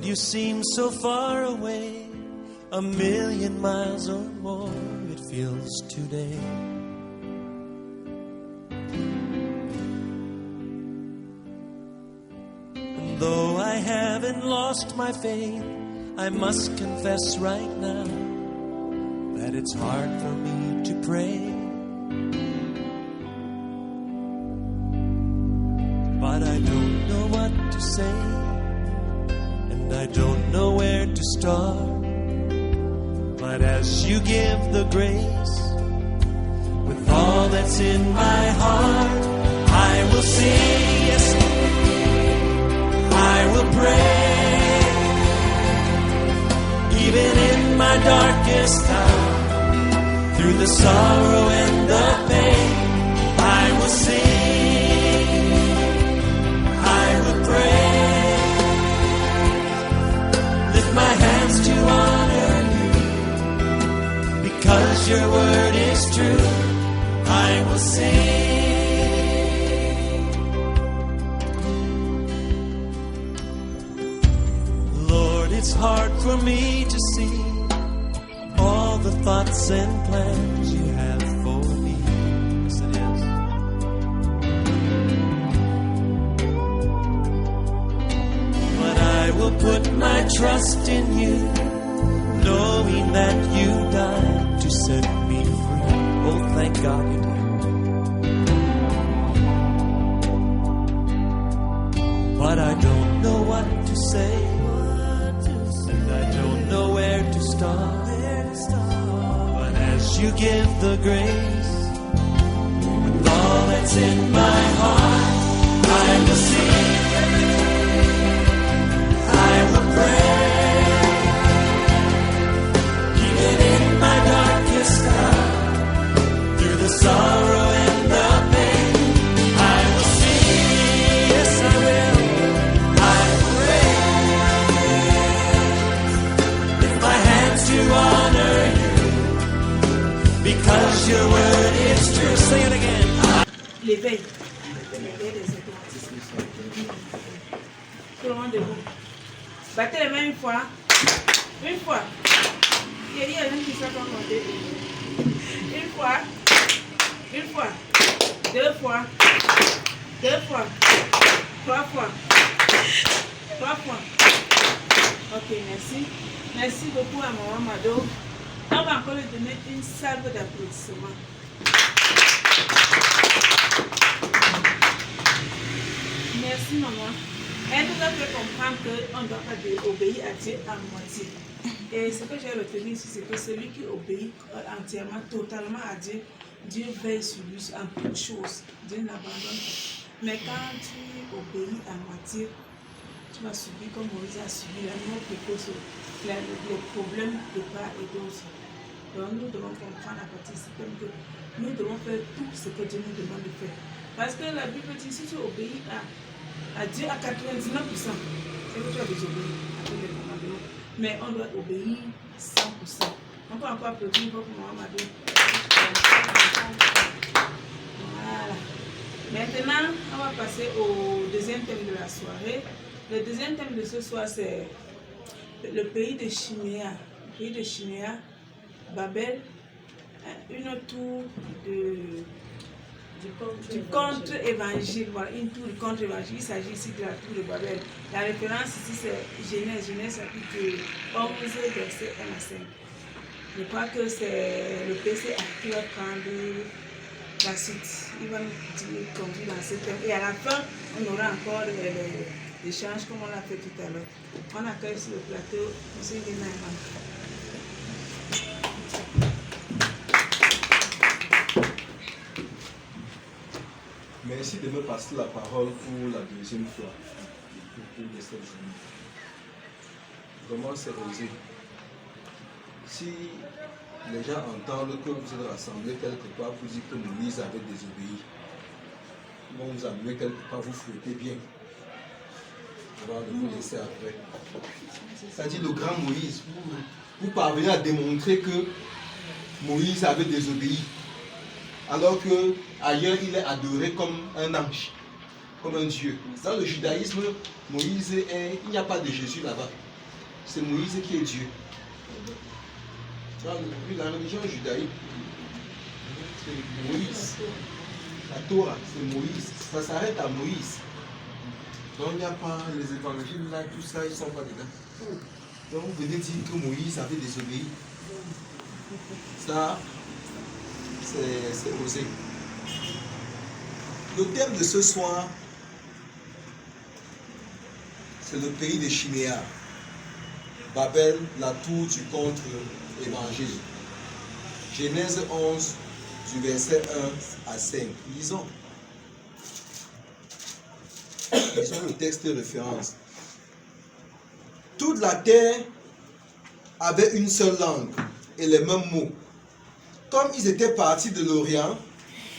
Lord, you seem so far away, 1,000,000 miles or more it feels today. And though I haven't lost my faith, I must confess right now that it's hard for me to pray. But I don't know what to say, and I don't know where to start. But as you give the grace, with all that's in my heart, I will sing, yes, I will pray. Even in my darkest hour, through the sorrow and the pain, I will sing. My hands to honor you, because your word is true, I will sing. Lord, it's hard for me to see all the thoughts and plans you have for me. Yes, it is. But I will put my trust in you, knowing that you died to set me free. Oh, thank God you did. But I don't know what to say, and I don't know where to start. But as you give the grace, with all that's in my heart, I will sing. Sorrow and the pain, I will sing, yes I will pray. Lift my hands to honor you, because your word is true. Say it again. L'éveil. L'éveil des automatismes. Tout le monde debout. Battez les mains une fois. Une fois. Il y a rien qui soit comme monter. Une fois. Une fois, deux fois, trois fois. Ok, merci. Merci beaucoup à Maman Mado. On va encore lui donner une salve d'applaudissements. Merci maman. Elle nous a fait comprendre qu'on ne doit pas obéir à Dieu à moitié. Et ce que j'ai retenu ici, c'est que celui qui obéit entièrement, totalement à Dieu, Dieu veille sur lui en toutes choses. Dieu n'abandonne pas. Mais quand tu obéis à moitié, tu vas subir comme Moïse a subi la mort précoce, les problèmes de part et d'autre. Donc nous devons comprendre à partir de ce que nous devons faire tout ce que Dieu nous demande de faire. Parce que la Bible dit, si tu obéis à Dieu à 99%, c'est que tu as désobéi à tous les commandements. Mais on doit obéir 100%. On peut encore applaudir pour Mohamed. Voilà. Maintenant, on va passer au deuxième thème de la soirée. Le deuxième thème de ce soir, c'est le pays de Chiméa. Le pays de Chiméa, Babel, une tour du contre-évangile. Voilà, une tour du contre-évangile. Il s'agit ici de la tour de Babel. La référence ici, c'est Genèse chapitre 11, verset 1 à 5. Je crois que c'est le PC qui va prendre la suite. Il va nous conduire dans ce thème. Et à la fin, on aura encore l'échange comme on l'a fait tout à l'heure. On accueille sur le plateau M. Guénaïman. Merci de me passer la parole pour la deuxième fois. Pour cette journée. Vraiment, c'est osé. Si les gens entendent que vous êtes rassemblés quelque part pour dire que Moïse avait désobéi, ils vont vous amener quelque part, vous flottez bien, avant de vous laisser après. C'est-à-dire le grand Moïse, vous parvenez à démontrer que Moïse avait désobéi, alors qu'ailleurs il est adoré comme un ange, comme un dieu. Dans le judaïsme, Moïse il n'y a pas de Jésus là-bas. c'est Moïse qui est Dieu. Dans la religion judaïque, c'est Moïse. La Torah, c'est Moïse. Ça s'arrête à Moïse. Donc il n'y a pas les évangiles là, tout ça, ils ne sont pas dedans. Donc vous venez dire que Moïse avait désobéi. Ça, c'est osé. Le thème de ce soir, c'est le pays des chiméas. Babel, la tour du contre-évangile. Genèse 11, du verset 1 à 5. Lisons. Lisons le texte de référence. Toute la terre avait une seule langue et les mêmes mots. Comme ils étaient partis de l'Orient,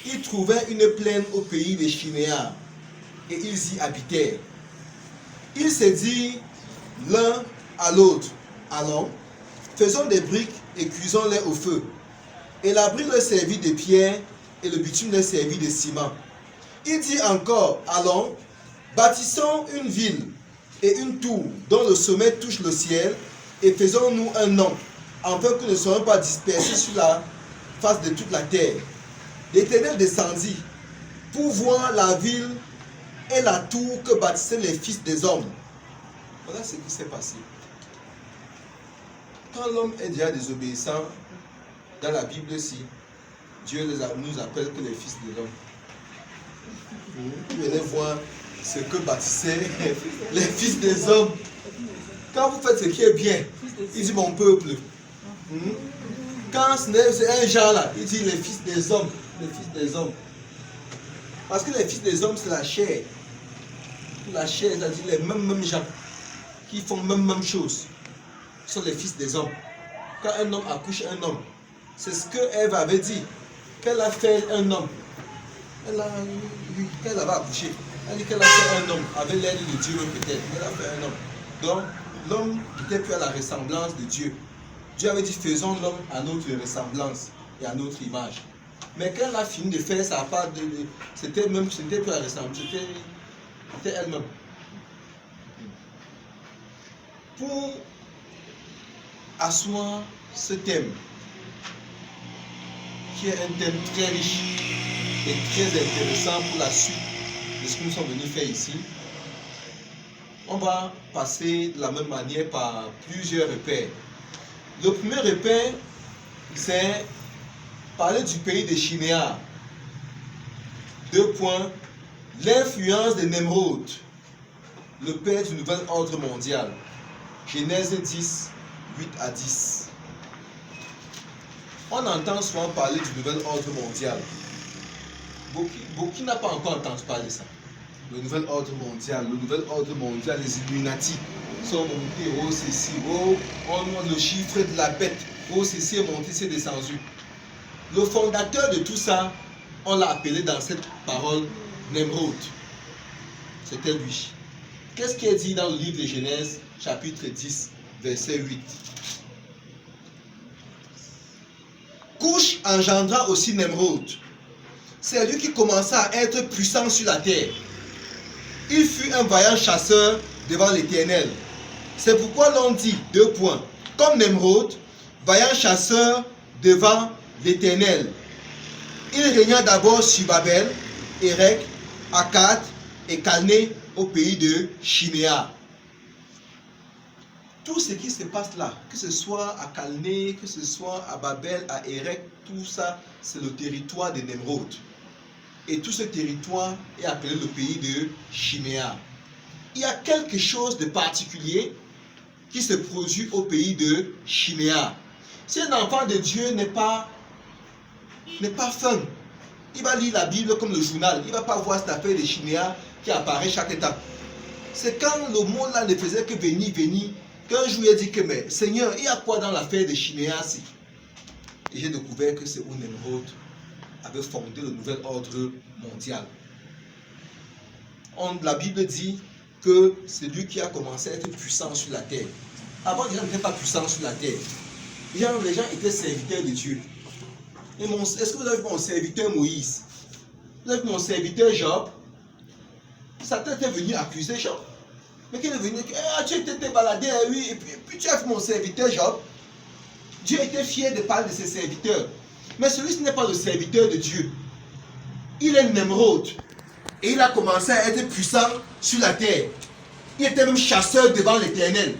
ils trouvèrent une plaine au pays des Chiméas et ils y habitèrent. Ils se dirent l'un à l'autre, allons, faisons des briques et cuisons-les au feu. Et la brique leur servit de pierre et le bitume leur servit de ciment. Il dit encore, allons, bâtissons une ville et une tour dont le sommet touche le ciel et faisons-nous un nom, afin que nous ne soyons pas dispersés sur la face de toute la terre. L'Éternel descendit pour voir la ville et la tour que bâtissaient les fils des hommes. Voilà ce qui s'est passé. Quand l'homme est déjà désobéissant, dans la Bible aussi, Dieu nous appelle que les fils de l'homme. Vous allez voir ce que bâtissaient les fils des hommes. Quand vous faites ce qui est bien, il dit mon peuple. Quand c'est un genre là, il dit les fils des hommes. Les fils des hommes. Parce que les fils des hommes, c'est la chair. La chair, c'est-à-dire les mêmes gens qui font même chose. Ce sont les fils des hommes. Quand un homme accouche un homme, c'est ce que Ève avait dit. Qu'elle a fait un homme. Qu'elle avait accouché. Elle dit qu'elle a fait un homme. Avec l'aide de Dieu peut-être. Elle a fait un homme. Donc, l'homme n'était plus à la ressemblance de Dieu. Dieu avait dit faisons l'homme à notre ressemblance et à notre image. Mais quand elle a fini de faire sa part, c'était plus la ressemblance, c'était elle-même. Pour asseoir ce thème, qui est un thème très riche et très intéressant pour la suite de ce que nous sommes venus faire ici, on va passer de la même manière par plusieurs repères. Le premier repère, c'est parler du pays des Chiméas. 2 points. L'influence de Nemrod, le père du nouvel ordre mondial. Genèse 10, 8 à 10. On entend souvent parler du nouvel ordre mondial. Beaucoup n'ont pas encore entendu parler de ça. Le nouvel ordre mondial, les Illuminati sont montés, oh ceci, oh, on montre le chiffre de la bête, oh ceci est monté, c'est descendu. Le fondateur de tout ça, on l'a appelé dans cette parole Nemrod. C'était lui. Qu'est-ce qui est dit dans le livre de Genèse, chapitre 10, verset 8? Couche engendra aussi Nemrod. C'est lui qui commença à être puissant sur la terre. Il fut un vaillant chasseur devant l'Éternel. C'est pourquoi l'on dit, 2 points, comme Nemrod, vaillant chasseur devant l'Éternel. Il régna d'abord sur Babel, Érec, Akkad et Calné au pays de Chiméa. Tout ce qui se passe là, que ce soit à Calné, que ce soit à Babel, à Érec, tout ça, c'est le territoire de Nemrod. Et tout ce territoire est appelé le pays de Chiméa. Il y a quelque chose de particulier qui se produit au pays de Chiméa. Si un enfant de Dieu n'est pas fin, il va lire la Bible comme le journal. Il ne va pas voir cette affaire de Chiméa qui apparaît chaque étape. C'est quand le monde là ne faisait que venir, qu'un jour il a dit que mais Seigneur, il y a quoi dans l'affaire de Chiméa-ci? Et j'ai découvert que c'est où Nemrod avait fondé le nouvel ordre mondial. La Bible dit que c'est lui qui a commencé à être puissant sur la terre. Avant, les gens n'étaient pas puissants sur la terre. Les gens étaient serviteurs de Dieu. Est-ce que vous avez vu mon serviteur Moïse? Vous avez vu mon serviteur Job? Satan était venu accuser Job. Mais qu'elle est venue, tu étais baladé, oui, et puis tu as fait mon serviteur Job. Dieu était fier de parler de ses serviteurs. Mais celui-ci n'est pas le serviteur de Dieu. Il est Nemrod. Et il a commencé à être puissant sur la terre. Il était même chasseur devant l'Éternel.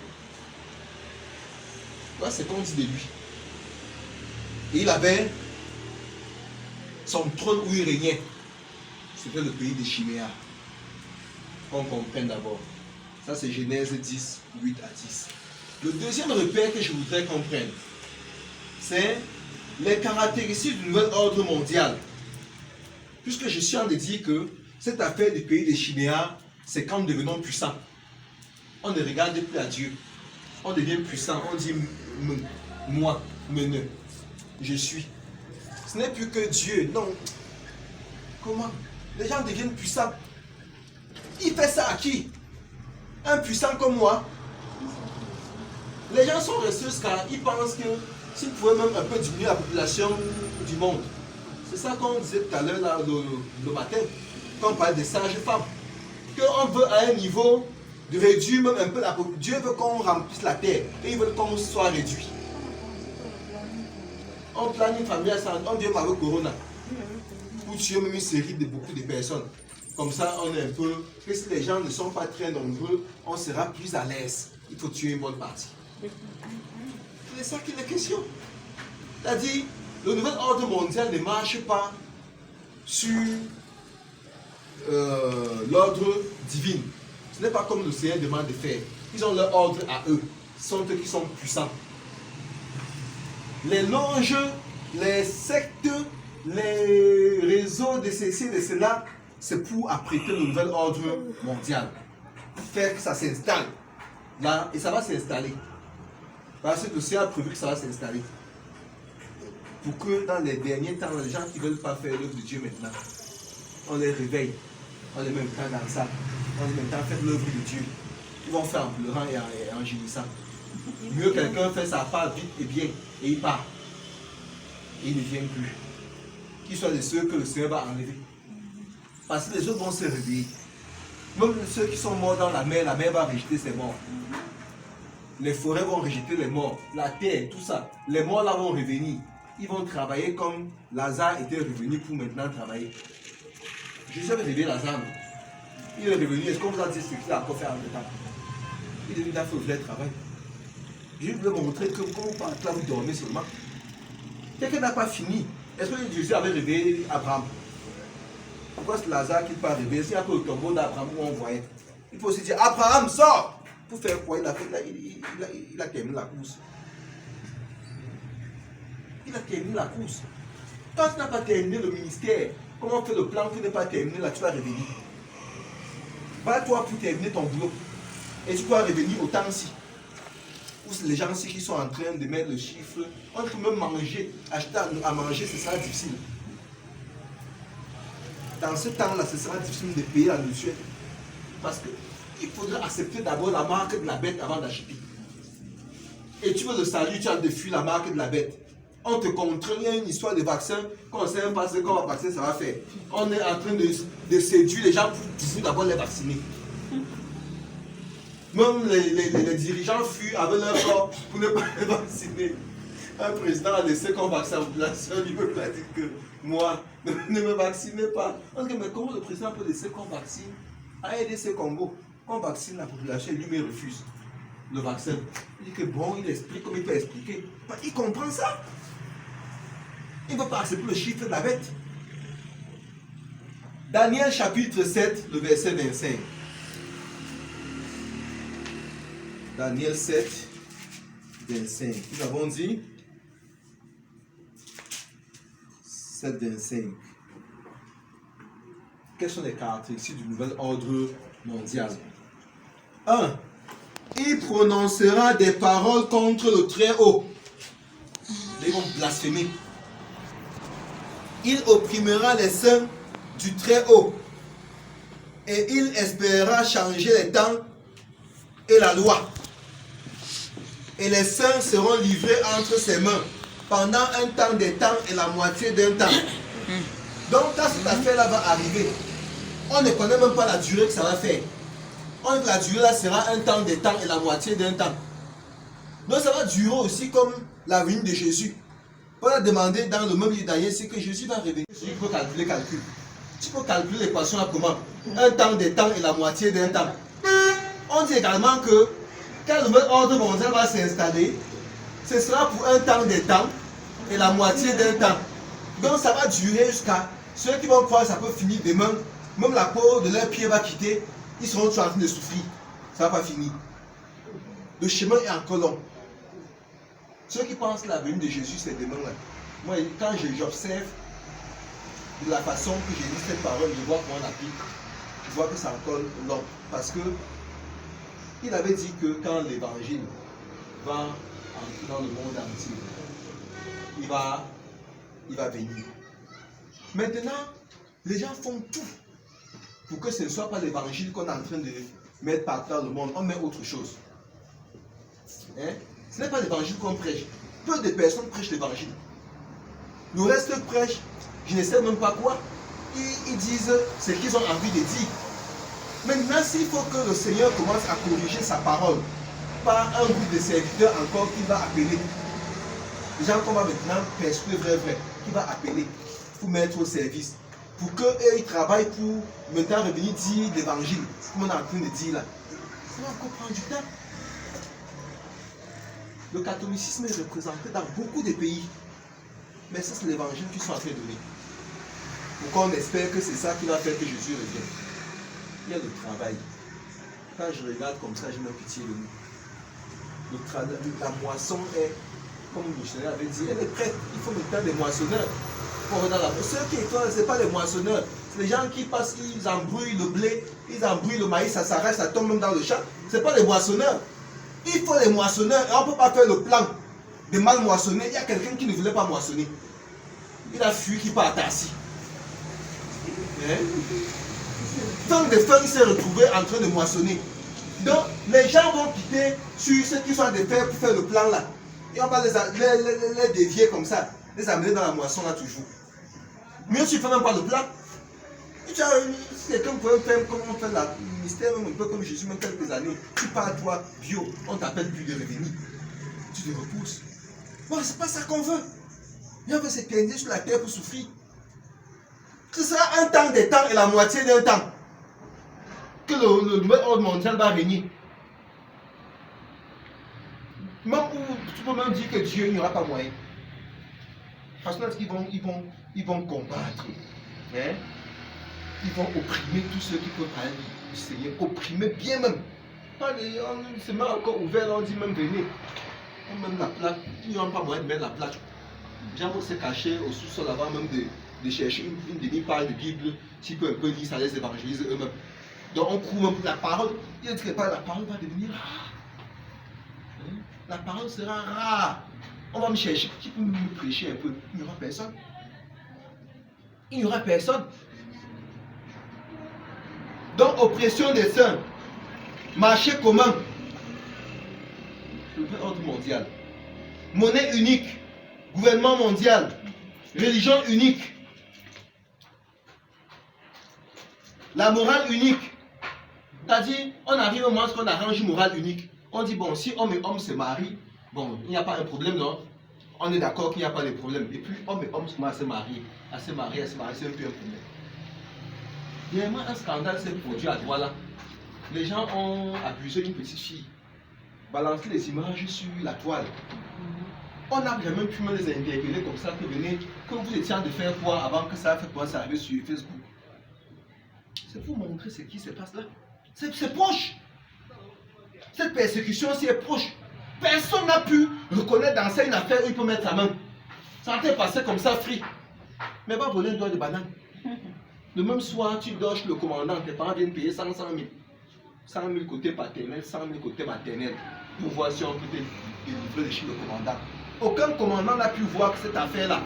Voilà ce qu'on dit de lui. Et il avait son trône où il régnait. C'était le pays de Chiméa. Qu'on comprenne d'abord. Ça c'est Genèse 10, 8 à 10. Le deuxième repère que je voudrais qu'on prenne, c'est les caractéristiques du nouvel ordre mondial. Puisque je suis en train de dire que cette affaire du pays de Chiméa, c'est quand nous devenons puissants. On ne regarde plus à Dieu. On devient puissant. On dit moi, meneux, je suis. Ce n'est plus que Dieu. Non. Comment? Les gens deviennent puissants. Il fait ça à qui? Un puissant comme moi. Les gens sont restés car ils pensent que s'ils pouvaient même un peu diminuer la population du monde. C'est ça qu'on disait tout à l'heure le matin, quand on parlait des sages femmes. Qu'on veut à un niveau de réduire même un peu la population. Dieu veut qu'on remplisse la terre et il veut qu'on soit réduit. On planifie familial, on vient avec Corona. Pour tuer même une série de beaucoup de personnes. Comme ça, on est un peu. Que si les gens ne sont pas très nombreux, on sera plus à l'aise. Il faut tuer une bonne partie. C'est ça qui est la question. C'est-à-dire, le nouvel ordre mondial ne marche pas sur l'ordre divin. Ce n'est pas comme le Seigneur demande de faire. Ils ont leur ordre à eux. Ce sont eux qui sont puissants. Les loges, les sectes, les réseaux de ceci et de cela, c'est pour apprêter le nouvel ordre mondial. Faire que ça s'installe. Là, et ça va s'installer. Parce que le Seigneur a prévu que ça va s'installer. Pour que dans les derniers temps, les gens qui ne veulent pas faire l'œuvre de Dieu maintenant, on les réveille. On les met maintenant dans ça. On les met maintenant à faire l'œuvre de Dieu. Ils vont faire en pleurant et en gémissant. Mieux quelqu'un fait sa part vite et bien et il part. Et il ne vient plus. Qu'il soit de ceux que le Seigneur va enlever. Parce que les autres vont se réveiller. Même ceux qui sont morts dans la mer va rejeter ses morts. Les forêts vont rejeter les morts. La terre, tout ça. Les morts là vont revenir. Ils vont travailler comme Lazare était revenu pour maintenant travailler. Jésus avait réveillé Lazare. Il est revenu. Est-ce qu'on vous a dit ce qu'il a encore fait en temps? Il est venu faire le vrai travail. Je voulais vous montrer que quand vous partez là, vous dormez seulement. Quelqu'un n'a pas fini. Est-ce que Jésus avait réveillé Abraham? Pourquoi c'est Lazare qui n'est pas réveillé? S'il y a que le tombeau d'Abraham où on voyait. Il faut aussi dire Abraham, sort! Pour faire quoi? Il a terminé la course. Il a terminé la course. Quand tu n'as pas terminé le ministère, comment on fait le plan pour ne pas terminer là? Tu vas revenir. Bats-toi pour terminer ton boulot. Et tu vas revenir au temps-ci. Où les gens-ci qui sont en train de mettre le chiffre, on peut même manger, acheter à manger, ce sera difficile. Dans ce temps-là, ce sera difficile de payer la nourriture. Parce qu'il faudra accepter d'abord la marque de la bête avant d'acheter. Et tu veux le salut, tu as de fuir la marque de la bête. On te contraint, il y a une histoire de vaccin, qu'on ne sait même pas ce qu'on va vacciner, ça va faire. On est en train de séduire les gens pour d'abord les vacciner. Même les dirigeants fuient avec leur corps pour ne pas les vacciner. Un président a laissé qu'on vaccine la population, il veut pas dire que moi, ne me vaccinez pas. On dit, mais comment le président peut laisser qu'on vaccine à ADC Congo, qu'on vaccine la population et lui-même refuse le vaccin? Il dit que bon, il explique comme il peut expliquer. Il comprend ça. Il ne veut pas accepter le chiffre de la bête. Daniel chapitre 7, le verset 25. Daniel 7, 25. Nous avons dit 7, 25. Quelles sont les caractéristiques du nouvel ordre mondial? 1. Il prononcera des paroles contre le Très-Haut. Ils vont blasphémer. Il opprimera les saints du Très-Haut. Et il espérera changer les temps et la loi. Et les saints seront livrés entre ses mains pendant un temps des temps et la moitié d'un temps. Donc quand cette affaire-là va arriver, on ne connaît même pas la durée que ça va faire. On dit que la durée là sera un temps des temps et la moitié d'un temps. Donc ça va durer aussi comme la venue de Jésus. On a demandé dans le même livre d'Aïe, c'est que Jésus va revenir. Jésus peut calculer. Tu peux calculer l'équation là comment? Un temps des temps et la moitié d'un temps. On dit également que quand le nouvel ordre mondial va s'installer, ce sera pour un temps des temps et la moitié d'un temps. Donc ça va durer jusqu'à ceux qui vont croire que ça peut finir demain. Même la peau de leur pied va quitter, ils seront toujours en train de souffrir. Ça va pas finir. Le chemin est encore long. Ceux qui pensent que la venue de Jésus c'est demain, là. Moi quand j'observe de la façon que j'ai lu cette parole, je vois comment on applique, je vois que c'est encore long. Parce que il avait dit que quand l'évangile va entrer dans le monde entier, il va venir. Maintenant, les gens font tout pour que ce ne soit pas l'évangile qu'on est en train de mettre partout dans le monde. On met autre chose. Hein? Ce n'est pas l'évangile qu'on prêche. Peu de personnes prêchent l'évangile. Le reste prêche, je ne sais même pas quoi. Ils disent ce qu'ils ont envie de dire. Maintenant, s'il faut que le Seigneur commence à corriger sa parole par un groupe de serviteurs encore qui va appeler, les gens qu'on va maintenant persuader vrai, qui va appeler pour mettre au service, pour qu'eux ils travaillent pour maintenant revenir dire l'évangile, comme on est en train de dire là. Ça va encore prendre du temps. Le catholicisme est représenté dans beaucoup de pays, mais ça c'est l'évangile qu'ils sont en train de donner. Pourquoi on espère que c'est ça qui va faire que Jésus revienne? Il y a le travail. Quand je regarde comme ça, je me pitié de nous. La moisson est, comme le missionnaire avait dit, elle est prête. Il faut maintenant des moissonneurs. Ceux qui étoilent, ce n'est pas les moissonneurs. C'est les gens qui passent, ils embrouillent le blé, ils embrouillent le maïs, ça s'arrête, ça tombe même dans le champ. Ce n'est pas les moissonneurs. Il faut les moissonneurs. Et on ne peut pas faire le plan de mal moissonner. Il y a quelqu'un qui ne voulait pas moissonner. Il a fui, qui part à Tassi. Hein? Tant de femmes s'est retrouvé en train de moissonner. Donc, les gens vont quitter sur ceux qui sont en train de faire pour faire le plan là. Et on va les dévier comme ça, les amener dans la moisson là toujours. Mieux tu ne fais même pas le plan. Si quelqu'un pouvait faire comme on fait le mystère, même un peu comme Jésus, même quelques années, tu pars toi, bio, on t'appelle plus de revenir. Tu te repousses. Bon, c'est pas ça qu'on veut. Et on veut s'éteindre sur la terre pour souffrir. Ce sera un temps des temps et la moitié d'un temps que le nouvel ordre mondial va venir. Même où tu peux même dire que Dieu n'y aura pas moyen. Parce qu'ils vont combattre. Hein? Ils vont opprimer tous ceux qui peuvent parler du Seigneur. Opprimer bien même. On se met encore ouvert, on dit même venez. On met la plaque. Ils n'ont pas moyen de mettre la plaque. Les gens vont se cacher au sous-sol avant même de chercher une demi-page de Bible. S'ils peuvent un peu lire, ça les évangélise eux-mêmes. Donc on court même pour la parole. Il dit que la parole va devenir rare. La parole sera rare. On va me chercher. Qui peut me prêcher un peu? Il n'y aura personne. Il n'y aura personne. Donc oppression des saints. Marché commun. Le vrai ordre mondial. Monnaie unique. Gouvernement mondial. Religion unique. La morale unique. C'est-à-dire, on arrive au moment où on arrange une morale unique. On dit, bon, si homme et homme se marient, bon, il n'y a pas un problème, non? On est d'accord qu'il n'y a pas de problème. Et puis, homme et homme se marient, c'est un peu un problème. Dernièrement, un scandale s'est produit à Douala. Les gens ont abusé d'une petite fille, balancé les images sur la toile. On n'a jamais pu me les interpeller comme ça, que venez, que vous étiez en train de faire quoi avant que ça fasse arriver sur Facebook. C'est pour montrer ce qui se passe là. C'est proche. Cette persécution-ci est proche. Personne n'a pu reconnaître dans ça une affaire où il peut mettre sa main. Ça a été passé comme ça, free. Mais va voler un doigt de banane. Le même soir, tu doches le commandant, tes parents viennent payer 100 000. 100 000 côté paternel, 100 000 côté maternel. Pour voir si on peut délivrer les chiffres de commandant. Aucun commandant n'a pu voir que cette affaire-là.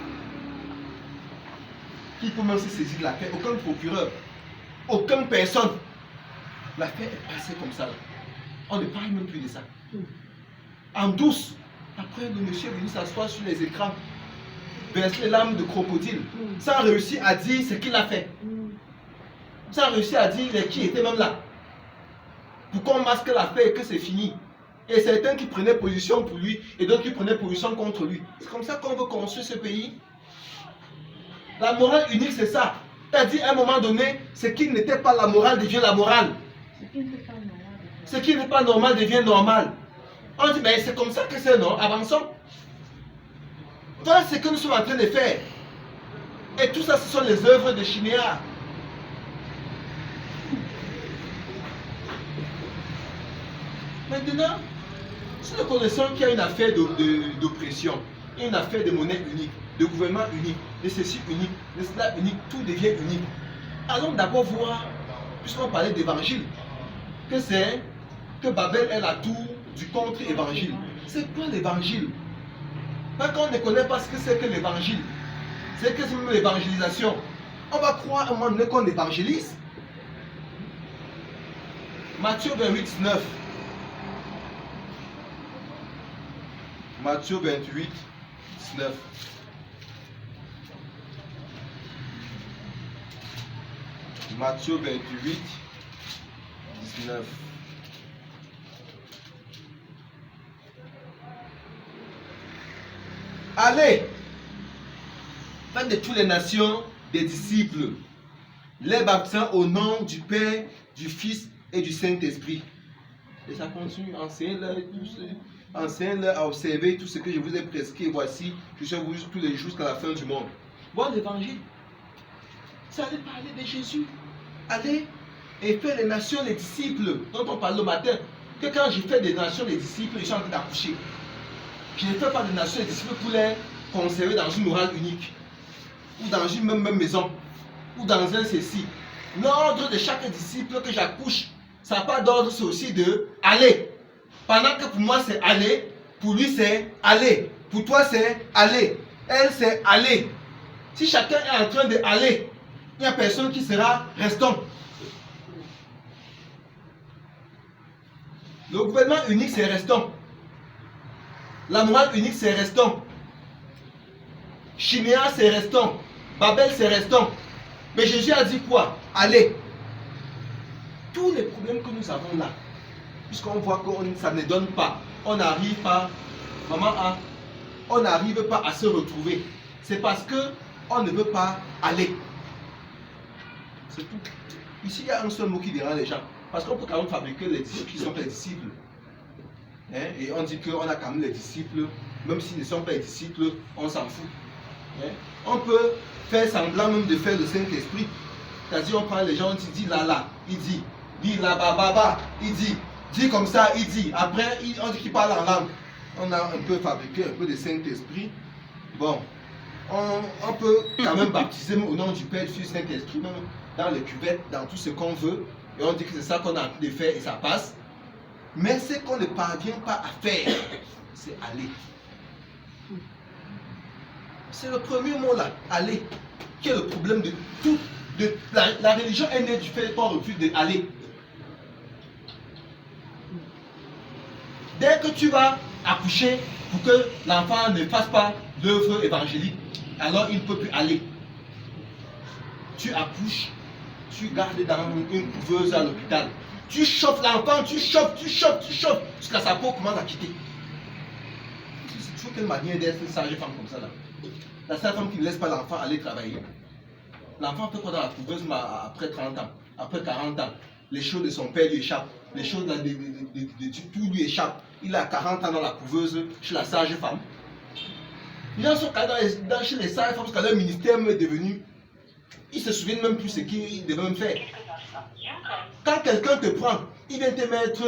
Qui peut même se saisir de l'affaire? Aucun procureur. Aucune personne. L'affaire est passée comme ça. Là. On ne parle même plus de ça. En douce, après le monsieur est venu s'asseoir sur les écrans, verser les larmes de crocodile, sans réussir à dire ce qu'il a fait. Sans réussir à dire qui était même là. pour qu'on masque l'affaire et que c'est fini. Et certains qui prenaient position pour lui et d'autres qui prenaient position contre lui. C'est comme ça qu'on veut construire ce pays. La morale unique, c'est ça. C'est-à-dire, à un moment donné, ce qui n'était pas la morale devient la morale. Ce qui n'est pas normal devient normal. On dit, mais c'est comme ça que c'est, non? Avançons. Voilà ce que nous sommes en train de faire. Et tout ça, ce sont les œuvres de Chiméa. Maintenant, si nous connaissons qu'il y a une affaire d'oppression, une affaire de monnaie unique, de gouvernement unique, de ceci unique, de cela unique, tout devient unique. Allons d'abord voir, puisqu'on parlait d'évangile, que Babel est la tour du contre-évangile. C'est quoi l'évangile? Quand on ne connaît pas ce que c'est que l'évangile, c'est que c'est même l'évangélisation. On va croire à un moment donné qu'on évangélise. Matthieu 28, 19. Matthieu 28, 19. Matthieu 28, 19. Allez, faites de toutes les nations des disciples, les baptisant au nom du Père, du Fils et du Saint-Esprit. Et ça continue, enseignez-leur à observer tout ce que je vous ai prescrit. Voici, je suis avec vous tous les jours jusqu'à la fin du monde. Bon, l'évangile, c'est aller parler de Jésus. Allez et faire les nations les disciples, dont on parle le matin. Que quand je fais des nations les disciples, ils sont en train d'accoucher. Je ne fais pas des nations les disciples pour les conserver dans une morale unique, ou dans une même maison, ou dans un ceci. L'ordre de chaque disciple que j'accouche, ça n'a pas d'ordre, c'est aussi de aller. Pendant que pour moi c'est aller, pour lui c'est aller, pour toi c'est aller, elle c'est aller. Si chacun est en train d'aller, il n'y a personne qui sera restant. Le gouvernement unique c'est restant. La morale unique c'est restant. Chiméa c'est restant. Babel c'est restant. Mais Jésus a dit quoi? Allez. Tous les problèmes que nous avons là, puisqu'on voit que ça ne donne pas, on n'arrive pas, on n'arrive pas à se retrouver. C'est parce que on ne veut pas aller. C'est tout. Ici, il y a un seul mot qui dérange les gens. Parce qu'on peut quand même fabriquer les disciples qui sont les disciples. Hein? Et on dit qu'on a quand même les disciples, même s'ils ne sont pas les disciples, on s'en fout. Hein? On peut faire semblant même de faire le Saint-Esprit. C'est-à-dire, on prend les gens, on dit là, il dit là, baba, il dit comme ça, il dit. Après, on dit qu'il parle en langue. On a un peu fabriqué un peu de Saint-Esprit. Bon, on peut quand même baptiser au nom du Père, du Fils, Saint-Esprit, même dans les cuvettes, dans tout ce qu'on veut. Et on dit que c'est ça qu'on a envie de faire et ça passe. Mais ce qu'on ne parvient pas à faire, c'est aller. C'est le premier mot là, aller, qui est le problème de tout. La religion est née du fait qu'on refuse d'aller. Dès que tu vas accoucher pour que l'enfant ne fasse pas l'œuvre évangélique, alors il ne peut plus aller. Tu accouches, tu gardes dans une couveuse à l'hôpital. Tu chauffes l'enfant, tu chauffes, jusqu'à sa peau commence à quitter. C'est toujours quelle manière d'être une sage femme comme ça là. La sage femme qui ne laisse pas l'enfant aller travailler. L'enfant peut quoi dans la couveuse après 30 ans, après 40 ans. Les choses de son père lui échappent. Les choses de tout lui échappe. Il a 40 ans dans la couveuse chez la sage femme. Les gens sont chez les sages femmes parce que leur ministère est devenu. Ils ne se souviennent même plus ce qu'ils devaient faire. Quand quelqu'un te prend, il vient te mettre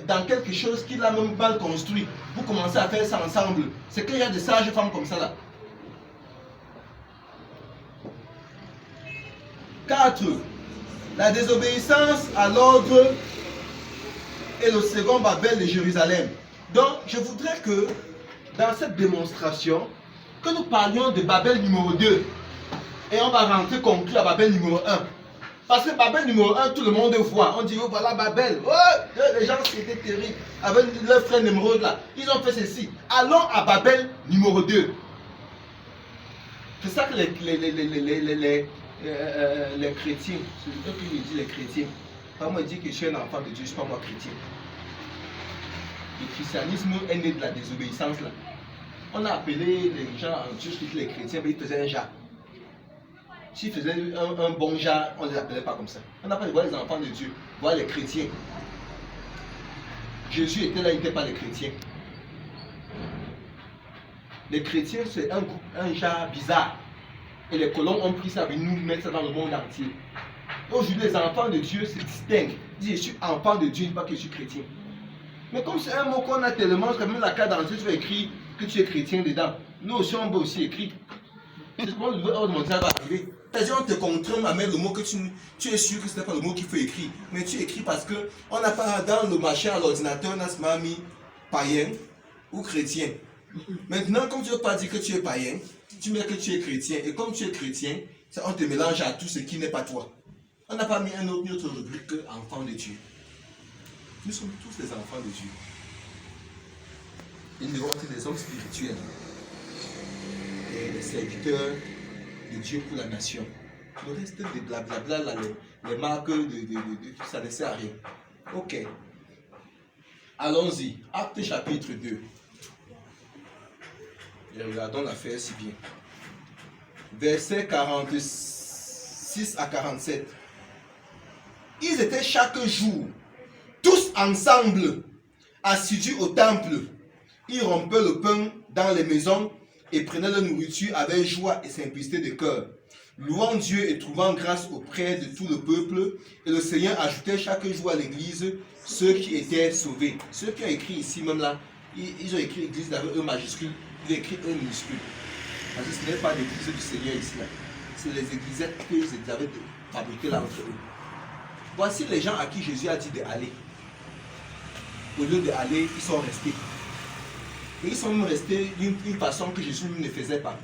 dans quelque chose qu'il a même mal construit. Vous commencez à faire ça ensemble. C'est qu'il y a des sages femmes comme ça là. 4. La désobéissance à l'ordre est le second Babel de Jérusalem. Donc, je voudrais que dans cette démonstration, que nous parlions de Babel numéro 2. Et on va rentrer conclure à Babel numéro 1. Parce que Babel numéro 1, tout le monde voit. On dit, oh voilà Babel. Oh, les gens c'était terrible. Avec leur frère Némrod là. Ils ont fait ceci. Allons à Babel numéro 2. C'est ça que les chrétiens, c'est eux qui me disent les chrétiens. Pas moi dire que je suis un enfant de Dieu, je ne suis pas moi chrétien. Le christianisme est né de la désobéissance là. On a appelé les gens en Dieu les chrétiens, mais ils faisaient un jar. S'ils faisaient un bon jar, on ne les appelait pas comme ça. On n'a pas dit voir les enfants de Dieu, voir les chrétiens. Jésus était là, il n'était pas les chrétiens. Les chrétiens, c'est un jar bizarre. Et les colons ont pris ça et nous mettre ça dans le monde entier. Aujourd'hui, les enfants de Dieu se distinguent. Ils disent, je suis enfant de Dieu, pas que je suis chrétien. Mais comme c'est un mot qu'on a tellement, quand même la carte d'identité, tu vas écrire que tu es chrétien dedans. Nous aussi, on peut aussi écrire. C'est comment le ordre mondial va arriver. C'est-à-dire, on te contraint à mettre le mot que tu es sûr que ce n'est pas le mot qu'il faut écrire. Mais tu écris parce qu'on n'a pas dans le machin à l'ordinateur, on a mis païen ou chrétien. Maintenant, comme tu ne veux pas dire que tu es païen, tu mets que tu es chrétien. Et comme tu es chrétien, ça, on te mélange à tout ce qui n'est pas toi. On n'a pas mis une autre rubrique que enfant de Dieu. Nous sommes tous les enfants de Dieu. Et nous devons être des hommes spirituels. Et les serviteurs de Dieu pour la nation. Le reste des blablabla, là, les marques ça ne sert à rien. Ok. Allons-y. Acte chapitre 2. Et regardons l'affaire si bien. Versets 46 à 47. Ils étaient chaque jour, tous ensemble, assidus au temple. Ils rompaient le pain dans les maisons et prenaient leur nourriture avec joie et simplicité de cœur, louant Dieu et trouvant grâce auprès de tout le peuple. Et le Seigneur ajoutait chaque jour à l'église ceux qui étaient sauvés. Ceux qui ont écrit ici même là, ils ont écrit église avec E majuscule, ils ont écrit E minuscule. Parce que ce n'est pas l'église du Seigneur ici là. C'est les églisettes qu'ils avaient fabriquées là entre eux. Voici les gens à qui Jésus a dit d'aller. Au lieu d'aller, ils sont restés. Et ils sont même restés d'une façon que Jésus ne faisait pas.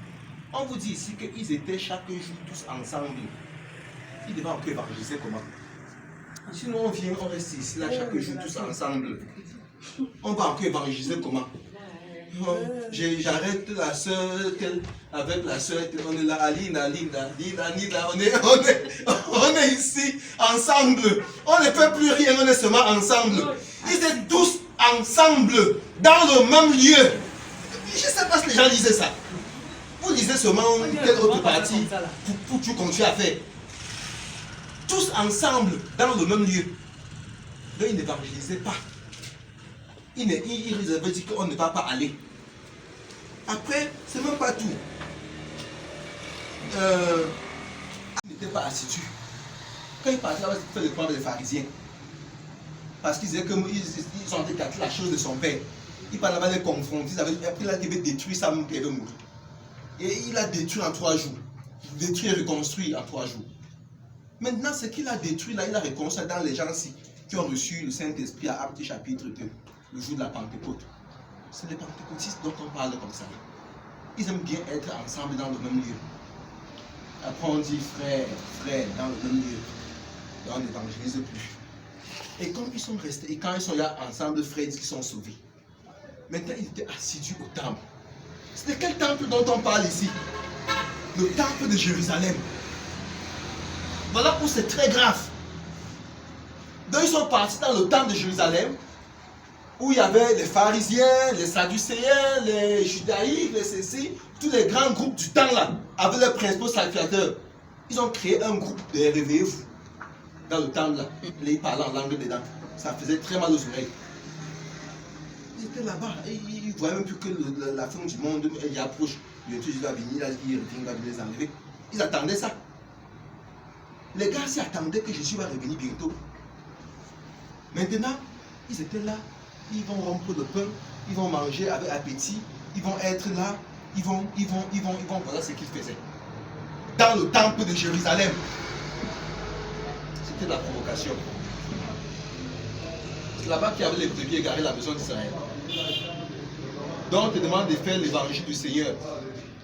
On vous dit ici qu'ils étaient chaque jour tous ensemble. Ils devaient encore évangéliser comment? Sinon on vient, on reste ici là chaque jour tous ensemble. On va encore évangéliser comment? J'arrête la soeur avec la soeur, on est là, Alina, on est ici ensemble. On ne peut plus rien, on est seulement ensemble. Ils étaient tous ensemble, dans le même lieu. Je ne sais pas si les gens lisaient ça. Vous lisez seulement telle autre partie pour tout continuer à faire. Tous ensemble, dans le même lieu. Donc ils n'évangélisaient pas. Ils avaient dit qu'on ne va pas aller. Après, c'est même pas tout. Ils n'étaient pas assidus. Quand ils partaient, ils faisaient le point des pharisiens. Parce qu'ils disaient qu'ils ont déclaré la chose de son père. Il parlait les confronter. Après, il a détruit sa mère qui avait mouru. Et il a détruit en 3 jours. Détruit et reconstruit en 3 jours. Maintenant, ce qu'il a détruit là, il a reconstruit dans les gens-ci qui ont reçu le Saint-Esprit à Actes chapitre 2, le jour de la Pentecôte. C'est les pentecôtistes dont on parle comme ça. Ils aiment bien être ensemble dans le même lieu. Après on dit frère, dans le même lieu. Et on n'évangélise plus. Et comme ils sont restés, et quand ils sont là ensemble, frères, ils disent qu'ils sont sauvés. Maintenant, ils étaient assidus au temple. C'est de quel temple dont on parle ici? Le temple de Jérusalem. Voilà où c'est très grave. Donc ils sont partis dans le temple de Jérusalem, où il y avait les pharisiens, les sadducéens, les judaïques, les ceci, tous les grands groupes du temps là, avec leurs principaux sacrificateurs. Ils ont créé un groupe de réveillez-vous dans le temple là. Ils parlaient en langue dedans. Ça faisait très mal aux oreilles. Ils étaient là-bas, ils ne voyaient même plus que la fin du monde, elle y approche. Bientôt il va venir, là, il va les enlever. Ils attendaient ça. Les gars s'y attendaient que Jésus va revenir bientôt. Maintenant, ils étaient là, ils vont rompre le pain, ils vont manger avec appétit, ils vont être là, ils vont, voilà ce qu'ils faisaient. Dans le temple de Jérusalem. C'était la provocation. C'est là-bas qu'il y avait les brebis égarés, la maison d'Israël. Donc on te demande de faire l'évangile du Seigneur.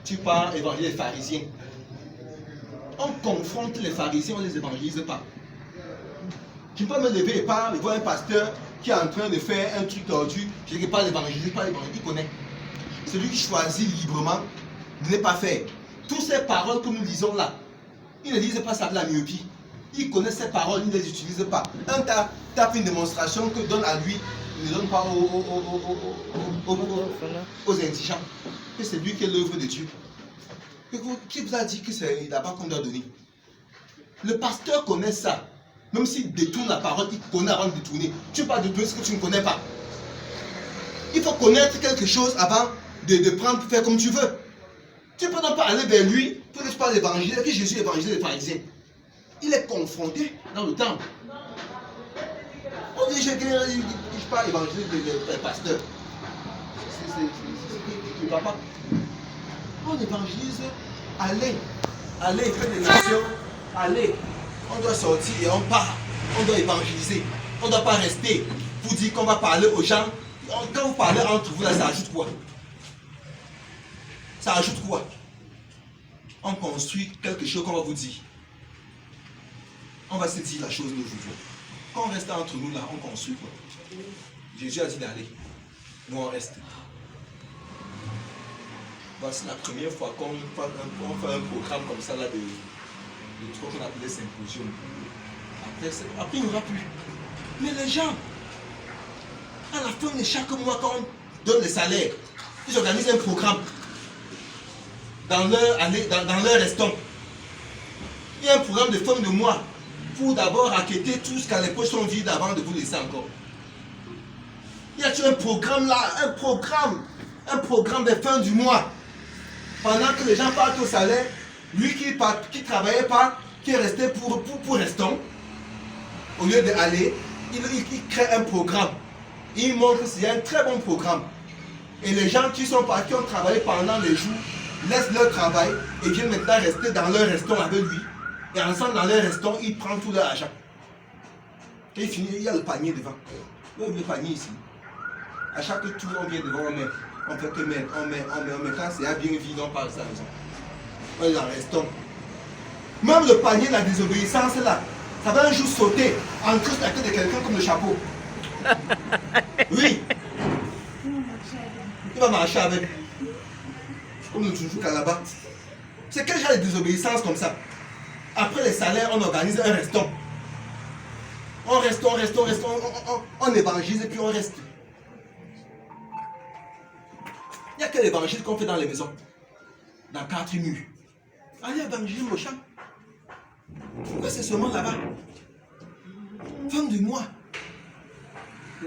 Tu pars évangéliser les pharisiens. On confronte les pharisiens, on ne les évangélise pas. Je ne peux pas me lever et parler, voir un pasteur qui est en train de faire un truc tordu. Je ne vais pas l'évangéliser, il connaît. Celui qui choisit librement de ne pas faire. Toutes ces paroles que nous lisons là, ils ne disent pas ça de la myopie. Il connaît ses paroles, il ne les utilise pas. Un t'as fait une démonstration que donne à lui, ne donne pas aux indigents. Que c'est lui qui est l'œuvre de Dieu. Qui vous a dit que c'est là-bas qu'on doit donner? Le pasteur connaît ça. Même s'il détourne la parole, il connaît avant de détourner. Tu ne peux pas détourner ce que tu ne connais pas. Il faut connaître quelque chose avant de prendre pour faire comme tu veux. Tu ne peux donc pas aller vers lui pour que tu parles d'évangile, que Jésus évangile les pharisiens. Il est confronté dans le temple. On dit que je parle évangile les pasteurs. C'est pas. On évangilise, allez, faites des nations, allez. On doit sortir et on part. On doit évangiliser. On ne doit pas rester pour dire qu'on va parler aux gens. Quand vous parlez entre vous, là, ça ajoute quoi? Ça ajoute quoi? On construit quelque chose qu'on va vous dire. On va se dire la chose aujourd'hui. Quand on reste entre nous, là, on construit quoi? Jésus a dit d'aller. Nous, on reste. Voici la première fois qu'on fait un programme comme ça, là, de ce qu'on appelait symposium. Après, il n'y aura plus. Mais les gens, à la fin de chaque mois, quand on donne les salaires, ils organisent un programme dans leur restaurant. Il y a un programme de fin de mois pour d'abord raqueter tout ce qu'à l'époque sont vides avant de vous laisser encore. Il y a un programme là, un programme de fin du mois. Pendant que les gens partent au salaire, lui qui ne travaillait pas, qui est resté pour restant, au lieu d'aller, il crée un programme. Il montre que c'est un très bon programme. Et les gens qui sont partis, qui ont travaillé pendant les jours, laissent leur travail et viennent maintenant rester dans leur restaurant avec lui. Et ensemble, dans leur restaurant, ils prennent tout leur argent. Et il finit, il y a le panier devant. Le panier ici. À chaque tour, on vient devant, on met. On fait que mettre, on met. Quand c'est bien vide, on parle de ça. On est dans le restaurant. Même le panier de la désobéissance là, ça va un jour sauter entre la queue de quelqu'un comme le chapeau. Oui. Il va marcher avec. Comme le toujours là-bas. C'est quel genre de désobéissance comme ça? Après les salaires, on organise un restaurant. On reste, on évangilise et puis on reste. Il n'y a que l'évangile qu'on fait dans les maisons. Dans 4 murs. Allez évangiliser au champ. Pourquoi c'est seulement là-bas? Fin du mois.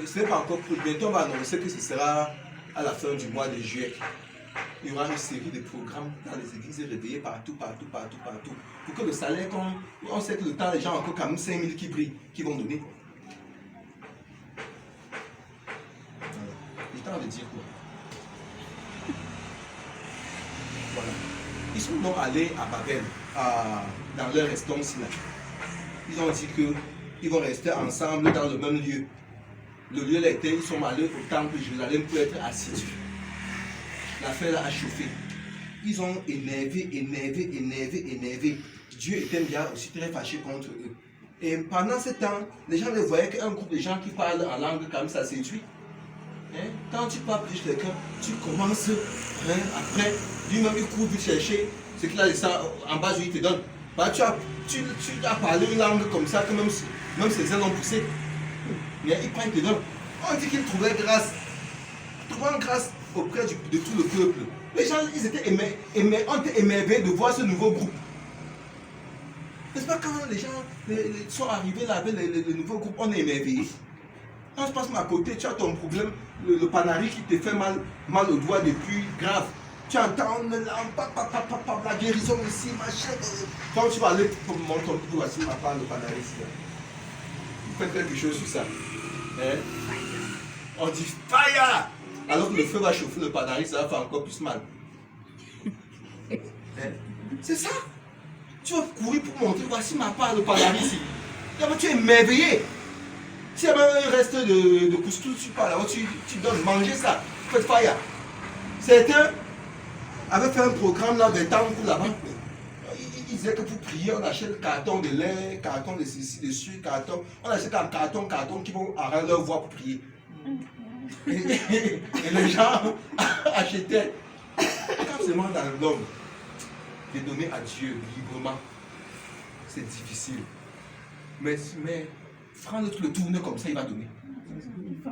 Ce n'est pas encore pour bientôt, on va annoncer que ce sera à la fin du mois de juillet. Il y aura une série de programmes dans les églises réveillées partout. Pour que le salaire, on sait que le temps, les gens ont encore quand même 5 000 qui brillent, qui vont donner. Voilà. Il est temps de dire quoi? Voilà. Ils sont donc allés à Babel, dans leur restaurant là. Ils ont dit qu'ils vont rester ensemble dans le même lieu. Le lieu là était, ils sont allés au temple de Jérusalem pour être assidus. L'affaire a chauffé. Ils ont énervé. Dieu était bien aussi très fâché contre eux. Et pendant ce temps, les gens ne voyaient qu'un groupe de gens qui parlent en langue comme ça séduit. Hein? Quand tu parles plus quelqu'un, tu commences, hein, après, lui-même il court vite chercher ce qu'il a laissé en bas, il te donne. Bah, tu as parlé une langue comme ça que même ses ailes ont poussé. Mais il prend, il te donne. On dit qu'il trouvait grâce. Trouvant grâce auprès de tout le peuple. Les gens, ils étaient ont été émerveillés de voir ce nouveau groupe. N'est-ce pas quand les gens sont arrivés là avec le nouveau groupe, on est émerveillés. Quand je passe à côté, tu as ton problème, le panari qui te fait mal au doigt depuis grave. Tu entends la guérison ici, machin. Quand tu vas aller pour monter ton coup, voici ma part, le panari ici. Vous faites quelque chose sur ça. Hein? On dit fire! Alors que le feu va chauffer le panari, ça va faire encore plus mal. Hein? C'est ça. Tu vas courir pour montrer, voici ma part, le panari ici. Tu es émerveillé. S'il y a même un reste de couscous, tu parles là-bas, tu donnes, manger ça, faites fire. Certains avaient fait un programme là, des temps pour là-bas. Ils disaient que pour prier, on achète carton de lait, carton de ceci, de sucre, carton. On achète un carton qui vont arrêter leur voix pour prier. Et les gens achetaient. Quand c'est dans l'homme, de donner à Dieu librement, c'est difficile. Mais Franck le tourne comme ça, il va donner.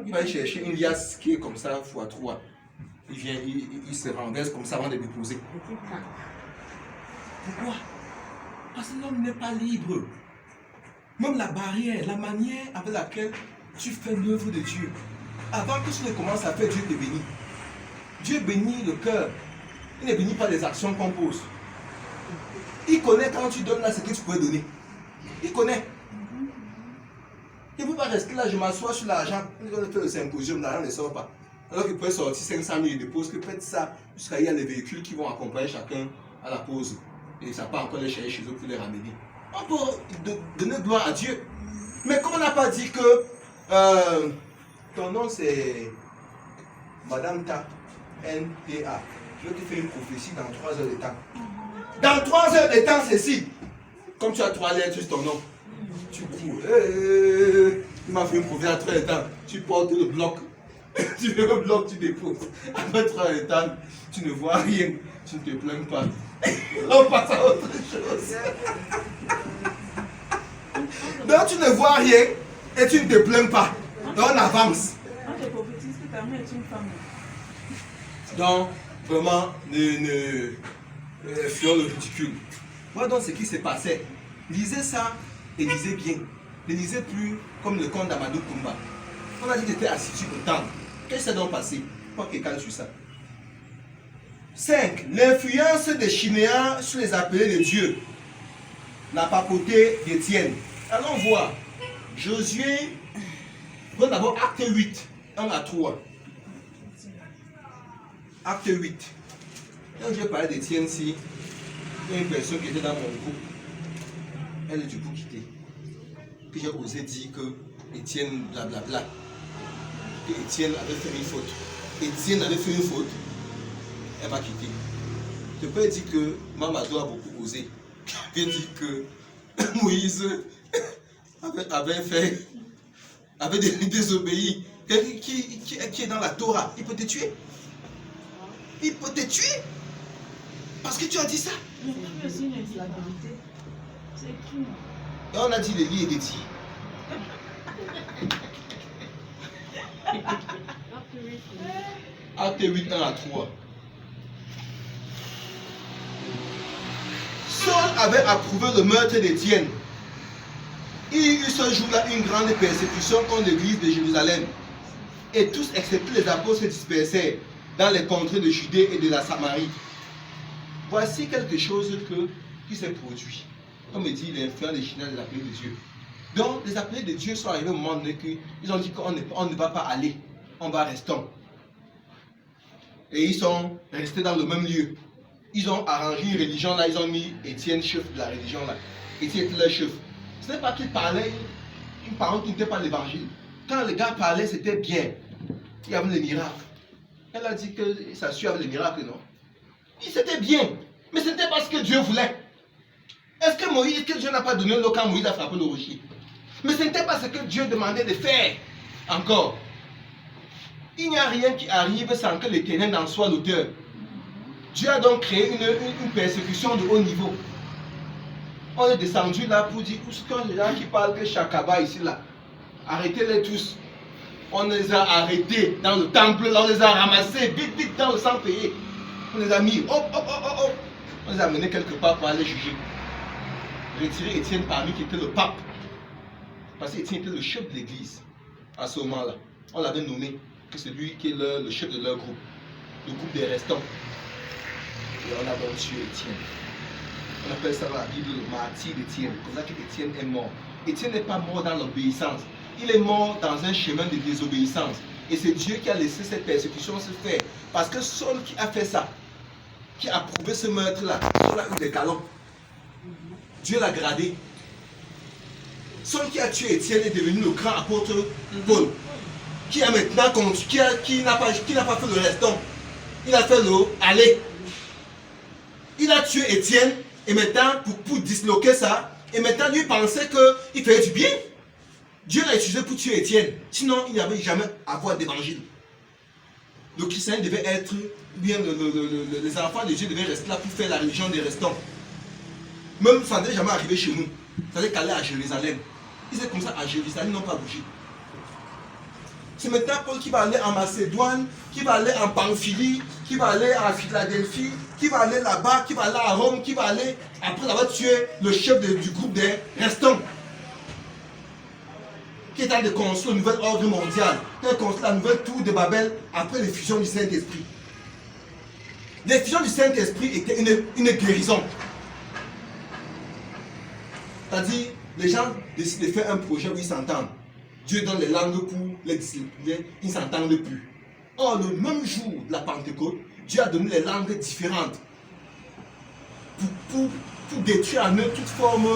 Il va aller chercher une liasse qui est comme ça, x3. Il vient, il se renverse comme ça avant de déposer. Pourquoi? Parce que l'homme n'est pas libre. Même la barrière, la manière avec laquelle tu fais l'œuvre de Dieu. Avant que tu ne commences à faire, Dieu te bénit. Dieu bénit le cœur. Il ne bénit pas les actions qu'on pose. Il connaît quand tu donnes là ce que tu peux donner. Il connaît. Il ne peut pas rester là, je m'assois sur l'argent, on fait le symposium, l'argent ne sort pas. Alors qu'il peut sortir 500 000 de dépose, que peut-être ça, jusqu'à il y a les véhicules qui vont accompagner chacun à la pause. Et ça peut encore les chercher chez eux pour les ramener. On peut donner gloire à Dieu. Mais comme on n'a pas dit que ton nom c'est Madame Ta, N-T-A, je vais te faire une prophétie dans 3 heures de temps. Dans 3 heures de temps, c'est si. Comme tu as 3 lettres sur ton nom, tu cours. Il m'a fait une prophétie à 3 heures de temps. Tu portes le bloc. Tu fais le bloc, tu déposes. Après 3 heures de temps, tu ne vois rien. Tu ne te plains pas. On passe à autre chose. Donc tu ne vois rien et tu ne te plains pas. Donc on avance. Quand je prophétise que ta mère est une femme. Donc vraiment, fuyons le ridicule. Voilà donc ce qui se passait. Lisez ça et lisez bien. Ne lisez plus comme le conte d'Amadou Koumba. On a dit que tu étais assidu au temple. Qu'est-ce qui s'est donc passé? Pas quelqu'un sur ça. 5. L'influence des Chinéens sur les appelés de Dieu. La papauté d'Étienne. Allons voir. Josué, prenons d'abord acte 8, 1 à 3. Acte 8. Quand je parlais d'Étienne, si il y a une personne qui était dans mon groupe, elle est du coup quittée. Puis j'ai osé dire que Étienne, blablabla, que Étienne avait fait une faute. Étienne avait fait une faute, elle m'a quitté. Je peux dire que Mamadou a beaucoup osé. Je peux dire que Moïse avait désobéi. Quelqu'un qui est dans la Torah, il peut te tuer. Il peut te tuer. Parce que tu as dit ça. Mais quand je suis une instabilité, c'est qui? Et on a dit les lits et des tirs. Acte 8, 1 à 3. Saul avait approuvé le meurtre d'Étienne. Il y eut ce jour-là une grande persécution contre l'église de Jérusalem. Et tous, excepté les apôtres, se dispersèrent dans les contrées de Judée et de la Samarie. Voici quelque chose qui s'est produit. Comme il dit, l'influence des Chinois des appelés de Dieu. Donc, les appelés de Dieu sont arrivés au moment donné qu'ils ont dit qu'on ne va pas aller, on va rester. Et ils sont restés dans le même lieu. Ils ont arrangé une religion là, ils ont mis Étienne chef de la religion là. Étienne était leur chef. Ce n'est pas qu'il parlait une parole qui n'était pas l'évangile. Quand le gars parlait, c'était bien. Il y avait les miracles. Elle a dit que ça suit avec les miracles, non? C'était bien. Mais ce n'était pas ce que Dieu voulait. Est-ce que Dieu n'a pas donné l'eau quand Moïse a frappé le rocher? Mais ce n'était pas ce que Dieu demandait de faire. Encore. Il n'y a rien qui arrive sans que l'Éternel en soit l'auteur. Dieu a donc créé une persécution de haut niveau. On est descendu là pour dire, où sont les gens qui parlent que Chakaba ici là? Arrêtez-les tous. On les a arrêtés dans le temple, là, on les a ramassés vite, vite dans le sang payé. On les a mis, on les a amenés quelque part pour aller juger. Retirer Étienne parmi qui était le pape. Parce qu'Étienne était le chef de l'église à ce moment-là. On l'avait nommé que c'est lui qui est le chef de leur groupe, le groupe des restants. Et on a donc tué Étienne. On appelle ça dans la Bible le martyr d'Étienne. Comme ça qu'Étienne est mort. Étienne n'est pas mort dans l'obéissance. Il est mort dans un chemin de désobéissance. Et c'est Dieu qui a laissé cette persécution se faire. Parce que Saul qui a fait ça, qui a prouvé ce meurtre-là, Saul a eu des galons. Dieu l'a gradé. Saul qui a tué Étienne est devenu le grand apôtre Paul. Qui a maintenant qui n'a pas fait le restant. Il a fait le aller. Il a tué Étienne et maintenant pour disloquer ça, et maintenant lui pensait qu'il faisait du bien. Dieu l'a utilisé pour tuer Étienne. Sinon il n'y avait jamais à avoir d'évangile. Le chrétien devait être, bien les enfants de Dieu devaient rester là pour faire la religion des restants. Même ça ne devait jamais arriver chez nous. Ça devait qu'aller à Jérusalem. Ils étaient comme ça à Jérusalem, ils n'ont pas bougé. C'est maintenant Paul qui va aller en Macédoine, qui va aller en Pamphylie, qui va aller à Philadelphie, qui va aller là-bas, qui va aller à Rome, qui va aller, après avoir tué le chef du groupe des restants, qui est en train de construire le nouvel ordre mondial, qui a construit la nouvelle tour de Babel après l'effusion du Saint-Esprit. L'effusion du Saint-Esprit était une guérison. C'est-à-dire, les gens décident de faire un projet où ils s'entendent. Dieu donne les langues pour les discipliner, ils ne s'entendent plus. Or, le même jour de la Pentecôte, Dieu a donné les langues différentes pour détruire en eux toute forme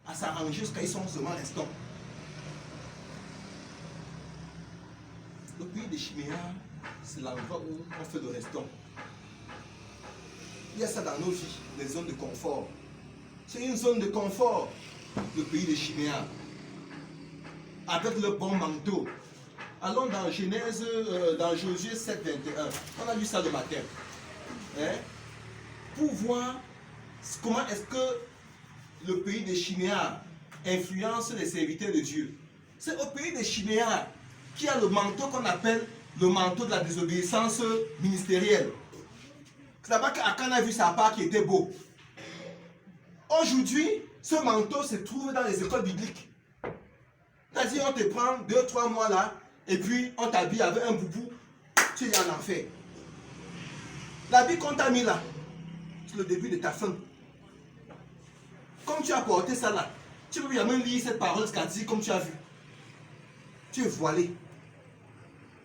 à s'arranger jusqu'à ils sont seulement restants. Le pays des Chiméas, c'est l'endroit où on fait le restant. Il y a ça dans nos vies, les zones de confort. C'est une zone de confort, le pays des Chiméas. Avec le bon manteau. Allons dans Genèse, dans Josué 7, 21. On a lu ça le matin. Hein? Pour voir comment est-ce que le pays des Chiméas influence les serviteurs de Dieu. C'est au pays des Chiméas qui a le manteau qu'on appelle le manteau de la désobéissance ministérielle. C'est là-bas qu'Akan a vu sa part qui était beau. Aujourd'hui, ce manteau se trouve dans les écoles bibliques. C'est-à-dire, on te prend 2-3 mois là, et puis on t'habille avec un boubou, tu es en enfer. L'habit qu'on t'a mis là, c'est le début de ta fin. Comme tu as porté ça là, tu peux même lire cette parole scandie comme tu as vu. Tu es voilé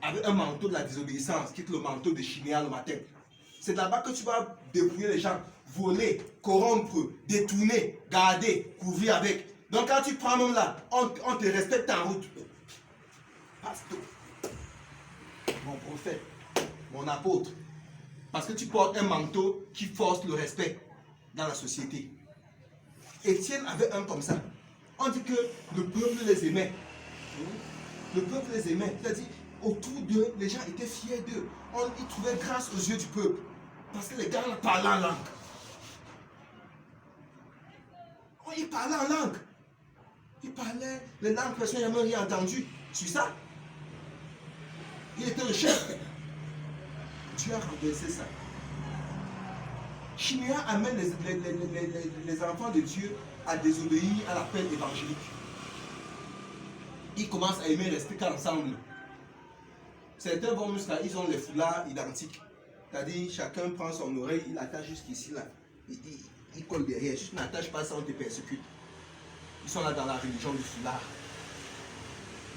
avec un manteau de la désobéissance, qui est le manteau de Chiméa le matin. C'est là-bas que tu vas débrouiller les gens, voler, corrompre, détourner, garder, couvrir avec. Donc quand tu prends même là, on te respecte en route. Pasteur, mon prophète, mon apôtre. Parce que tu portes un manteau qui force le respect dans la société. Étienne avait un comme ça. On dit que le peuple les aimait. Le peuple les aimait. C'est-à-dire, autour d'eux, les gens étaient fiers d'eux. Ils trouvaient grâce aux yeux du peuple. Parce que les gars parlaient en langue. Ils parlaient en langue. Il parlait les langues, personne n'a jamais rien entendu. C'est ça. Il était le chef. Dieu a renversé ça. Chiméa amène les enfants de Dieu à désobéir à l'appel évangélique. Ils commencent à aimer rester qu'ensemble. Certains vont jusqu'à, ils ont les foulards identiques. C'est-à-dire, chacun prend son oreille, il attache jusqu'ici là. Il colle derrière. Si tu n'attaches pas ça, on te persécute. Ils sont là dans la religion du foulard.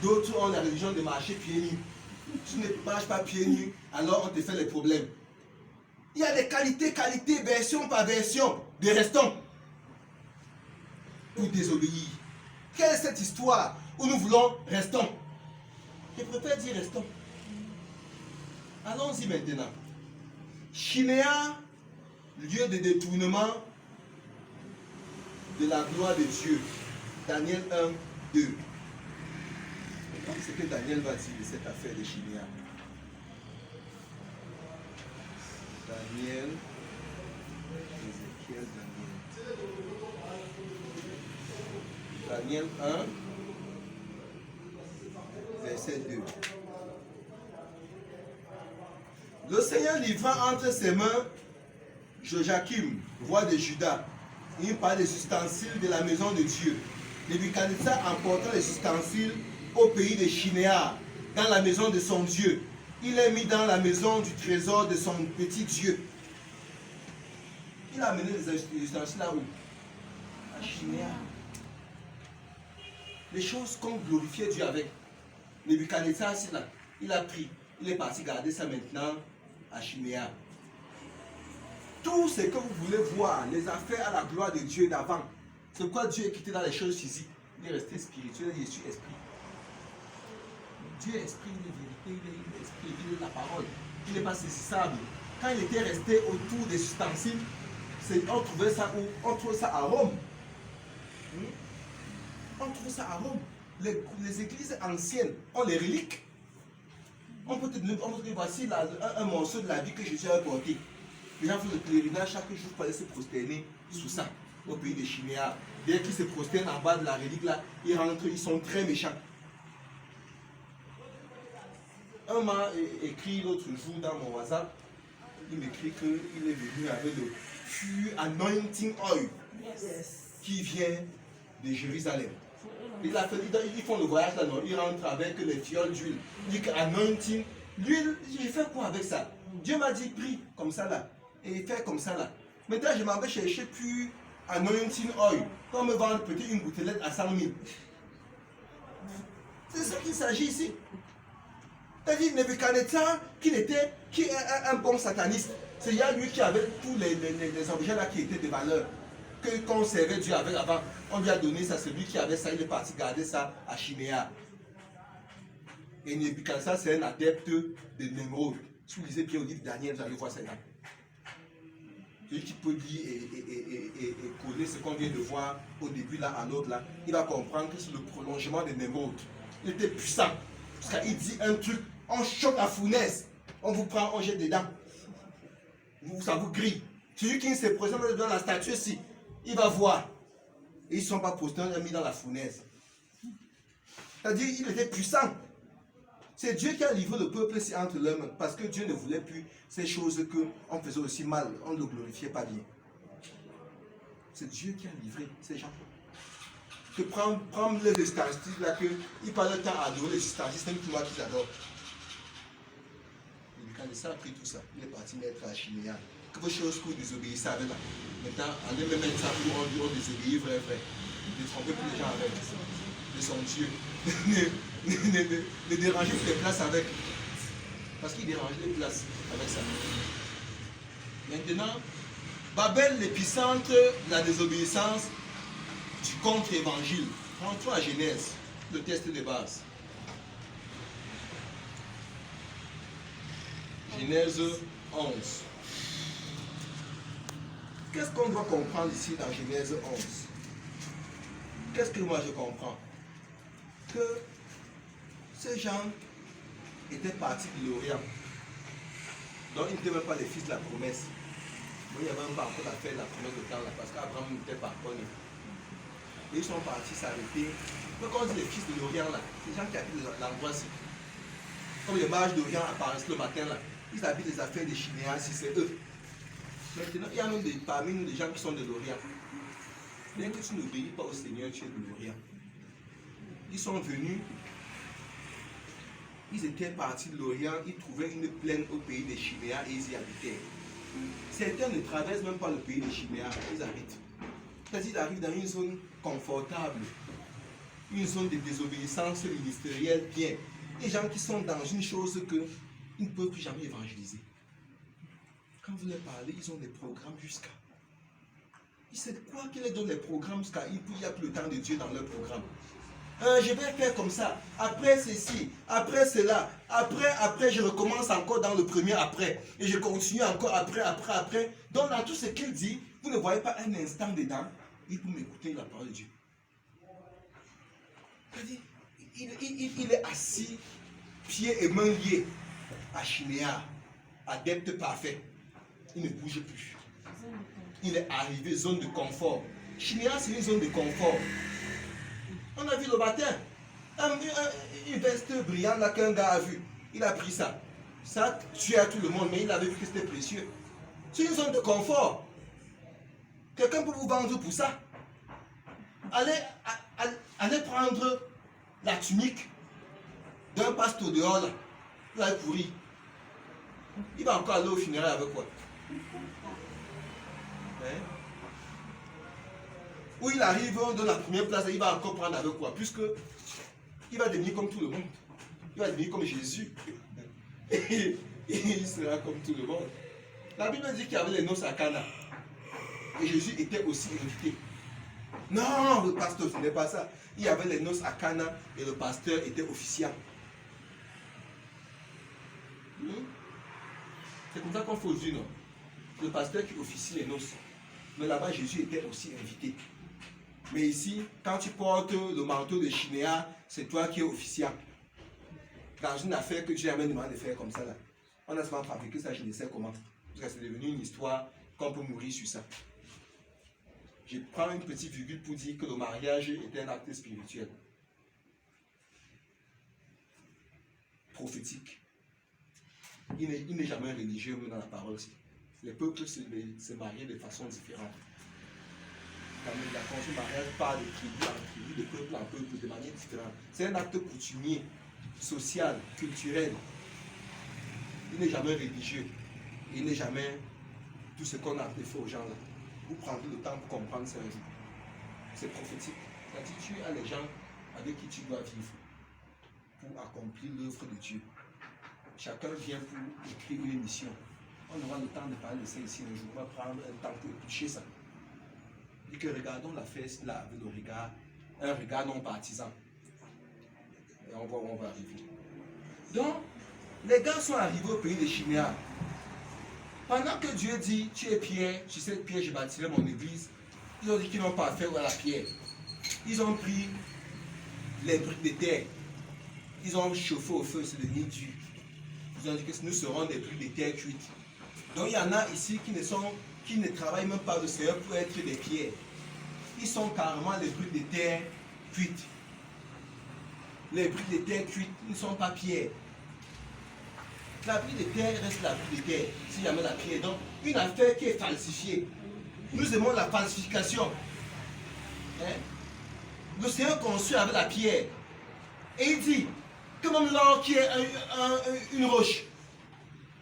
D'autres ont la religion de marcher pieds nus. Si tu ne marches pas pieds nus, alors on te fait les problèmes. Il y a des qualités, version par version, des restants. Pour désobéir. Quelle est cette histoire où nous voulons restants? Je préfère dire restants. Allons-y maintenant. Chiméa, lieu de détournement de la gloire de Dieu. Daniel 1, 2. C'est ce que Daniel va dire de cette affaire de Chiméa. Daniel, Ézéchiel, Daniel 1, verset 2. Le Seigneur livra entre ses mains Joachim, roi de Juda. Il parle des ustensiles de la maison de Dieu. Nebuchadnezzar emporta les ustensiles au pays de Chiméa, dans la maison de son Dieu. Il les mis dans la maison du trésor de son petit Dieu. Il a amené les ustensiles là où? À Chiméa. Les choses qu'on glorifiait Dieu avec. Nebuchadnezzar, c'est là. Il a pris. Il est parti garder ça maintenant à Chiméa. Tout ce que vous voulez voir, les affaires à la gloire de Dieu d'avant, c'est pourquoi Dieu est quitté dans les choses physiques. Il est resté spirituel, il est esprit. Dieu est esprit, il est vérité, il est esprit, il est la parole. Il n'est pas saisissable. Quand il était resté autour des ustensiles, on trouvait ça où? On trouvait ça à Rome. On trouve ça à Rome. Les églises anciennes ont les reliques. On peut te dire, voici un morceau de la vie que Jésus a porté. Les gens font le pèlerinage chaque jour pour aller se prosterner sous ça. au pays des Chinéas. Dès qu'ils se prosternent en bas de la relique là, ils rentrent, ils sont très méchants. Un m'a écrit l'autre jour dans mon WhatsApp, il m'écrit qu'il est venu avec le pure anointing oil qui vient de Jérusalem. Ils font le voyage là, non? Ils rentrent avec les fioles d'huile. Il dit que anointing, l'huile, j'ai fait quoi avec ça? Dieu m'a dit prie comme ça là, et fait comme ça là. Maintenant je m'en vais chercher pure anointing oil, pour me vendre peut-être une gouttelette à 100 000. C'est ça qu'il s'agit ici. C'est-à-dire Nebuchadnezzar, qui est un bon sataniste. C'est lui qui avait tous les objets là qui étaient de valeur, qu'on servait Dieu avec avant. On lui a donné ça, celui qui avait ça, il est parti garder ça à Chinéa. Et Nebuchadnezzar, c'est un adepte de Nemrod. Si vous lisez bien au livre de Daniel, vous allez voir ça là. Celui qui peut lire et coller ce qu'on vient de voir au début là à l'autre là, il va comprendre que c'est le prolongement de Nemrod. Il était puissant. Parce qu'il dit un truc, on choque la fournaise, on vous prend, on jette dedans. Ça vous grille. Celui qui se présente dans la statue ici, il va voir. Et ils ne sont pas postés, on l'a mis dans la fournaise. C'est-à-dire, il était puissant. C'est Dieu qui a livré le peuple ici entre leurs mains. Parce que Dieu ne voulait plus ces choses qu'on faisait aussi mal. On ne le glorifiait pas bien. C'est Dieu qui a livré ces gens. Que prendre les statistiques là, qu'ils passent le temps à adorer les statistiques, même moi qu'ils adorent. Quand il a pris tout ça, il est parti mettre à Chinéa. Quelque chose que vous désobéissez avec là. Maintenant, allez même mettre ça pour on désobéit vrai. Ne trompez plus les gens avec. De son Dieu. Ne dérangez plus les places avec. Parce qu'il dérange les places avec ça. Maintenant, Babel, l'épicentre de la désobéissance du contre-évangile. Rentrons à Genèse, le test de base. Genèse 11. Qu'est-ce qu'on doit comprendre ici dans Genèse 11? Qu'est-ce que moi je comprends? Que ces gens étaient partis de l'Orient. Donc ils n'étaient même pas les fils de la promesse. Donc, il n'y avait même pas encore à faire la promesse de temps là, parce qu'Abraham n'était pas connu. Et ils sont partis s'arrêter. Donc quand on dit les fils de l'Orient là, c'est les gens qui habitent l'endroit ci. Comme les mages d'Orient apparaissent le matin là, ils habitent les affaires des Chinéas, si c'est eux. Maintenant, il y a même parmi nous des gens qui sont de l'Orient. Bien que tu n'obéis pas au Seigneur, tu es de l'Orient. Ils sont venus, ils étaient partis de l'Orient, ils trouvaient une plaine au pays des Chinéas et ils y habitaient. Certains ne traversent même pas le pays des Chinéas, ils habitent. C'est-à-dire qu'ils arrivent dans une zone confortable, une zone de désobéissance ministérielle bien. Des gens qui sont dans une chose qu'ils ne peuvent plus jamais évangéliser. Quand vous leur parlez, ils ont des programmes jusqu'à. C'est quoi qu'ils leur donnent les programmes jusqu'à. Il n'y a plus le temps de Dieu dans leur programme. Je vais faire comme ça, après ceci, après cela, après, je recommence encore dans le premier après, et je continue encore après. Donc dans tout ce qu'il dit, vous ne voyez pas un instant dedans, il peut m'écouter la parole de Dieu. Il est assis, pieds et mains liés, à Chinéa, adepte parfait. Il ne bouge plus. Il est arrivé, zone de confort. Chinéa, c'est une zone de confort. On a vu le matin, une veste brillante là qu'un gars a vu. Il a pris ça. Ça tuait à tout le monde, mais il avait vu que c'était précieux. C'est une zone de confort. Quelqu'un peut vous vendre pour ça. Allez prendre la tunique d'un pasteur dehors là. Il va pourrir. Il va encore aller au funérail avec quoi? Hein? Où il arrive dans la première place, il va encore prendre avec quoi? Puisque il va devenir comme tout le monde. Il va devenir comme Jésus. Et il sera comme tout le monde. La Bible dit qu'il y avait les noces à Cana. Et Jésus était aussi invité. Non, le pasteur, ce n'est pas ça. Il y avait les noces à Cana et le pasteur était officiant. C'est comme ça qu'on fait aujourd'hui, non? Le pasteur qui officie les noces. Mais là-bas, Jésus était aussi invité. Mais ici, quand tu portes le manteau de Chinéa, c'est toi qui es officiant. Dans une affaire que Dieu m'a demandé de faire comme ça, là. On a seulement fabriqué ça, je ne sais comment. Parce que c'est devenu une histoire qu'on peut mourir sur ça. Je prends une petite virgule pour dire que le mariage est un acte spirituel, prophétique. Il n'est jamais religieux dans la parole. Les peuples se marient de façon différente. Quand la conçu mariage part de tribu en tribu, de peuple en peuple, de manière différente. C'est un acte coutumier, social, culturel. Il n'est jamais religieux. Il n'est jamais tout ce qu'on a fait aux gens là. Vous prendrez le temps pour comprendre ça un jour. C'est prophétique. C'est-à-dire tu as les gens avec qui tu dois vivre pour accomplir l'œuvre de Dieu. Chacun vient pour écrire une émission. On aura le temps de parler de ça ici un jour. On va prendre un temps pour toucher ça. Et que regardons la fête là avec le regard, un regard non partisan. Et on voit où on va arriver. Donc, les gars sont arrivés au pays des Chiméas. Pendant que Dieu dit, tu es pierre, sur cette pierre je bâtirai mon église, ils ont dit qu'ils n'ont pas affaire à la pierre. Ils ont pris les briques de terre. Ils ont chauffé au feu, c'est devenu dur. Ils ont dit que nous serons des briques de terre cuites. Donc il y en a ici qui ne travaillent même pas de Seigneur pour être des pierres. Ils sont carrément les briques de terre cuites. Les briques de terre cuites ne sont pas pierres. La brique de terre reste la brique de terre, s'il y a la pierre. Donc, une affaire qui est falsifiée. Nous aimons la falsification. Hein? Le Seigneur construit avec la pierre. Et il dit que même l'or qui est une roche,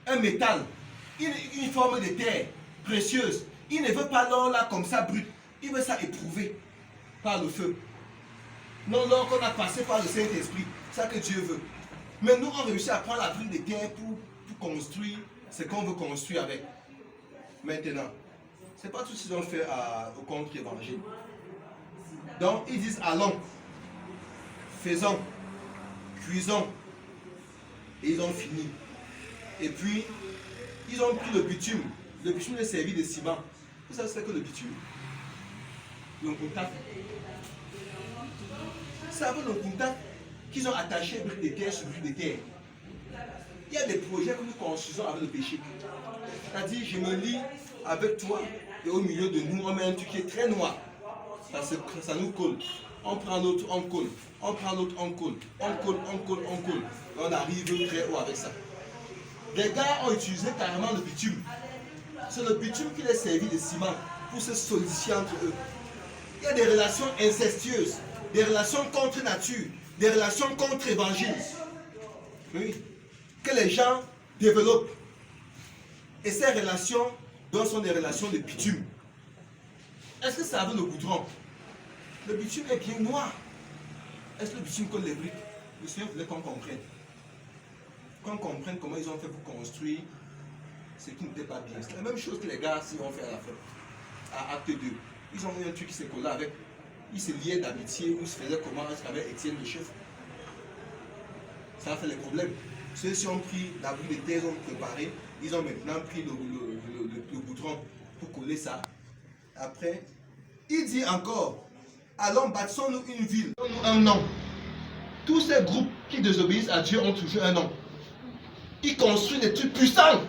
un métal, une forme de terre précieuse, il ne veut pas l'or là comme ça brut. Il veut ça éprouvé par le feu. Non, l'or qu'on a passé par le Saint-Esprit, c'est ça que Dieu veut. Mais nous, on réussit à prendre la brique de terre pour construire ce qu'on veut construire avec. Maintenant, ce n'est pas tout ce qu'ils ont fait au contre-évangile. Donc, ils disent allons, faisons, cuisons. Et ils ont fini. Et puis, ils ont pris le bitume. Le bitume est servi de ciment. Vous savez ce que le bitume? Le contact. C'est avec le contact qu'ils ont attaché briques de terre sur briques de terre. Il y a des projets que nous construisons avec le péché. C'est-à-dire, je me lie avec toi et au milieu de nous, on met un truc qui est très noir. Ça nous colle. On prend l'autre, on colle. On prend l'autre, on colle. On colle, on colle, on colle. Et on arrive très haut avec ça. Les gars ont utilisé carrément le bitume. C'est le bitume qui les servi de ciment pour se solidifier entre eux. Il y a des relations incestueuses, des relations contre nature, des relations contre évangile. Oui. Que les gens développent. Et ces relations sont des relations de bitume. Est-ce que ça avait le goudron? Le bitume est bien noir. Est-ce que le bitume colle les briques? Le Seigneur voulait qu'on comprenne. Qu'on comprenne comment ils ont fait pour construire ce qui n'était pas bien. C'est la même chose que les gars s'ils vont faire à la fin. À acte 2. Ils ont eu un truc qui s'est collé avec. Ils se liaient d'amitié ou se faisaient comment avec Étienne le chef. Ça a fait les problèmes. Ceux-ci ont pris la brique de terre, ils ont préparé. Ils ont maintenant pris le goudron pour coller ça. Après, il dit encore, allons, bâtissons-nous une ville, donnons-nous un nom. Tous ces groupes qui désobéissent à Dieu ont toujours un nom. Ils construisent des trucs puissants.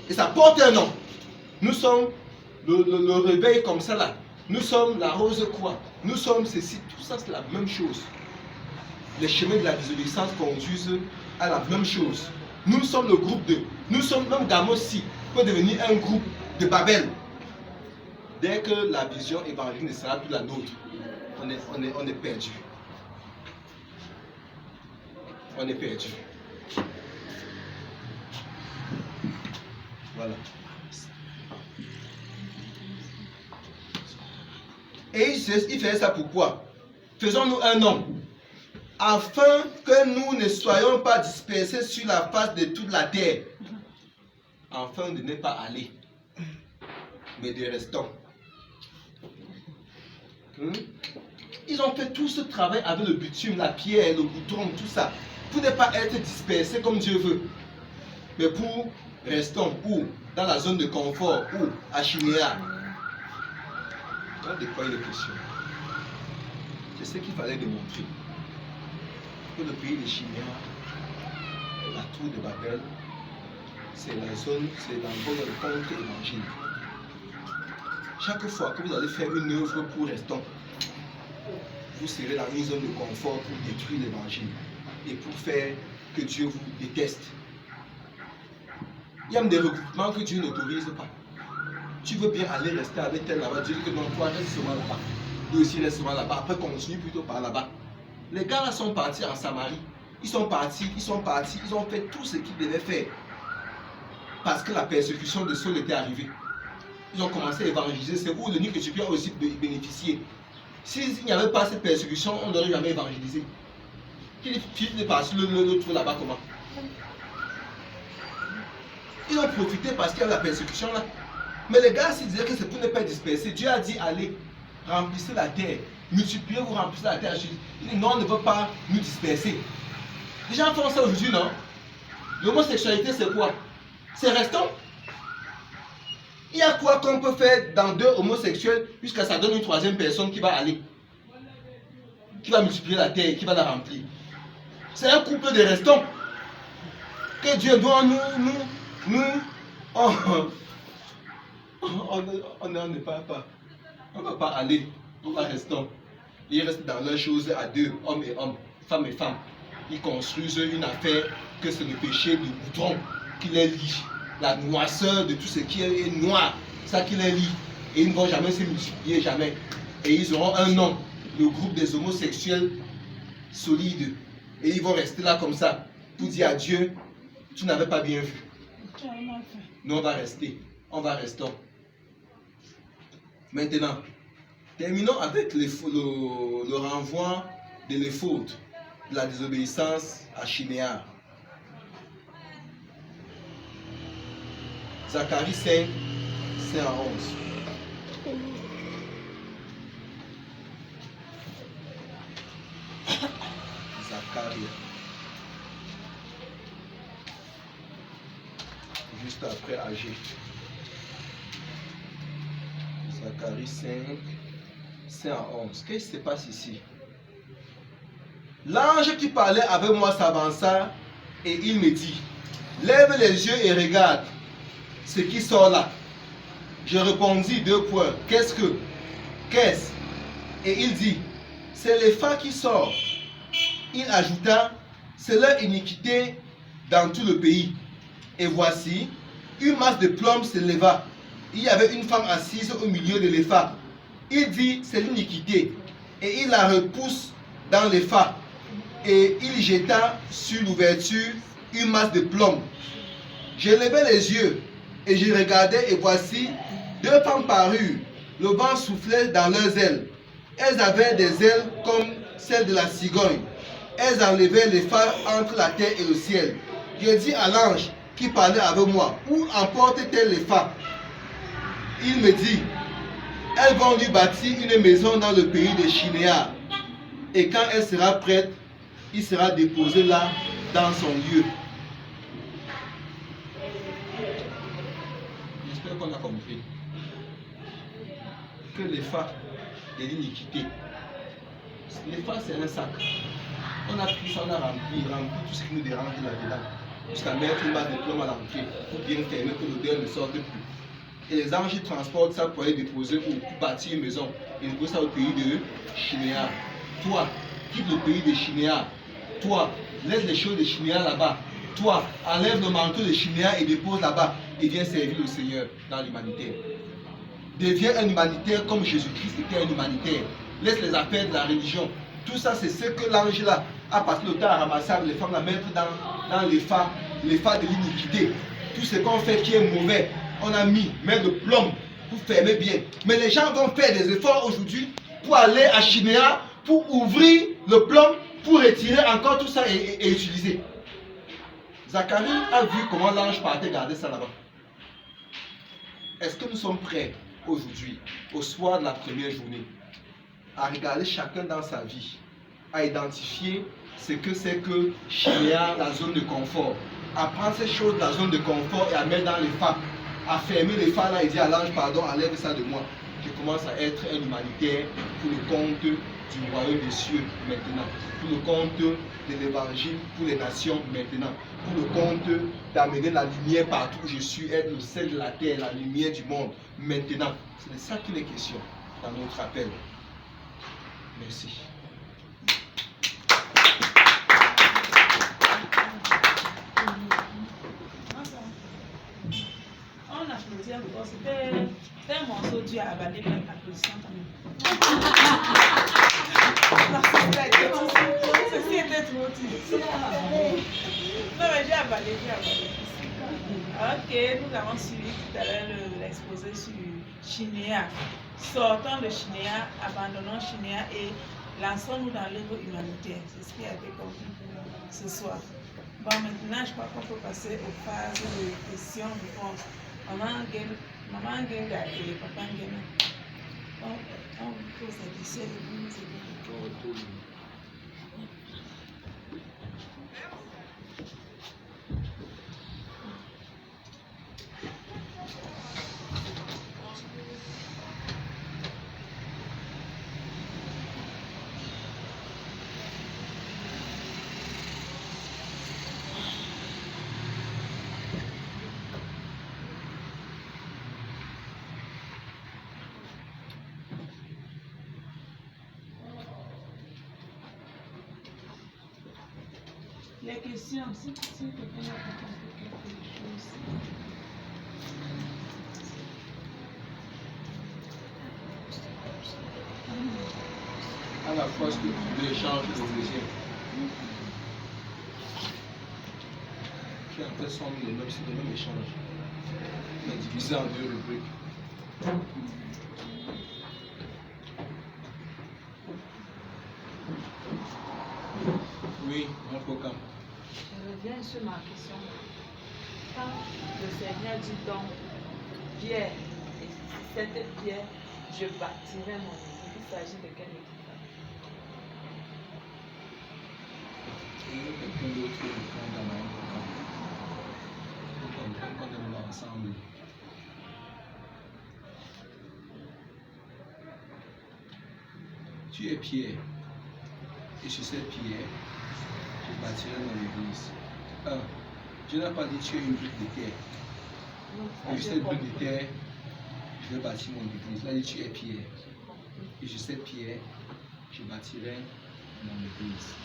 Et ça porte un nom. Nous sommes le réveil comme ça là. Nous sommes la rose croix. Nous sommes ceci. Tout ça c'est la même chose. Les chemins de la désobéissance conduisent à la même chose. Nous sommes le groupe 2. Nous sommes même Gamossi peut devenir un groupe de Babel. Dès que la vision évangélique ne sera plus la nôtre, on est perdu. On est perdu. Voilà. Et il fait ça pourquoi? Faisons-nous un nom, afin que nous ne soyons pas dispersés sur la face de toute la terre, afin de ne pas aller, mais de rester. Ils ont fait tout ce travail avec le bitume, la pierre, le goudron, tout ça, pour ne pas être dispersés comme Dieu veut, mais pour rester où? Dans la zone de confort, où? À Chiméa. De quoi il est question? C'est ce qu'il fallait démontrer. Que le pays de Chiméa, la tour de Babel, c'est la zone, c'est l'endroit de contre-évangile. chaque fois que vous allez faire une œuvre pour l'instant, vous serez dans une zone de confort pour détruire l'évangile et pour faire que Dieu vous déteste. Il y a même des regroupements que Dieu n'autorise pas. Tu veux bien aller rester avec tel là-bas, Dieu dit que non, toi reste seulement là-bas. Lui aussi reste seulement là-bas. Après, continue plutôt par là-bas. Les gars là sont partis en Samarie. Ils sont partis, ils ont fait tout ce qu'ils devaient faire. Parce que la persécution de Saul était arrivée. Ils ont commencé à évangéliser. C'est où l'unique Éthiopien aussi bénéficier. S'il n'y avait pas cette persécution, on n'aurait jamais évangélisé. Philippe est parti le trou là-bas comment? Ils ont profité parce qu'il y avait la persécution là. Mais les gars, s'ils disaient que c'est pour ne pas disperser, Dieu a dit allez, remplissez la terre, multipliez-vous, remplissez la terre. Il dit non, on ne veut pas nous disperser. Les gens font ça aujourd'hui, non? L'homosexualité, c'est quoi? C'est restant. Il y a quoi qu'on peut faire dans deux homosexuels jusqu'à ça donne une troisième personne qui va aller, qui va multiplier la terre, qui va la remplir. C'est un couple de restants. Que Dieu doit on ne va pas aller, on va rester. Ils restent dans leurs choses à deux, hommes et hommes, femmes et femmes. Ils construisent une affaire que c'est le péché du goudron qui les lie, la noirceur de tout ce qui est noir, ça qui les lie. Et ils ne vont jamais se multiplier, jamais. Et ils auront un nom, le groupe des homosexuels solides. Et ils vont rester là comme ça, pour dire à Dieu, tu n'avais pas bien vu. Nous on va rester, on va rester. Maintenant, terminons avec le renvoi de l'éphod, de la désobéissance à Chinéar. Zacharie 5, 5 à 11. Zacharie. Juste après Agé. Zacharie 5, 5 à 11. Qu'est-ce qui se passe ici? L'ange qui parlait avec moi s'avança et il me dit, lève les yeux et regarde ce qui sort là. Je répondis 2 points. Qu'est-ce? Et il dit, c'est les phares qui sort. Il ajouta, c'est leur iniquité dans tout le pays. Et voici, une masse de plomb se leva. Il y avait une femme assise au milieu de l'épha. Il dit, c'est l'iniquité. Et il la repousse dans l'épha. Et il jeta sur l'ouverture une masse de plomb. Je levai les yeux et je regardais et voici, 2 femmes parurent. Le vent soufflait dans leurs ailes. Elles avaient des ailes comme celles de la cigogne. Elles enlevaient les phares entre la terre et le ciel. Je dis à l'ange qui parlait avec moi, où emporte-t-elle les phares? Il me dit, elles vont lui bâtir une maison dans le pays de Chinéar. Et quand elle sera prête, il sera déposé là, dans son lieu. J'espère qu'on a compris que les phares de l'iniquité, les phares c'est un sac. On a pris ça, on a rempli tout ce qui nous dérange là-dedans. Jusqu'à mettre une base de plomb à l'entrée pour bien fermer que l'odeur ne sorte plus. Et les anges transportent ça pour aller déposer ou pour bâtir une maison. Ils déposent ça au pays de Chinéar. Toi, quitte le pays de Chinéar. Toi, laisse les choses de Chinéar là-bas. Toi, enlève le manteau de Chinéar et dépose là-bas. Et viens servir le Seigneur dans l'humanitaire. Deviens un humanitaire comme Jésus-Christ était un humanitaire. Laisse les affaires de la religion. Tout ça, c'est ce que l'ange là a passé le temps à ramasser avec les femmes, à mettre dans les phares de l'iniquité. Tout ce qu'on fait qui est mauvais, on a mis, mettre le plomb pour fermer bien. Mais les gens vont faire des efforts aujourd'hui pour aller à Chinéar, pour ouvrir le plomb, pour retirer encore tout ça et utiliser. Zacharie a vu comment l'ange partait garder ça là-bas. Est-ce que nous sommes prêts aujourd'hui, au soir de la première journée, à regarder chacun dans sa vie, à identifier ce que c'est que Chinéar, la zone de confort, à prendre ces choses de la zone de confort et à mettre dans les phares, à fermer les phares là et dire à l'ange, pardon, enlève ça de moi. je commence à être un humanitaire pour le compte du royaume des cieux maintenant, pour le compte de l'évangile pour les nations maintenant, pour le compte d'amener la lumière partout où je suis, être le sel de la terre, la lumière du monde maintenant. C'est de ça qu'il est question dans notre appel. Merci. On applaudit encore, c'était un morceau dû à avaler même l'applaudissement quand même. Ceci était trop difficile. Non mais j'ai avalé. Ok, nous avons suivi tout à l'heure l'exposé sur Chinéa. Sortons de Chinéa, abandonnons Chinéa et lançons-nous dans l'œuvre humanitaire. C'est ce qui a été compris pour ce soir. Bon, maintenant, je crois qu'on peut passer aux phases de questions-réponses. Maman Genga et Papa Genga. On pose la question et vous nous aidez. Les questions, si quelqu'un a compris quelque chose. À la fois ce que tu veux échanger le deuxième. Qui en fait sont les mêmes, c'est le même échange. On a divisé en deux rubriques. Oui, mon programme. Je reviens sur ma question. Quand le Seigneur dit donc pierre, et cette pierre, je bâtirai mon église, il s'agit de quelle église? Et quelqu'un d'autre qui répond dans mon programme. Pour comprendre qu'on est ensemble. Tu es pierre. Et sur cette pierre, je bâtirai mon église. Je n'ai pas dit tu es une brique de terre. Et sur cette brique de terre, je vais bâtir mon église. Là, il dit tu es pierre. Et sur cette pierre, je bâtirai mon église.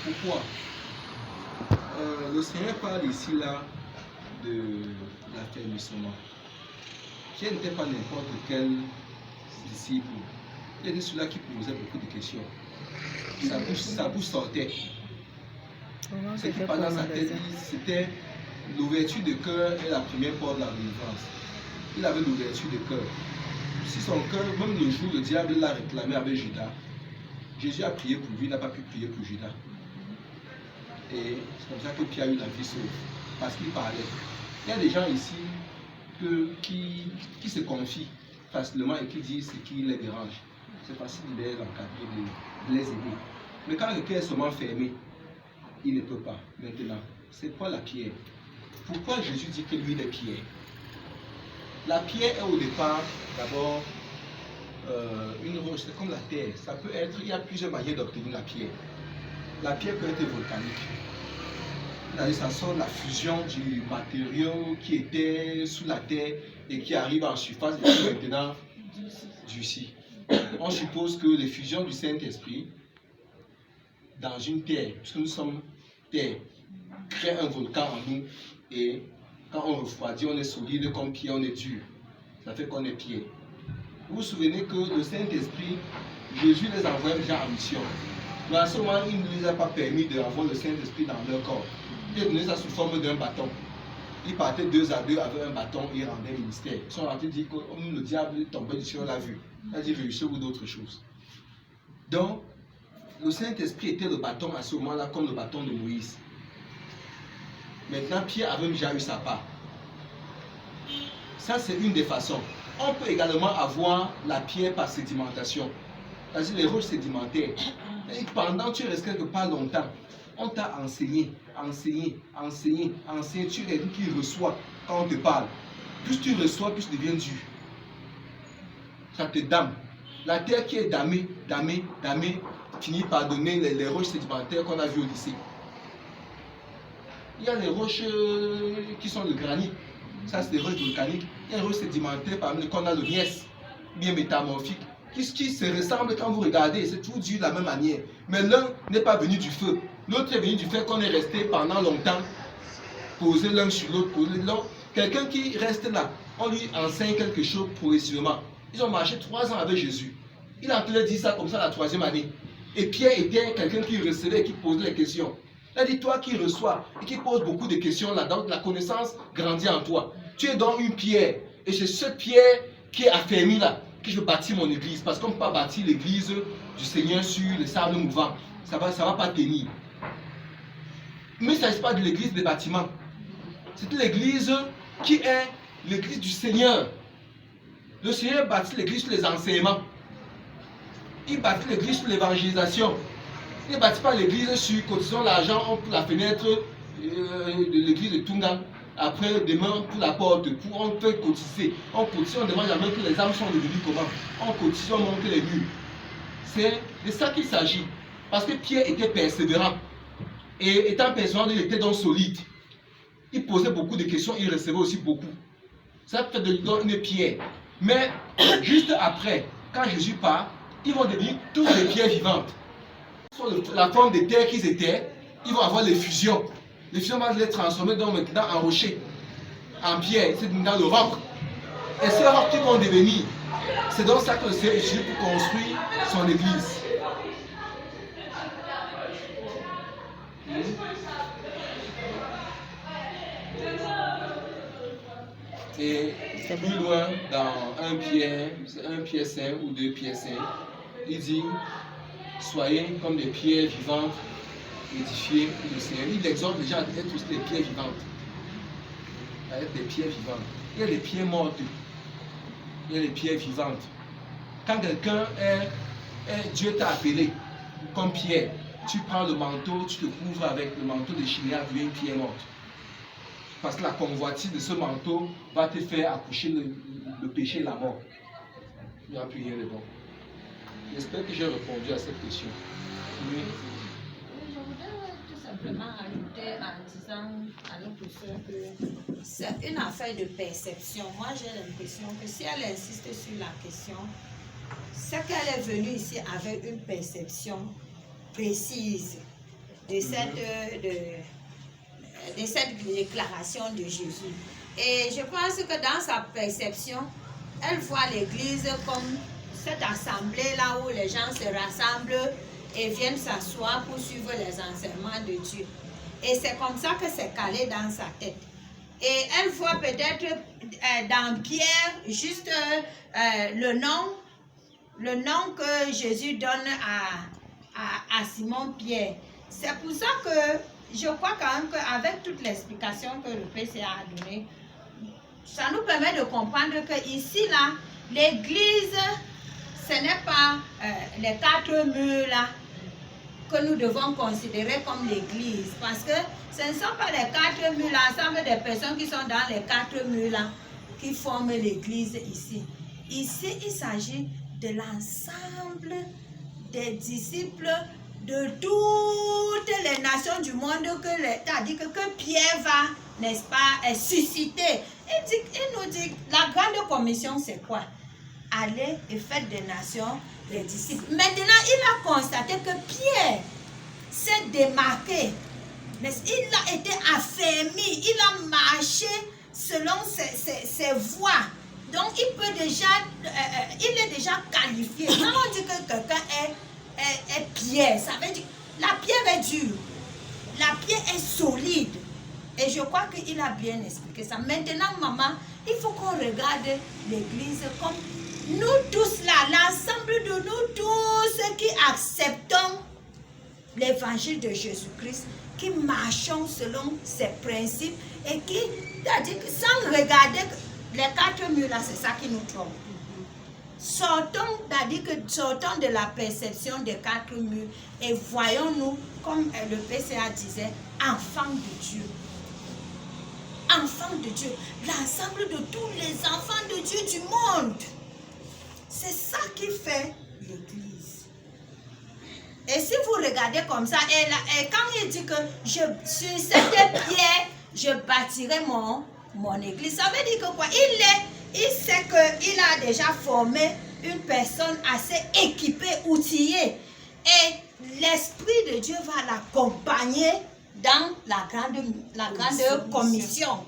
Pourquoi? Le Seigneur parle ici là de l'affermissement. Pierre n'était pas n'importe quel disciple. Il était celui-là qui posait beaucoup de questions. Sa bouche sortait. Ce qui parlait dans sa tête, c'était l'ouverture de cœur est la première porte de la délivrance. Il avait l'ouverture de cœur. Si son cœur, même le jour, le diable l'a réclamé avec Judas, Jésus a prié pour lui, il n'a pas pu prier pour Judas. Et c'est comme ça que Pierre a eu la vie sauve. Parce qu'il parlait. Il y a des gens ici qui se confient facilement et qui disent ce qui les dérange. C'est facile de les encadrer, de les aider. Mais quand le cœur est seulement fermé, il ne peut pas. Maintenant, c'est quoi la pierre? Pourquoi Jésus dit que lui, il est pierre? La pierre est au départ, d'abord, une roche, c'est comme la terre. Ça peut être, il y a plusieurs manières d'obtenir la pierre. La pierre peut être volcanique. Ça sort de la fusion du matériau qui était sous la terre et qui arrive en surface et qui maintenant durcit. On suppose que les fusions du Saint-Esprit dans une terre, puisque nous sommes terre, crée un volcan en nous et quand on refroidit, on est solide comme pierre, on est dur. Ça fait qu'on est pierre. Vous vous souvenez que le Saint-Esprit, Jésus les envoie déjà en mission. Mais à ce moment, il ne les a pas permis d'avoir le Saint-Esprit dans leur corps. Il a donné ça sous forme d'un bâton. Ils partaient 2 à 2 avec un bâton et rendaient ministère. Ils sont rentrés dire que le diable tombait du ciel, on l'a vu. Il a dit réussir ou d'autres choses. Donc, le Saint-Esprit était le bâton à ce moment-là comme le bâton de Moïse. Maintenant, Pierre avait déjà eu sa part. Ça, c'est une des façons. On peut également avoir la pierre par sédimentation. C'est-à-dire les roches sédimentaires. Et pendant que tu restes quelque part longtemps, on t'a enseigné. Tu es qui reçoit quand on te parle. Plus tu reçois, plus tu deviens dur. ça te dame. La terre qui est damée, finit par donner les roches sédimentaires qu'on a vues au lycée. Il y a les roches qui sont le granit, ça c'est des roches volcaniques. Il y a les roches sédimentaires parmi lesquelles on a le gneiss, bien métamorphique, qui se ressemblent quand vous regardez, c'est tout dit de la même manière. Mais l'un n'est pas venu du feu, l'autre est venu du fait qu'on est resté pendant longtemps posé l'un sur l'autre. Quelqu'un qui reste là, on lui enseigne quelque chose progressivement. Ils ont marché 3 ans avec Jésus. Il a en train de dire ça comme ça la 3e année. Et Pierre était quelqu'un qui recevait et qui posait les questions. Il a dit, toi qui reçois et qui poses beaucoup de questions là-dedans, la connaissance grandit en toi. Tu es dans une pierre. Et c'est cette pierre qui est affermie là, que je veux bâtir mon église. Parce qu'on ne peut pas bâtir l'église du Seigneur sur les sables mouvants. Ça va pas tenir. Mais il ne s'agit pas de l'église des bâtiments. C'est l'église qui est l'église du Seigneur. Le Seigneur bâtit l'église sur les enseignements. Il bâtit l'église sur l'évangélisation. Il ne bâtit pas l'église sur cotisons l'argent pour la fenêtre de l'église de Tunga. Après, demain, pour la porte, on peut cotiser. On cotise, on demande jamais que les âmes sont devenues comment. On cotise, on monte les murs. C'est de ça qu'il s'agit. Parce que Pierre était persévérant. Et étant persévérant, il était donc solide. Il posait beaucoup de questions, il recevait aussi beaucoup. Ça fait de lui donner une pierre. Mais juste après, quand Jésus part, ils vont devenir tous des pierres vivantes. Sur la forme de terre qu'ils étaient, ils vont avoir les fusions. Les fusions vont les transformer donc maintenant en rocher, en pierre, c'est dans le roc. Et ces rocs qui vont devenir, c'est donc ça que le Seigneur utilise pour construire son église. Et plus loin, dans 1 Pierre 5 ou 2 Pierre 5, il dit, soyez comme des pierres vivantes, édifiées pour le Seigneur. Il exhorte les gens à être tous des pierres vivantes. À être des pierres vivantes. Il y a des pierres mortes. Il y a des pierres vivantes. Quand quelqu'un Dieu t'a appelé comme pierre, tu prends le manteau, tu te couvres avec le manteau de Chinéa, tu es une pierre morte. Parce que la convoitise de ce manteau va te faire accoucher le péché et la mort. Il n'y a plus rien de bon. J'espère que j'ai répondu à cette question. Oui. Je voudrais tout simplement ajouter en disant à notre soeur que c'est une affaire de perception. Moi, j'ai l'impression que si elle insiste sur la question, c'est qu'elle est venue ici avec une perception précise de cette déclaration de Jésus. Et je pense que dans sa perception, elle voit l'église comme cette assemblée-là où les gens se rassemblent et viennent s'asseoir pour suivre les enseignements de Dieu. Et c'est comme ça que c'est calé dans sa tête. Et elle voit peut-être dans Pierre juste le nom que Jésus donne à Simon Pierre. C'est pour ça que je crois quand même qu'avec toute l'explication que le PCA a donnée, ça nous permet de comprendre que ici, là, l'église, ce n'est pas les 4 murs là que nous devons considérer comme l'église. Parce que ce ne sont pas les 4 murs, l'ensemble des personnes qui sont dans les 4 murs là, qui forment l'église ici. Ici, il s'agit de l'ensemble des disciples de toutes les nations du monde que Pierre va, n'est-ce pas, susciter. Il nous dit, la grande commission c'est quoi? Aller et faire des nations les disciples. Maintenant, il a constaté que Pierre s'est démarqué. Il a été affermi, il a marché selon ses voies. Donc, il est déjà qualifié. Quand on dit que quelqu'un est pierre, ça veut dire la pierre est dure, la pierre est solide. Et je crois qu'il a bien expliqué ça. Maintenant, maman, il faut qu'on regarde l'église comme nous tous là, l'ensemble de nous tous qui acceptons l'évangile de Jésus-Christ, qui marchons selon ses principes et qui, c'est-à-dire que sans regarder les 4 murs là, c'est ça qui nous trompe. Sortons de la perception des 4 murs et voyons-nous, comme le PCA disait, enfants de Dieu. Enfants de Dieu, l'ensemble de tous les enfants de Dieu du monde. C'est qui fait l'église. Et si vous regardez comme ça, et quand il dit que sur cette pierre, je bâtirai mon église, ça veut dire que quoi? Il sait qu'il a déjà formé une personne assez équipée, outillée. Et l'Esprit de Dieu va l'accompagner dans la grande commission.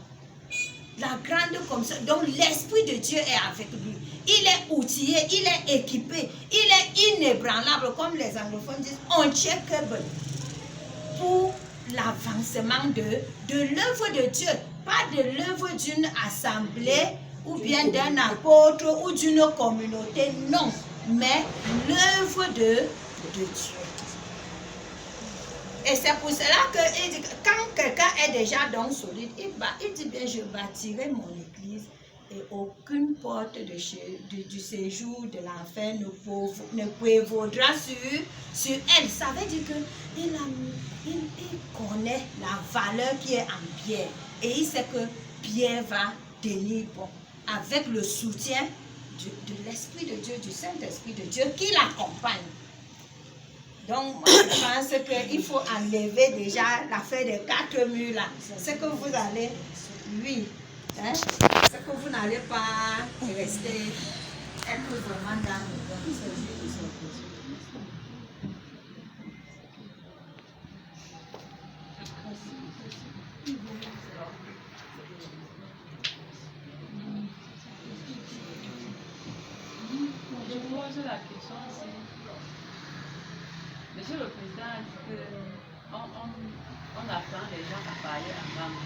La grande commission. Donc l'Esprit de Dieu est avec lui. Il est outillé, il est équipé, il est inébranlable, comme les anglophones disent, uncheckable, pour l'avancement de l'œuvre de Dieu, pas de l'œuvre d'une assemblée ou bien d'un apôtre ou d'une communauté, non, mais l'œuvre de Dieu. Et c'est pour cela que quand quelqu'un est déjà donc solide, il dit bien, je bâtirai mon église et aucune porte du séjour de l'enfer ne prévaudra sur elle. Ça veut dire qu'il connaît la valeur qui est en Pierre. Et il sait que Pierre va tenir bon avec le soutien de l'Esprit de Dieu, du Saint-Esprit de Dieu qui l'accompagne. Donc, moi, je pense qu'il faut enlever déjà l'affaire des 4 murs là. C'est que vous allez, oui, hein, c'est que vous n'allez pas rester être vraiment dans le Je pose la question aussi. Monsieur le Président a dit qu'on apprend les gens à parler en langue.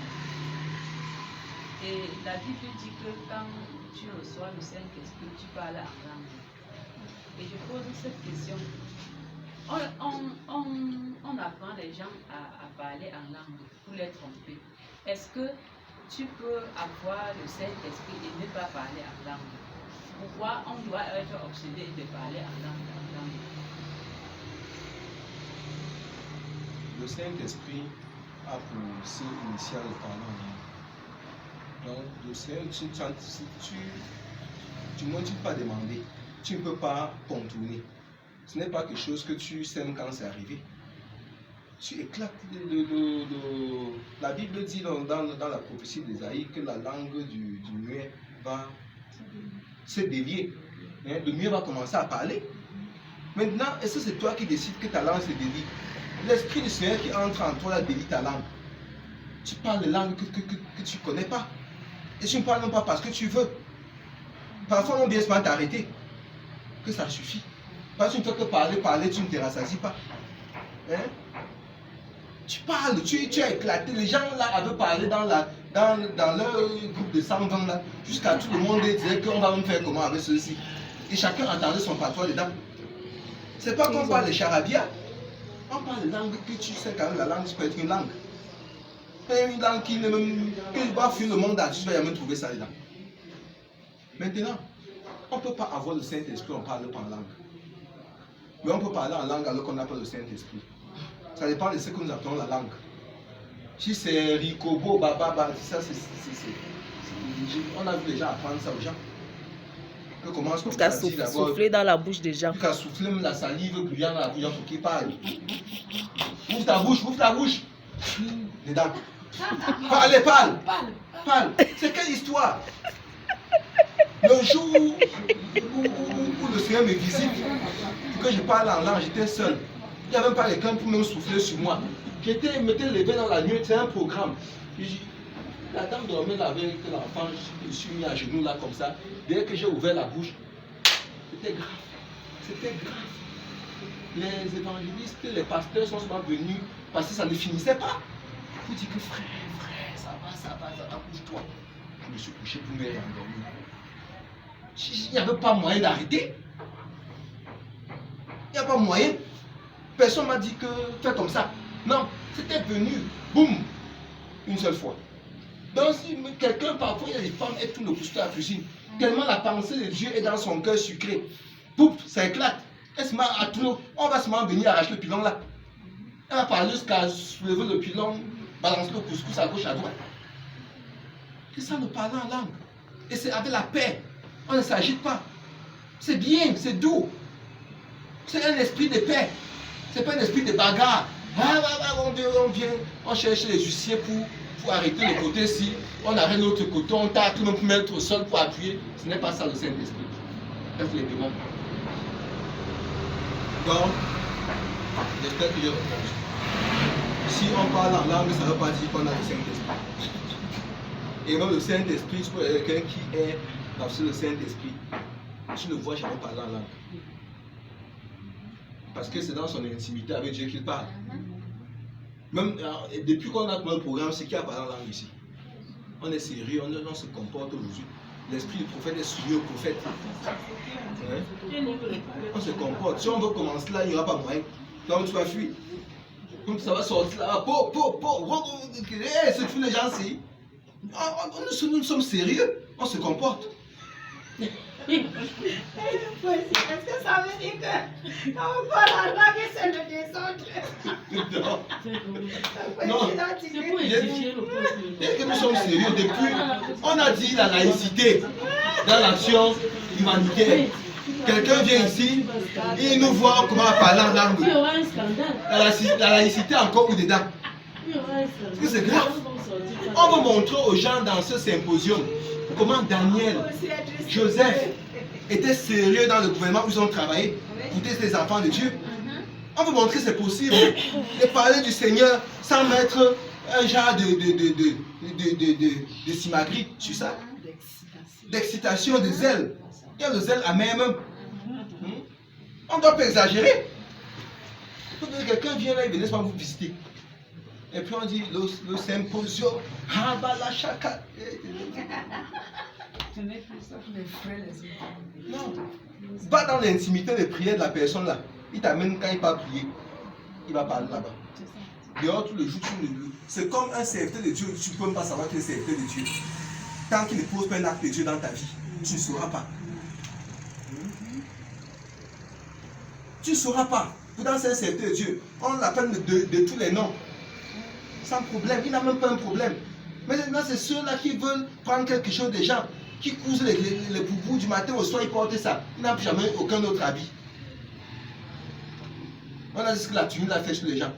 Et la Bible dit que quand tu reçois le Saint-Esprit, tu parles en langue. Et je pose cette question. On apprend les gens à parler en langue pour les tromper. Est-ce que tu peux avoir le Saint-Esprit et ne pas parler en langue? Pourquoi on doit être obsédé de parler en langue? Le Saint-Esprit a pour signe initial de parler en langue. Donc, le Saint-Esprit, tu ne peux pas demander, tu ne peux pas contourner. Ce n'est pas quelque chose que tu sèmes quand c'est arrivé. Tu éclates. La Bible dit dans la prophétie d'Ésaïe que la langue du muet va se dévier. Le muet va commencer à parler. Maintenant, est-ce que c'est toi qui décides que ta langue se dévie? L'Esprit du Seigneur qui entre en toi, dévie ta langue. Tu parles de langue que tu ne connais pas. Et tu ne parles non pas parce que tu veux. Parfois, on vient seulement t'arrêter. Que ça suffit. Parce que tu ne fais que parler, tu ne te rassasies pas. Hein? Tu parles, tu as éclaté. Les gens là avaient parlé dans leur groupe de 120 là. Jusqu'à tout le monde disait qu'on va me faire comment avec ceux-ci. Et chacun entendait son patois dedans. C'est pas qu'on parle de charabia. On parle de langue que tu sais quand même, la langue peut être une langue. Et une langue qui va fuir le monde, tu vas jamais trouver ça dedans. Maintenant, on ne peut pas avoir le Saint-Esprit, on ne parle pas en langue. Mais on peut parler en langue alors qu'on n'a pas le Saint-Esprit. Ça dépend de ce que nous appelons la langue. Si c'est Rikobo, Baba, ça on a vu les gens apprendre ça aux gens. Que commence comme ça, souffler dans la bouche des gens. Tu as soufflé la salive bruyante dans la bouche pour qu'ils parlent. Ouvre ta bouche. Dedans. Parle. C'est quelle histoire? Le jour où le Seigneur me visite, pour que je parle en langue, j'étais seul. Il n'y avait même pas quelqu'un pour me souffler sur moi. J'étais levé dans la nuit, c'était un programme. La dame dormait là avec l'enfant, je me suis mis à genoux là comme ça. Dès que j'ai ouvert la bouche, c'était grave. Les évangélistes, les pasteurs sont souvent venus parce que ça ne finissait pas. Vous dites que frère, ça va, couche-toi. Je me suis couché pour me endormir. Il n'y avait pas moyen d'arrêter. Il n'y a pas moyen. Personne m'a dit que fais comme ça. Non, c'était venu, boum, une seule fois. Donc si quelqu'un, parfois, il y a des femmes et tout le couteau à la cuisine. Tellement la pensée de Dieu est dans son cœur sucré. Boum, ça éclate. On va seulement venir arracher le pilon là. Elle va parler jusqu'à soulever le pilon, balancer le couscous à gauche, à droite. Et ça, nous parlons en langue. Et c'est avec la paix. On ne s'agite pas. C'est bien, c'est doux. C'est un esprit de paix. C'est pas un esprit de bagarre. On vient, on cherche les huissiers pour arrêter le côté-ci. On arrête l'autre côté, on tape tout le monde pour mettre au sol pour appuyer. Ce n'est pas ça le Saint-Esprit. Bref, les démons. Donc, j'espère que je réponds. Si on parle en langue, ça ne veut pas dire qu'on a le Saint-Esprit. Et même le Saint-Esprit, tu peux quelqu'un qui est dans le Saint-Esprit, tu ne vois jamais parler en langue. Parce que c'est dans son intimité avec Dieu qu'il parle. Même depuis qu'on a le programme, c'est qui a parlé en langue ici. On est sérieux, on se comporte aujourd'hui. L'esprit du prophète est souillé au prophète. Hein? On se comporte. Si on veut commencer là, il n'y aura pas moyen. Donc tu vas fuir. Donc ça va sortir là. C'est tous les gens ici. Nous sommes sérieux. On se comporte. Est-ce que ça veut dire que quand on parle en langue, c'est le désordre? Non. C'est pour édifier le peuple. Est-ce que nous sommes sérieux depuis? On a dit la laïcité dans l'action humanitaire. Quelqu'un vient ici et il nous voit comment parler en langue. Il y aura un scandale. La laïcité encore ou dedans? Il y aura un scandale. Est-ce que c'est grave? On va montrer aux gens dans ce symposium comment Daniel, Joseph étaient sérieux dans le gouvernement où ils ont travaillé pour tester les enfants de Dieu. On veut montrer que c'est possible de parler du Seigneur sans mettre un genre de simagrie sur ça. D'excitation, de zèle. Il y a le zèle amer même. On ne doit pas exagérer. Quelqu'un vient là, il venait pas vous visiter. Et puis on dit le symposium. Non. Va dans l'intimité de prière de la personne là. Il t'amène quand il va prier. Il va parler là-bas. Dehors, tout le jour, c'est comme un serviteur de Dieu. Tu ne peux même pas savoir qu'il est serviteur de Dieu. Tant qu'il ne pose pas un acte de Dieu dans ta vie, tu ne sauras pas. Tu ne sauras pas. Pourtant, c'est un serviteur de Dieu. On l'appelle de tous les noms. Sans problème. Il n'a même pas un problème. Mais maintenant, c'est ceux-là qui veulent prendre quelque chose des gens, qui cousent les boubous du matin au soir, ils portent ça. Ils n'ont jamais aucun autre habit. On a dit ce que la tunique a fait sur les gens.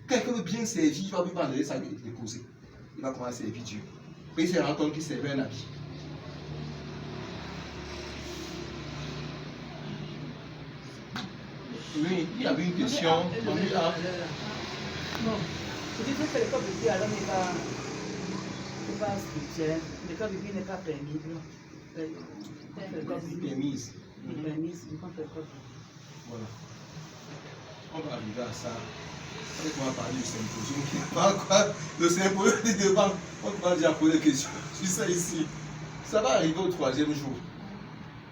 Quelqu'un veut bien servir, il va lui prendre ça et déposer. Il va commencer à servir Dieu. Puis il se rend compte qu'il servait un habit. Oui, il y avait une question. On lui a... Non, je dis que l'école biblique alors n'est pas spirituel. L'école biblique n'est pas permis. Permise. Permise, il faut faire l'école biblique. Voilà. On va arriver à ça. Avec moi parler du symposium. Pas quoi, le symposium est devant. On va déjà poser des questions. Je suis ça ici. Ça va arriver au 3e jour.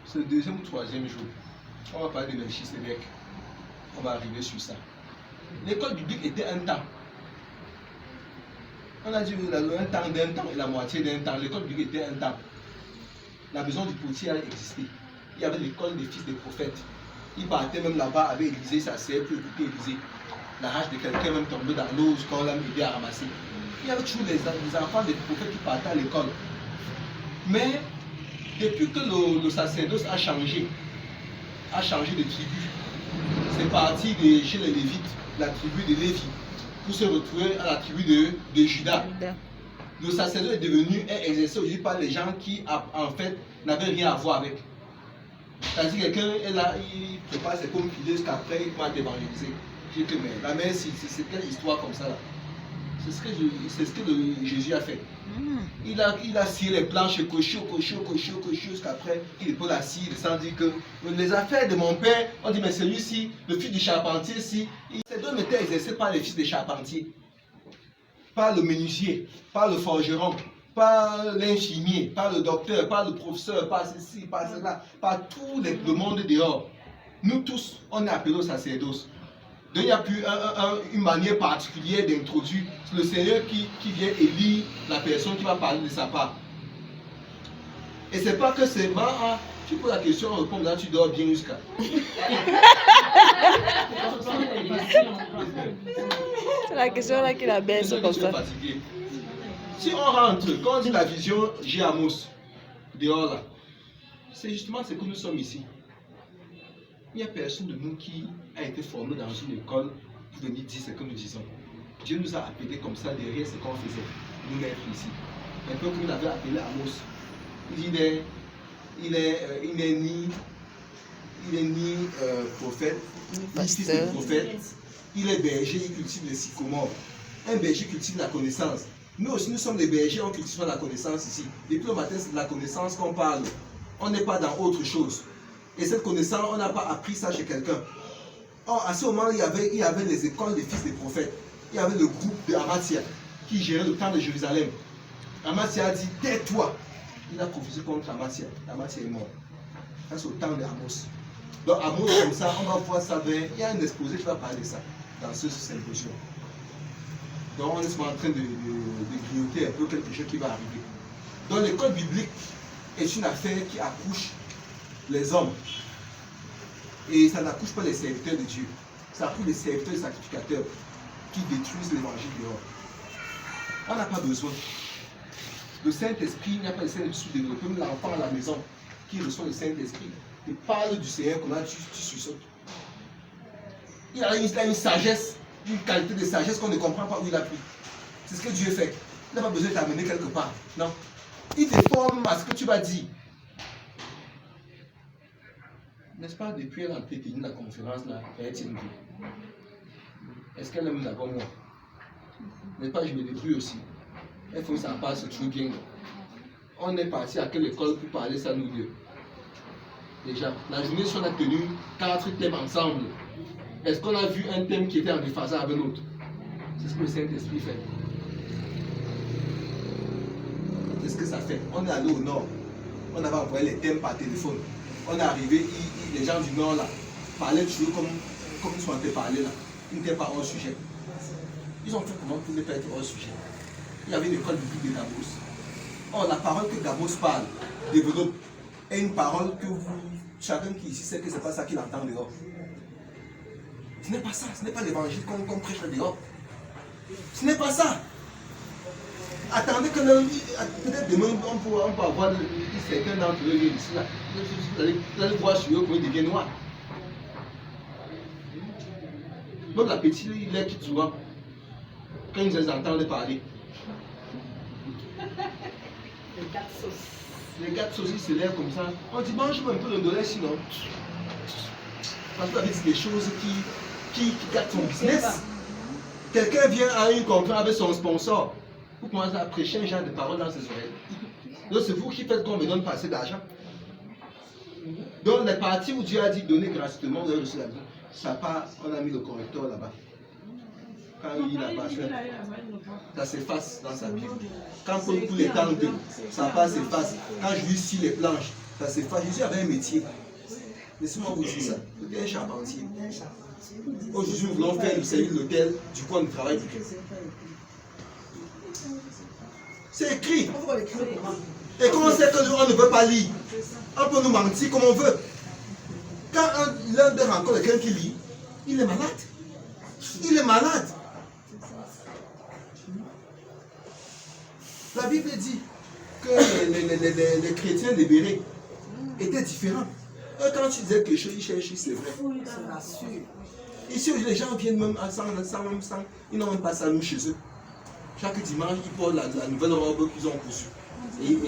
C'est le 2e ou 3e jour. On va parler de Melchisédek. On va arriver sur ça. L'école biblique était un temps. On a dit un temps d'un temps et la moitié d'un temps. L'école biblique était un temps. La maison du potier a existé. Il y avait l'école des fils des prophètes. Il partait même là-bas avec Élisée, sa sœur, pour écouter Élisée. La hache de quelqu'un même tombait dans l'eau quand on l'a aidé à ramasser. Il y avait toujours les enfants des prophètes qui partaient à l'école. Mais depuis que le sacerdoce a changé de tribu, c'est parti chez les Lévites, la tribu de Lévi, pour se retrouver à la tribu de Juda. Le sacerdoce est exercé aujourd'hui par les gens qui, en fait, n'avaient rien à voir avec. C'est-à-dire quelqu'un est là, il prépare ses pommes pilées jusqu'après, il va t'évangéliser. Je dis que mais la mère, c'est quelle histoire comme ça là? C'est ce que Jésus a fait. Il a scié les planches, cochon, jusqu'après, il peut la scier, sans dire que les affaires de mon père, on dit mais celui-ci, le fils du charpentier, si, ces deux étaient exercés par les fils des charpentiers, par le menuisier, par le forgeron, par l'infirmier, par le docteur, par le professeur, par ceci, par cela, par tout le monde dehors. Nous tous, on est appelés au sacerdoce. Donc il n'y a plus une manière particulière d'introduire. C'est le Seigneur qui vient élire la personne qui va parler de sa part. Et c'est pas que c'est marrant. Tu poses la question, on répond là, tu dors bien jusqu'à. C'est la question là qui la baisse comme ça. Si on rentre, quand on dit la vision, j'ai Amos, dehors là. C'est justement ce que nous sommes ici. Il n'y a personne de nous qui a été formé dans une école pour venir dire ce que nous disons. Dieu nous a appelés comme ça derrière ce qu'on faisait, nous mettre ici. Un peu comme il avait appelé Amos. Il n'est ni prophète, ni fils de prophète. Il est berger, il cultive les sycomores. Un berger cultive la connaissance. Nous aussi, nous sommes des bergers, on cultive la connaissance ici. Depuis le matin, c'est de la connaissance qu'on parle. On n'est pas dans autre chose. Et cette connaissance, on n'a pas appris ça chez quelqu'un. Or, à ce moment, il y avait les écoles des fils des prophètes. Il y avait le groupe de Amathia qui gérait le temple de Jérusalem. Amathia a dit, tais-toi. Il a prophétisé contre Amathia. Amathia est mort. Ça, c'est au temps d'Amos. Donc, Amos, comme ça, on va voir ça vers. Il y a un exposé qui va parler de ça dans ce symposium. Donc, on est en train de grignoter un peu quelque chose qui va arriver. Donc, l'école biblique est une affaire qui accouche les hommes. Et ça n'accouche pas les serviteurs de Dieu. Ça accouche les serviteurs et sacrificateurs qui détruisent l'évangile dehors. On n'a pas besoin. Le Saint-Esprit, il n'y a pas de Saint-Esprit développé. Même l'enfant à la maison qui reçoit le Saint-Esprit et parle du Seigneur qu'on a, tu suçotes. Il a une sagesse, une qualité de sagesse qu'on ne comprend pas où il a pris. C'est ce que Dieu fait. Il n'a pas besoin de t'amener quelque part. Non. Il te forme à ce que tu vas dire. N'est-ce pas, depuis elle a tenu la conférence là, elle tient Dieu. Est-ce qu'elle aime d'abord moi? N'est-ce pas, je me débrouille aussi. Il faut que ça passe toujours bien. On est parti à quelle école pour parler ça nous deux? Déjà, la journée, si on a tenu 4 thèmes ensemble, est-ce qu'on a vu un thème qui était en déphasage avec l'autre? C'est ce que le Saint-Esprit fait. C'est ce que ça fait. On est allé au nord. On avait envoyé les thèmes par téléphone. On est arrivé, les gens du nord là parlaient toujours comme ils sont en train de parler là. Ils n'étaient pas hors sujet. Ils ont fait comment pour ne pas être hors sujet. Il y avait une école biblique de Gamos. Or, la parole que Gamos parle, développe, est une parole que chacun qui ici sait que ce n'est pas ça qu'il entend dehors. Ce n'est pas ça, ce n'est pas l'évangile qu'on prêche dehors. Ce n'est pas ça. Attendez que peut-être demain on peut avoir certains d'entre eux ici là. Vous allez voir sur eux comment ils deviennent noirs. Donc la petite, il est qui souvent quand ils les entendent parler. Les gars de saucisses se lèvent comme ça. On dit mange-moi un peu de dollar sinon. Parce que avec des choses qui gâtent son business. Quelqu'un vient à une conférence avec son sponsor pour commencer à prêcher un genre de paroles dans ses oreilles. Donc c'est vous qui faites qu'on me donne pas assez d'argent. Donc les parties où Dieu a dit donner gratuitement, vous avez reçu l'argent. Ça part, on a mis le correcteur là-bas. Quand il lit là-bas, ça s'efface dans sa Bible. Quand pour les temps de ça passe, s'efface. Quand je lui scie les planches, ça s'efface. Jésus avait un métier. Laissez-moi vous dire ça. C'était un charpentier. Aujourd'hui, nous voulons faire le service de l'hôtel, du coup on ne travaille plus. C'est écrit. Et comment c'est que on ne veut pas lire? On peut nous mentir comme on veut. Quand l'un d'eux rencontre quelqu'un qui lit, il est malade. Il est malade. La Bible dit que les chrétiens libérés étaient différents. Et quand tu disais quelque chose, ils cherchent, c'est vrai. Ici, les gens viennent même sans ils n'ont même pas ça nous chez eux. Chaque dimanche, ils portent la nouvelle robe qu'ils ont reçue. Et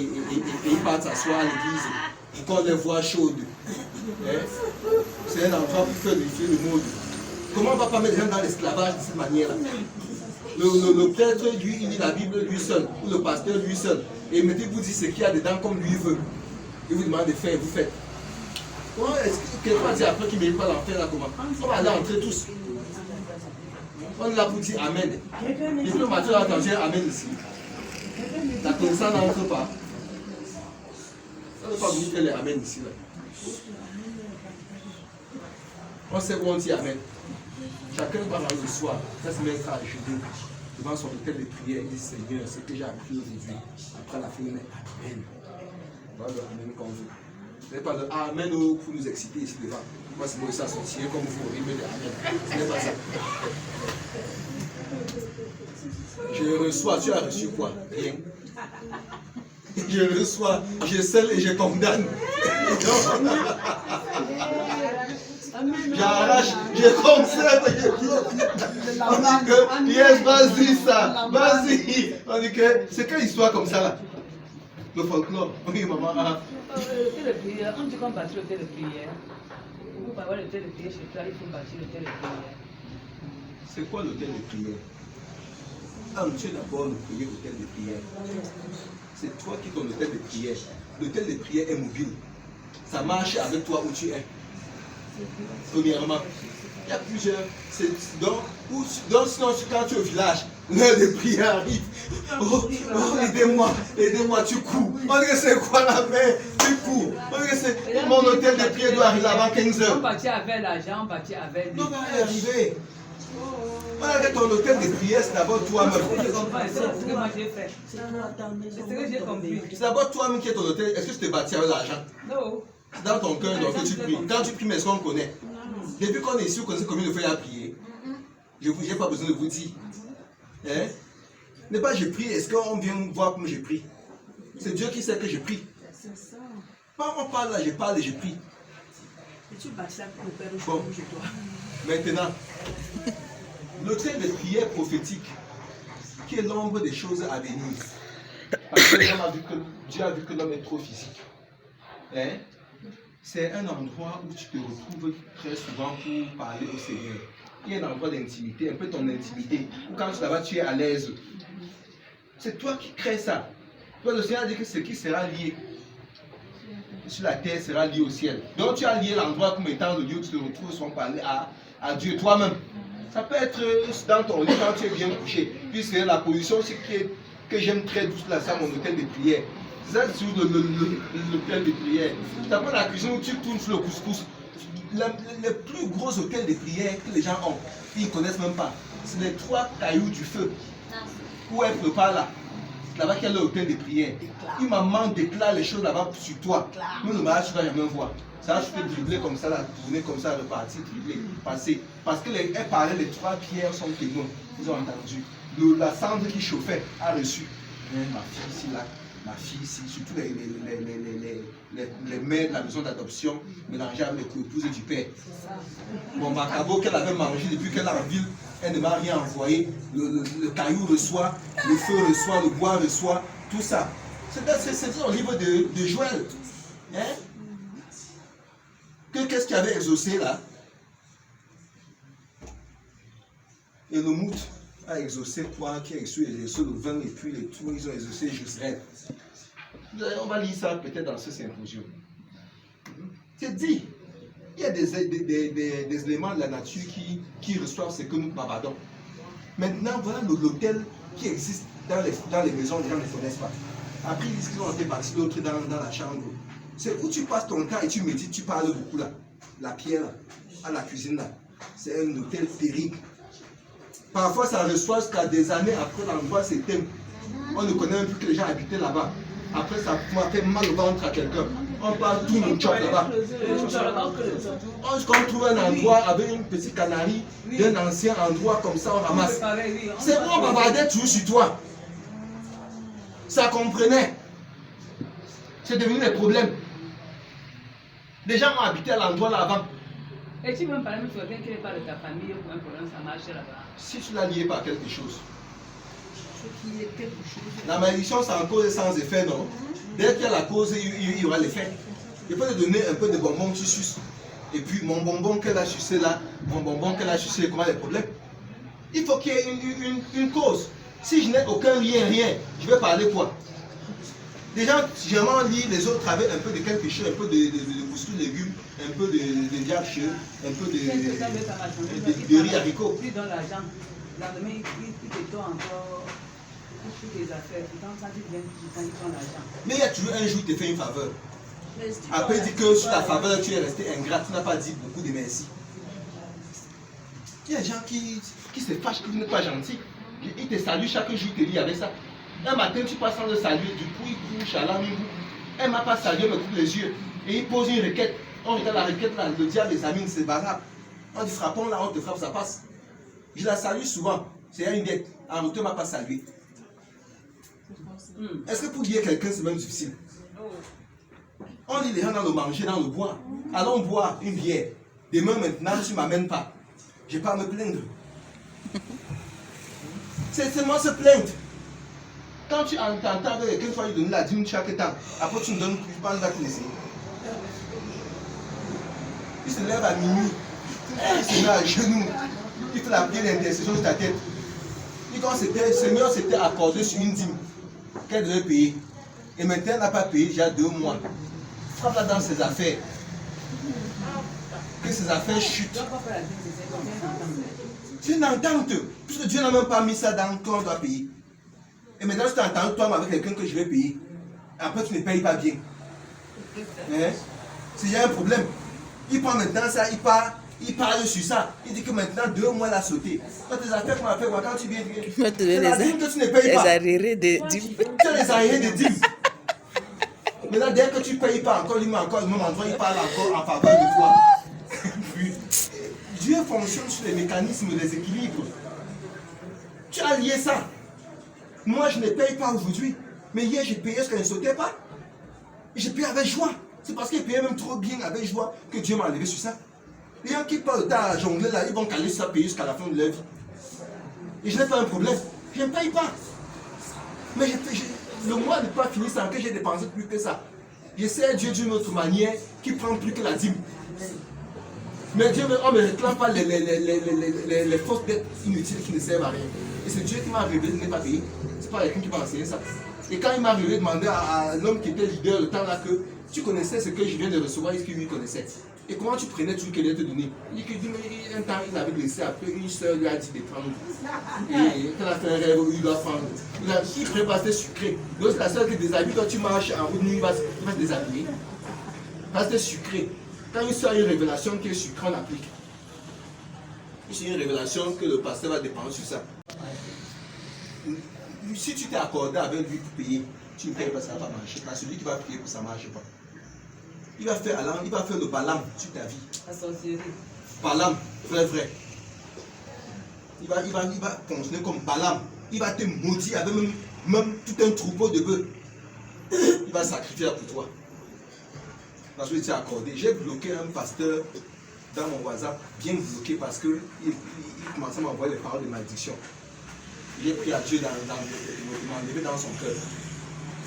ils partent s'asseoir à l'église pour qu'on les voit chaudes. C'est un endroit pour faire le monde. Comment on ne va pas mettre les gens dans l'esclavage de cette manière-là? Le prêtre, lui, il lit la Bible lui seul, ou le pasteur lui seul. Et mettez-vous dit ce qu'il y a dedans comme lui veut. Il vous demande de faire et vous faites. Comment est-ce que quelqu'un dit après qu'il ne mérite pas l'enfer là, comment? On va aller entrer tous. On est là pour dire Amen. Et puis le matin, on va entendre Amen ici. La connaissance n'entre pas. On ne peut pas venir faire les Amen ici. Là. On sait où on dit Amen. Chacun va rendre le soir, ça se mettra à genoux devant son hôtel de prière. Il dit Seigneur, ce que j'ai appris aujourd'hui, après la fin, on met Amen. Voilà le Amen qu'on veut. Ce n'est pas le Amen pour nous exciter ici devant. Moi, c'est moi, ça sortir comme vous, il met le Amen. Ce n'est pas ça. Je reçois, tu as reçu quoi? Rien. je reçois, je scelle et je condamne. J'arrache, je conserve, je bloque. On dit que, yes, vas-y ça, vas-y. On dit que, c'est quelle histoire comme ça là? Le folklore. Oui, maman. L'hôtel de prière, on dit qu'on bâtit l'hôtel de prière. Pour avoir l'hôtel de prière chez toi, il faut bâtir l'hôtel de prière. C'est quoi l'hôtel de prière? Ah, tu es d'abord le premier hôtel de prière. C'est toi qui es ton hôtel de prière. L'hôtel de prière est mobile. Ça marche avec toi où tu es. Premièrement, il y a plusieurs. Donc sinon, quand tu es au village, l'heure de prière arrive. Oh, aidez-moi, aidez-moi, tu cours. On dit que c'est quoi la main? Tu cours. On dit que c'est mon hôtel de prière doit arriver avant 15 heures. On bâtit avec l'argent, on bâtit avec. Non, on va y arriver. Voilà, ton hôtel de prière, c'est d'abord toi-même. Je comprends, c'est ce que moi j'ai fait. C'est ce que j'ai compris. C'est d'abord toi-même qui es ton hôtel. Est-ce que tu te bâtis avec l'argent? Non. C'est dans ton cœur donc que tu pries. Quand tu pries, mais est-ce qu'on connaît? Depuis qu'on est ici, vous connaissez combien de fois il y a prié? Je n'ai pas besoin de vous dire. Hein? N'est pas je prie, est-ce qu'on vient voir comme je prie? C'est Dieu qui sait que je prie. Pas on parle là, je parle et je prie. Bon. Maintenant, l'hôtel de prière prophétique, qui est l'ombre des choses à venir. Parce que Dieu a vu que l'homme est trop physique. Hein? C'est un endroit où tu te retrouves très souvent pour parler au Seigneur. Il y a un endroit d'intimité, un peu ton intimité. Quand tu là-bas, tu es à l'aise. C'est toi qui crées ça. Toi, le Seigneur a dit que ce qui sera lié sur la terre sera lié au ciel. Donc tu as lié l'endroit comme étant le lieu où tu te retrouves sans parler à Dieu toi-même. Ça peut être dans ton lit quand tu es bien couché. Puisque la position aussi que j'aime très douce là, c'est mon hôtel de prière. C'est ça sur l'hôtel de prière. Tu as pas la cuisine où tu tournes sur le couscous. Le plus gros hôtel de prière que les gens ont, ils ne connaissent même pas. C'est les 3 cailloux du feu. Où elle prépare là. Là-bas qu'il y a l'hôtel de prière. Il maman déclare les choses là-bas sur toi. Nous, le mariage, tu ne vas jamais voir. Ça, je peux dribbler comme ça, là, tourner comme ça, repartir, dribbler, passer. Parce qu'elle parlait, les 3 pierres sont témoins. Ils ont entendu. La cendre qui chauffait a reçu. Ma fille ici, là. Ma fille ici, surtout les mères de la maison d'adoption mélangées avec les épouses du père. Bon, Macabo qu'elle avait mangé depuis qu'elle est en ville, elle ne m'a rien envoyé. Le caillou reçoit, le feu reçoit, le bois reçoit, tout ça. C'est au livre de Joël. Hein? Qu'est-ce qu'il y avait exaucé là? Et le mout a exaucé quoi? Qui a exaucé le vin et puis les tours, ils ont exaucé Josrel. On va lire ça peut-être dans ce symposium. C'est dit, il y a des éléments de la nature qui reçoivent ce que nous bavardons. Maintenant, voilà l'hôtel qui existe dans les maisons, les gens ne connaissent pas. Après, ils disent qu'ils ont été bâtis, l'autre dans la chambre. C'est où tu passes ton temps et tu médites, tu parles beaucoup là. La pierre là, à la cuisine là. C'est un hôtel terrible. Parfois, ça reçoit jusqu'à des années après l'endroit s'éteint. On ne connaît même plus que les gens habitaient là-bas. Après, ça fait mal au ventre à quelqu'un. On parle tout le job là-bas. On trouve un endroit avec une petite canarie, d'un ancien endroit comme ça, on ramasse. C'est bon, on bavardait toujours sur toi. Ça comprenait. C'est devenu des problèmes. Les gens ont habité à l'endroit là avant. Et tu veux me parler de quelqu'un qui n'est pas de ta famille pour un problème, ça marche là-bas. Si tu l'as lié par quelque chose. La malédiction, c'est en cause et sans effet, non? Dès qu'il y a la cause, il y aura l'effet. Je peux te donner un peu de bonbons, tu suces. Et puis mon bonbon qu'elle a sucé là, mon bonbon qu'elle a sucé, comment les problèmes? Il faut qu'il y ait une cause. Si je n'ai aucun lien, rien, je vais parler quoi? Les gens, généralement, lisent les autres avec un peu de quelque chose, un peu de couscous, de légumes, un peu de viande, un peu de riz haricots. Puis dans l'argent, lendemain, il te donne encore toutes tes affaires. Dans ça, tu viens, quand ils prennent l'argent. Mais il y a toujours un jour, il te fait une faveur. Après, il dit que sur la faveur, tu es resté ingrat, tu n'as pas dit beaucoup de merci. Il y a des gens qui se fâchent que vous n'êtes pas gentil. Ils te saluent chaque jour, ils te lient avec ça. Un matin, tu passes sans le saluer, du coup, il couche à la mine. Elle ne m'a pas salué, me coupe les yeux. Et il pose une requête. On regarde la requête là, le diable des amis, c'est valable. On dit frappons là, on te frappe, ça passe. Je la salue souvent. C'est une dette. En retour, elle ne m'a pas salué. Est-ce que pour dire quelqu'un, c'est même difficile? On dit les gens dans le manger, dans le boire. Allons boire une bière. Demain, maintenant, tu ne m'amènes pas. Je n'ai pas à me plaindre. C'est seulement se plaindre. Quand tu entends avec quelqu'un, tu vas lui donner la dîme chaque temps. Après, tu me donnes plus, je pense qu'il va te laisser. Il se lève à minuit. Il se met à genoux. Il fait la prière d'intercession sur ta tête. Et quand le Seigneur s'était accordé sur une dîme qu'elle devait payer. Et maintenant, elle n'a pas payé déjà 2 mois. Frappe-la dans ses affaires. Que ses affaires chutent. C'est une entente. Puisque Dieu n'a même pas mis ça dans qu'on doit payer. Et maintenant, tu t'entends toi avec quelqu'un que je vais payer. Après, tu ne payes pas bien. Hein? S'il y a un problème, il prend maintenant ça, il parle sur ça. Il dit que maintenant, 2 mois, il a sauté. Quand tes affaires qu'on a fait, quand tu viens, c'est la dîme que tu ne payes pas. Les arriérés de dîmes. Tu as les arriérés de dîmes. Maintenant, dès que tu ne payes pas encore, il met encore le même endroit, il parle encore en faveur de toi. Puis, Dieu fonctionne sur les mécanismes, les équilibres. Tu as lié ça. Moi, je ne paye pas aujourd'hui. Mais hier, j'ai payé ce qu'elle ne sautait pas. Et j'ai payé avec joie. C'est parce qu'il payait même trop bien avec joie que Dieu m'a enlevé sur ça. Les gens qui parlent de temps à jongler là, ils vont caler ça payer jusqu'à la fin de leur vie. Et je n'ai pas un problème. Je ne paye pas. Mais le mois n'est pas fini sans que j'ai dépensé plus que ça. Je sais Dieu d'une autre manière qui prend plus que la dîme. Mais Dieu, on ne me réclame pas les fausses dettes inutiles qui ne servent à rien. Et c'est Dieu qui m'a révélé de ne pas payer. C'est pas quelqu'un qui m'a enseigné ça. Et quand il m'a révélé, demandé à l'homme qui était leader le temps là que tu connaissais ce que je viens de recevoir, est-ce qu'il lui connaissait? Et comment tu prenais tout ce qu'il allait te donner? Il dit un temps il avait laissé, après une soeur lui a dit de prendre. Et quand elle a fait un rêve, il doit prendre. Il prépare c'était sucré. Donc c'est la soeur qui déshabille, quand tu marches en route, il va se déshabiller. Parce que c'est sucré. Quand une soeur a une révélation qui est sucrée, on applique. C'est une révélation que le pasteur va dépendre sur ça. Si tu t'es accordé avec lui pour payer, tu ne payes pas, ça ne va pas marcher. Parce que celui qui va payer, ça ne marche pas. Il va faire le Balaam sur ta vie. La sorcellerie. Balaam, vrai. Il va fonctionner comme Balaam. Il va te maudire avec même tout un troupeau de bœufs. Il va sacrifier pour toi. Parce que tu es accordé. J'ai bloqué un pasteur dans mon WhatsApp, bien bloqué parce qu'il commençait à m'envoyer les paroles de malédiction. J'ai pris à Dieu de m'enlever dans son cœur.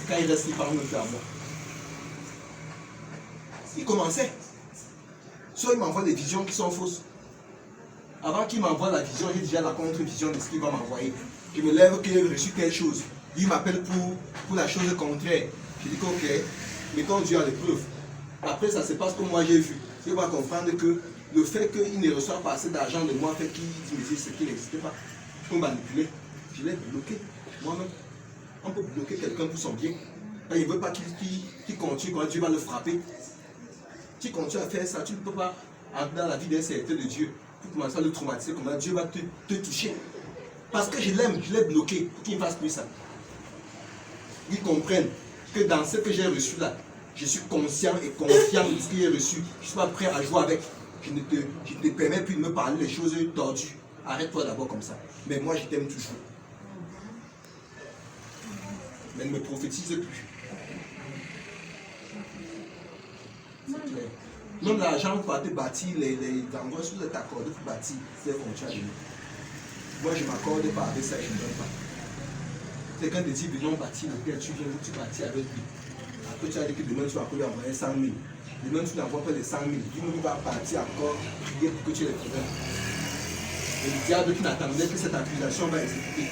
Quand il reste, il parle même plus à moi. Il commençait. Soit il m'envoie des visions qui sont fausses. Avant qu'il m'envoie la vision, j'ai déjà la contre-vision de ce qu'il va m'envoyer. Je me lève qu'il a reçu quelque chose. Il m'appelle pour la chose contraire. Je dis ok, mettons Dieu à l'épreuve. Après, ça se passe comme moi j'ai vu. Il va comprendre que le fait qu'il ne reçoit pas assez d'argent de moi fait qu'il me dit ce qui n'existait pas. Pour manipuler. Je l'ai bloqué moi-même. On peut bloquer quelqu'un pour son bien. Quand il ne veut pas qu'il continue, quand Dieu va le frapper. Tu continues à faire ça, tu ne peux pas entrer dans la vie d'un serviteur de Dieu pour commencer à le traumatiser comme ça. Dieu va te toucher. Parce que je l'aime, je l'ai bloqué pour qu'il ne fasse plus ça. Ils comprennent que dans ce que j'ai reçu là, je suis conscient et confiant de ce que j'ai reçu. Je ne suis pas prêt à jouer avec. Je ne te permets plus de me parler des choses tordues. Arrête-toi d'abord comme ça. Mais moi, je t'aime toujours. Mais ne me prophétise plus. C'est clair. Même l'argent pour te bâtir, les endroits où tu t'accordes pour bâtir, c'est comme tu as donné. Moi, je ne m'accorde pas avec ça, je ne donne pas. C'est quand tu dis, venons bâtir lequel tu viens, tu bâtis avec lui. Après, tu as dit que demain, tu vas lui envoyer 100 000. Demain, tu n'envoies pas les 100 000. Lui-même va partir encore, prier pour que tu aies les problèmes. Et le diable qui n'attendait que cette accusation va exécuter.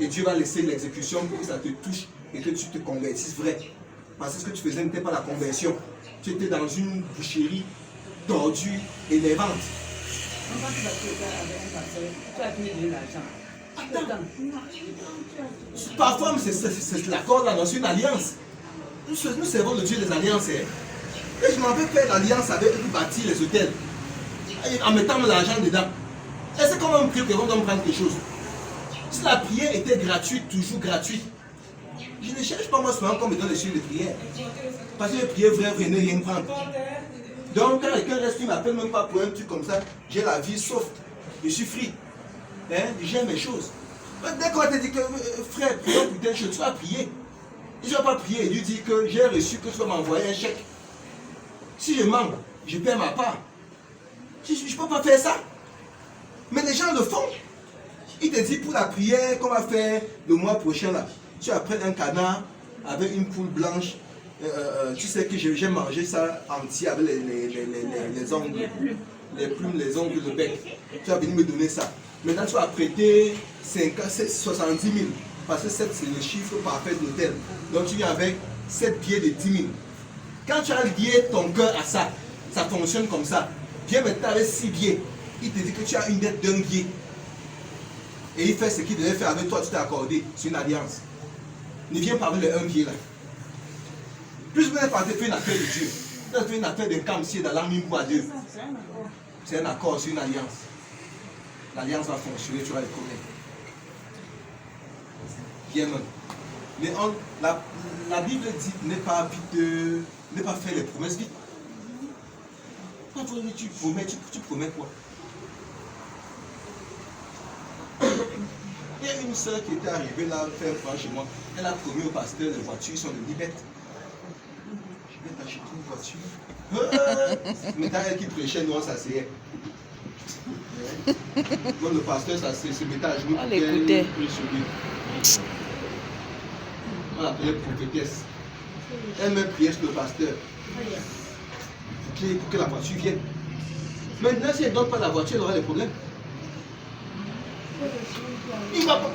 Et Dieu va laisser l'exécution pour que ça te touche et que tu te convertisses vrai. Parce que ce que tu faisais n'était pas la conversion. Tu étais dans une boucherie tordue, énervante. Quand tu vas te avec un pasteur, tu as fini de l'argent. Parfois, c'est l'accord là, c'est une alliance. Nous servons le Dieu des alliances. Et je m'en vais faire l'alliance avec eux pour bâtir les hôtels. En mettant l'argent dedans. Est-ce qu'on va me prier qu'on va me prendre quelque chose? Si la prière était gratuite, toujours gratuite, je ne cherche pas moi seulement qu'on me donne les choses de prière. Parce que les prières vraies, ne rien prendre. Donc quand quelqu'un reste, il ne m'appelle même pas pour un truc comme ça, j'ai la vie sauf. Je suis free. J'aime mes choses. Dès qu'on t'a dit que frère, prions pour telle chose, tu vas prier. Je ne vais pas prier et lui dire que j'ai reçu que tu vas m'envoyer un chèque. Si je manque, je perds ma part. Je ne peux pas faire ça. Mais les gens le font. Il te dit pour la prière qu'on va faire le mois prochain là, tu apprends un canard avec une poule blanche. Tu sais que j'ai mangé ça entier avec les ongles, les plumes, les ongles, le bec. Tu vas venir me donner ça. Maintenant tu vas prêter 70 000 parce que 7 c'est le chiffre parfait de l'hôtel. Donc tu viens avec 7 billets de 10 000. Quand tu as lié ton cœur à ça, ça fonctionne comme ça. Viens maintenant avec 6 billets. Il te dit que tu as une dette d'un billet. Et il fait ce qu'il devait faire avec toi, tu t'es accordé. C'est une alliance. Ne viens pas avec le 1 billet là. Plus vous n'êtes pas fait une affaire de Dieu. Vous avez fait une affaire d'un camsier dans l'âme pour à Dieu. C'est un accord, c'est une alliance. L'alliance va fonctionner, tu vas le connaître. Viens même. Mais la Bible dit n'est pas faire les promesses vite. Quand tu promets, tu promets quoi? Il y a une soeur qui était arrivée là faire un point chez moi. Elle a promis au pasteur les voitures sont de Libet. Je vais t'acheter une voiture. Maintenant elle qui prêchait, nous on s'asseyait. Quand le pasteur se mettait à genoux. On l'écoutait. On l'appelait prophétesse. Elle me priait sur le pasteur. Pour que la voiture vienne. Maintenant, si elle ne donne pas la voiture, elle aura des problèmes. Il va pas...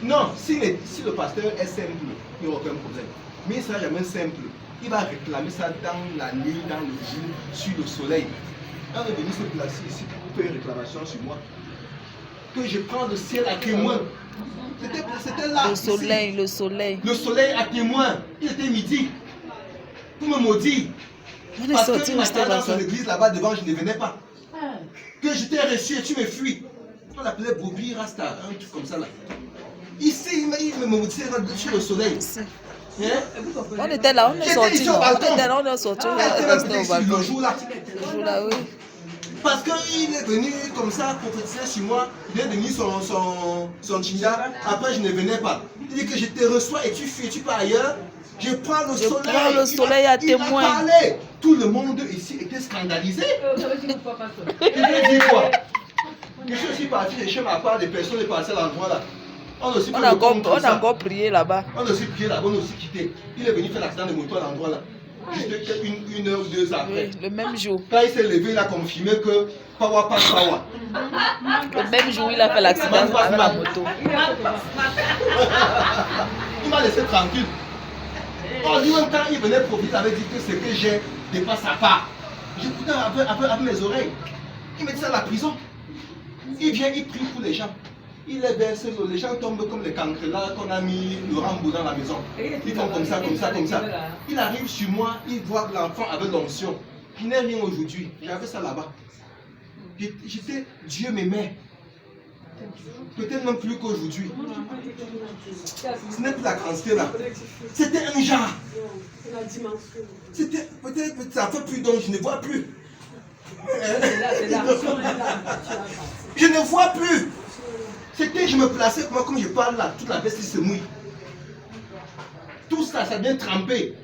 Non, si le pasteur est simple, il n'y aura aucun problème. Mais il ne sera jamais simple. Il va réclamer ça dans la nuit, dans le jour, sur le soleil. On est venu se placer ici pour faire une réclamation sur moi. Que je prends le ciel à témoin. C'était là. Le soleil, ici. le soleil. Le soleil à témoin. Il était midi. Pour me maudire. On est Parce sorti, que on était dans là. son église là-bas devant, je ne venais pas. Que je t'ai reçu et tu me fuis. On l'appelait Bobby Rasta, un truc comme ça là. Ici, il me maudissait sur le soleil. Hein? On était là, on est J'étais sorti. ici au On balcon. était là, on est sorti. On Elle est était resté même au ici balcon. le jour là. Le jour là, oui. Parce qu'il est venu comme ça, prophétiser sur moi. Il est venu son chinga. Après, je ne venais pas. Il dit que je te reçois et tu fuis, tu pars ailleurs. Je prends le soleil. Prends le soleil à témoin. Il a parlé. Tout le monde ici était scandalisé. Il a dit quoi? Je suis aussi parti chez ma part des personnes et passées à l'endroit là. On a encore prié là-bas. On a aussi prié là-bas, on a aussi quitté. Il est venu faire l'accident de moto à l'endroit là. Juste une heure ou 2 heures après. Oui, le même jour. Quand il s'est levé, il a confirmé que Power passe Power. Le même jour, il a fait l'accident avec la moto. Il m'a laissé tranquille. En lui-même, quand il venait profiter, il avait dit que ce que j'ai dépasse sa part. J'écoutais avec mes oreilles. Il me dit ça à la prison. Il vient, il prie pour les gens. Il les verse, les gens tombent comme les cancres là qu'on a mis le Rambo dans la maison. Ils font comme ça, comme ça, comme ça. Il arrive sur moi, il voit l'enfant avec l'onction. Je n'ai rien aujourd'hui. J'avais ça là-bas. J'étais, Dieu m'aimait. Peut-être même plus qu'aujourd'hui. Ce n'est plus la quantité là. C'était un genre. C'était peut-être, ça fait plus donc je ne vois plus. Je ne vois plus. C'était, je me plaçais comme je parle là, toute la veste se mouille. Tout ça, ça vient tremper.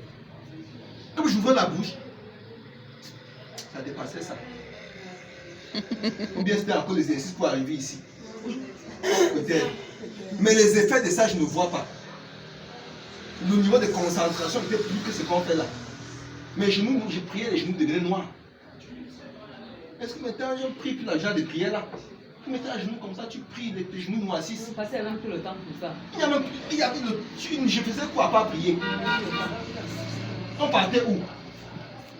Comme j'ouvrais la bouche, ça dépassait ça. Ou bien c'était encore les exercices pour arriver ici. Peut-être. Mais les effets de ça, je ne vois pas. Le niveau de concentration était plus que ce qu'on fait là. Mes genoux, je priais, les genoux devenaient noirs. Est-ce que maintenant je prie plus la genre de prière là? Tu mets à genoux comme ça, tu pries, tes genoux noircissent. Vous passez même tout le temps pour ça. Je faisais quoi à pas prier? On partait où?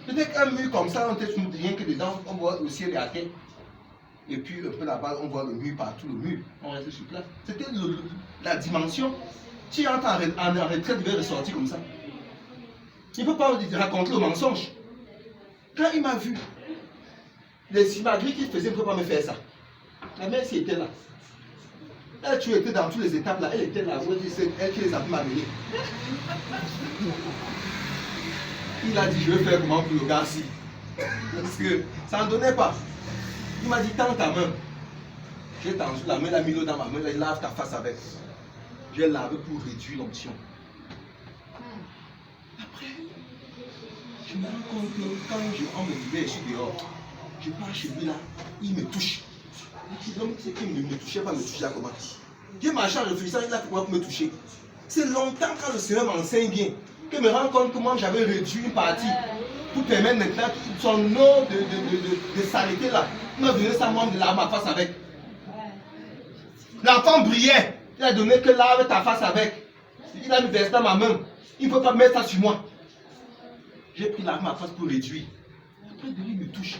Peut-être qu'un mur comme ça, on était sur rien que dedans, on voit le ciel et la terre. Et puis un peu là-bas, on voit le mur partout, le mur. On restait sur place. C'était la dimension. Si on entre en retraite, il va ressortir comme ça. Il ne peut pas raconter le mensonge. Quand il m'a vu, les imageries qu'il faisait ne peut pas me faire ça. La mère, si elle était là. Elle, tu étais dans toutes les étapes là. Elle était là. C'est elle qui les a pu m'amener. Il a dit, je vais faire comment pour le gars-ci. Parce que ça n'en donnait pas. Il m'a dit, tends ta main. J'ai tendu la main, il a mis l'eau dans ma main, là, il lave ta face avec. j'ai lavé pour réduire l'onction. Après, je me rends compte que quand on me libère, je suis dehors. Je pars chez lui là, il me touche. Donc, c'est qu'il ne me touchait pas, me touchait à comment? J'ai marché en réfléchissant, il a fait comment pour me toucher. C'est longtemps quand le Seigneur m'enseigne bien que je me rends compte comment j'avais réduit une partie pour permettre maintenant que son nom de saleté là, il m'a donné sa membre de l'arme à face avec. L'enfant brillait, il a donné que l'arme ta face avec. Il a mis versé dans ma main, il ne peut pas mettre ça sur moi. J'ai pris l'arme à face pour réduire. Après, il me touche.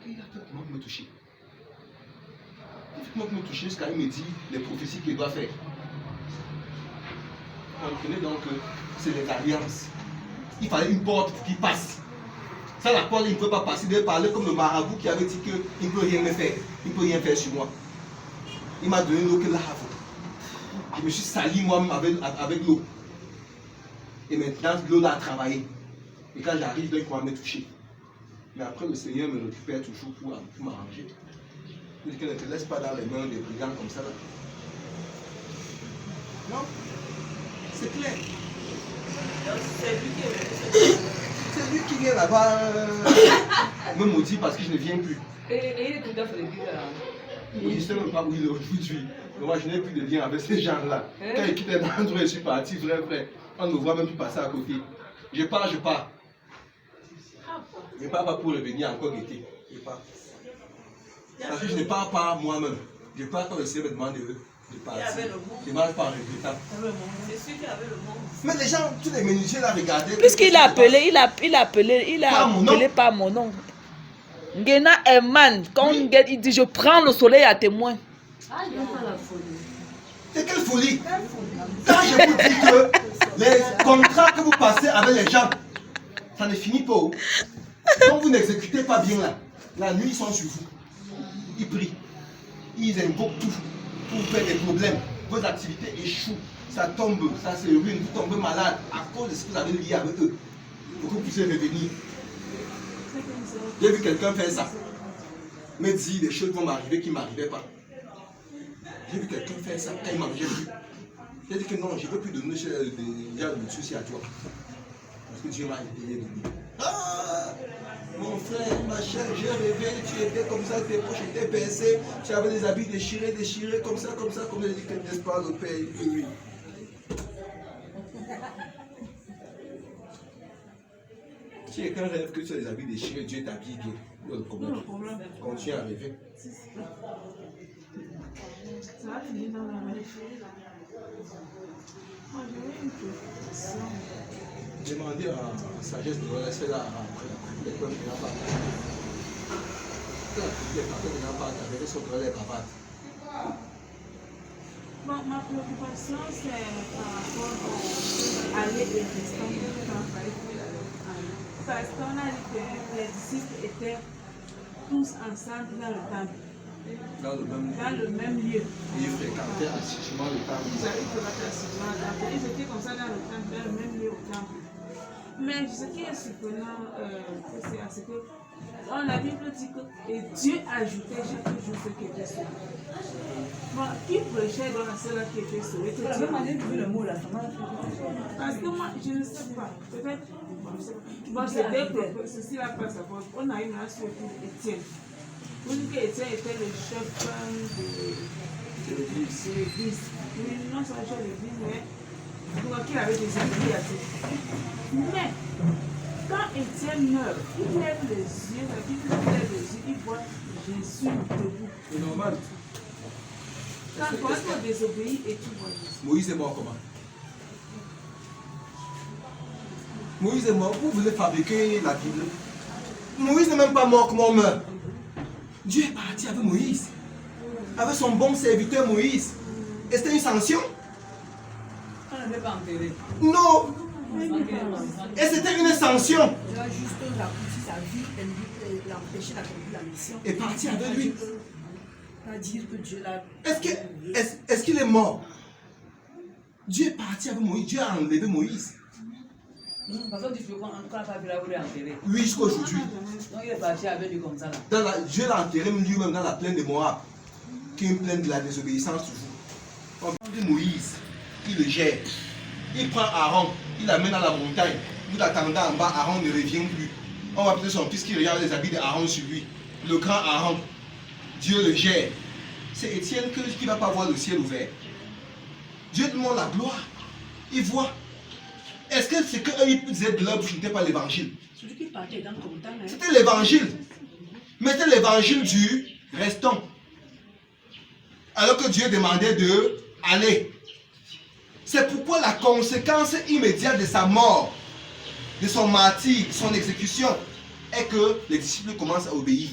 Il a fait comment me toucher. Il a fait comment me toucher jusqu'à il me dit les prophéties qu'il doit faire. Vous comprenez donc que c'est les alliances. Il fallait une porte pour qu'il passe. Ça, la porte, il ne peut pas passer. Il devait parler comme le marabout qui avait dit qu'il ne peut rien me faire. Il ne peut rien faire sur moi. Il m'a donné l'eau que lave. Je me suis sali moi-même avec l'eau. Et maintenant, l'eau là a travaillé. Et quand j'arrive, il va me toucher. Mais après, le Seigneur me récupère toujours pour m'arranger. Il dit que ne te laisse pas dans les mains des brigands comme ça. Là. Non, c'est clair. C'est lui qui vient là-bas me maudit parce que je ne viens plus. Et il est tout à fait l'église là. Je ne sais même pas où il est aujourd'hui. Moi, je n'ai plus de lien avec ces gens-là. Quand ils quittent l'endroit, je suis parti, vrai. On ne me voit même plus passer à côté. Je pars. Je ne pars pas pour revenir encore guetter. Je pars. Parce que je ne pars pas moi-même. Je pars quand le Seigneur me demande de partir. Je ne marche pas en regrettant. C'est sûr qu'il y avait le monde. Mais les gens, tous les menuisiers là, regardaient. Puisqu'il a appelé par mon nom. Ngena Eman, quand il dit je prends le soleil à témoin. C'est quelle folie! Quand je vous dis que les contrats que vous passez avec les gens, ça ne finit pas. Quand vous n'exécutez pas bien là, la nuit ils sont sur vous. Ils prient. Ils invoquent tout pour vous faire des problèmes. Vos activités échouent. Ça tombe, ça se ruine, vous tombez malade à cause de ce que vous avez lié avec eux. Pour que vous puissiez revenir. J'ai vu quelqu'un faire ça. Me dit des choses vont m'arriver qui ne m'arrivaient pas. J'ai vu quelqu'un faire ça quand il m'a vu. J'ai dit que non, je ne veux plus donner le souci à toi. Parce que Dieu m'a payé de lui. Ah, mon frère, ma chère, j'ai rêvé, tu étais comme ça, tes poches étaient percées, tu avais des habits déchirés, comme ça, comme je dis que n'est-ce pas le Père, oui. Si quelqu'un rêve que tu as des habits déchirés, Dieu t'habille bien. Il y a le problème. Continue à rêver. Ça va finir dans la même. Moi, j'avais une question. Demandez à sagesse de laisser là après. L'école ne va pas. Les papas ne vont pas avec son relais papa. Bon, ma préoccupation, c'est par rapport à aller et restant. Parce qu'on a dit que les disciples étaient tous ensemble dans le temple. Dans le même lieu. Ils fréquentaient assidûment le temple. Ils étaient comme ça dans le temple, dans le même lieu au temple. Mais ce qui est surprenant, c'est que la Bible dit que et Dieu ajoutait chaque jour ce qui était sauvé. Bon, qui prêchait dans ceux-là qui étaient sauvés? Parce que moi, je ne sais pas. Peut-être. Bon, c'est dès que ceci là passe à force. On a eu une sur Étienne. Vous dites qu'Étienne était le chef de l'église. Oui, non, c'est le chef de l'église, mais qu'il avait des ennemis à tout. Mais, quand Étienne meurt, il lève les yeux, la Bible lève les yeux, il voit Jésus debout. C'est normal. Quand on désobéit et tu vois Jésus. Moïse est mort comment? Moïse est mort. Vous voulez fabriquer la Bible? Moïse n'est même pas mort comme on meurt. Dieu est parti avec Moïse. Avec son bon serviteur Moïse. Et c'était une sanction? On n'avait pas enterré. Non. Et c'était une sanction. Dieu a juste raccourci sa vie et l'empêcher d'accomplir la mission. Et parti avec lui. À dire que Dieu l'a. Est-ce qu'il est mort? Dieu est parti avec Moïse. Dieu a enlevé Moïse. Parce que tu peux quand la famille l'a voulu enterrer. Oui, jusqu'aujourd'hui. Donc il est parti avec lui comme ça là. Dieu l'a enterré lui-même dans la plaine de Moab, qui est une plaine de la désobéissance toujours. On parle de Moïse. il le gère. Il prend Aaron, il l'amène à la montagne. Vous attendez en bas, Aaron ne revient plus. On va appeler son fils qui regarde les habits d'Aaron sur lui. Le grand Aaron, Dieu le gère. C'est Étienne qui ne va pas voir le ciel ouvert. Dieu demande la gloire. Il voit. Est-ce que c'est qu'eux ils disaient de leur bouche n'était pas l'évangile? Celui qui partait dans ton temps. Hein. C'était l'évangile. Mais c'était l'évangile du restant. Alors que Dieu demandait de aller. C'est pourquoi la conséquence immédiate de sa mort, de son martyre, de son exécution, est que les disciples commencent à obéir.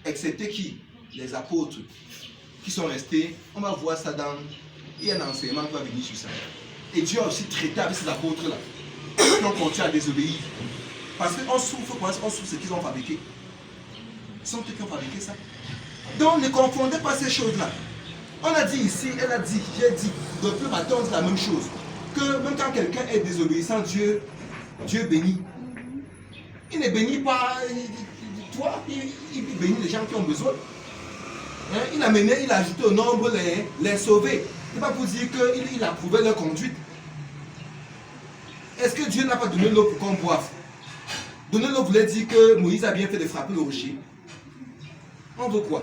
Excepté qui? Les apôtres qui sont restés. On va voir ça dans... Il y a un enseignement qui va venir sur ça. Et Dieu a aussi traité avec ces apôtres-là qui ont continué à désobéir. Parce qu'on souffre, on souffre ce qu'ils ont fabriqué. Ce sont eux qui ont fabriqué ça. Donc ne confondez pas ces choses-là. On a dit ici, elle a dit, j'ai dit, depuis le matin on dit la même chose. Que même quand quelqu'un est désobéissant, Dieu bénit. Il ne bénit pas toi, il bénit les gens qui ont besoin. Hein? Il a ajouté au nombre les sauvés. Ce n'est pas pour dire qu'il approuvait leur conduite. Est-ce que Dieu n'a pas donné l'eau pour qu'on boive? Donner l'eau voulait dire que Moïse a bien fait de frapper le rocher. On veut quoi?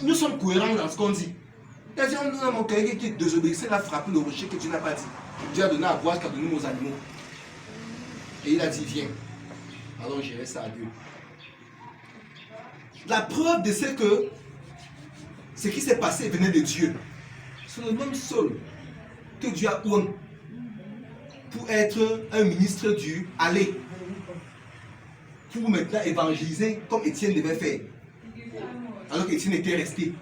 Nous sommes cohérents dans ce qu'on dit. C'est-à-dire, on a mon collègue qui est désobéissant, il a frappé le rocher que Dieu n'a pas dit. Dieu a donné à boire ce qu'a donné aux animaux. Et il a dit, viens. Alors j'irai ça à Dieu. La preuve de ce qui s'est passé venait de Dieu. C'est le même sol que Dieu a oint pour être un ministre du aller. Pour maintenant évangéliser comme Étienne devait faire. Alors qu'Étienne était resté.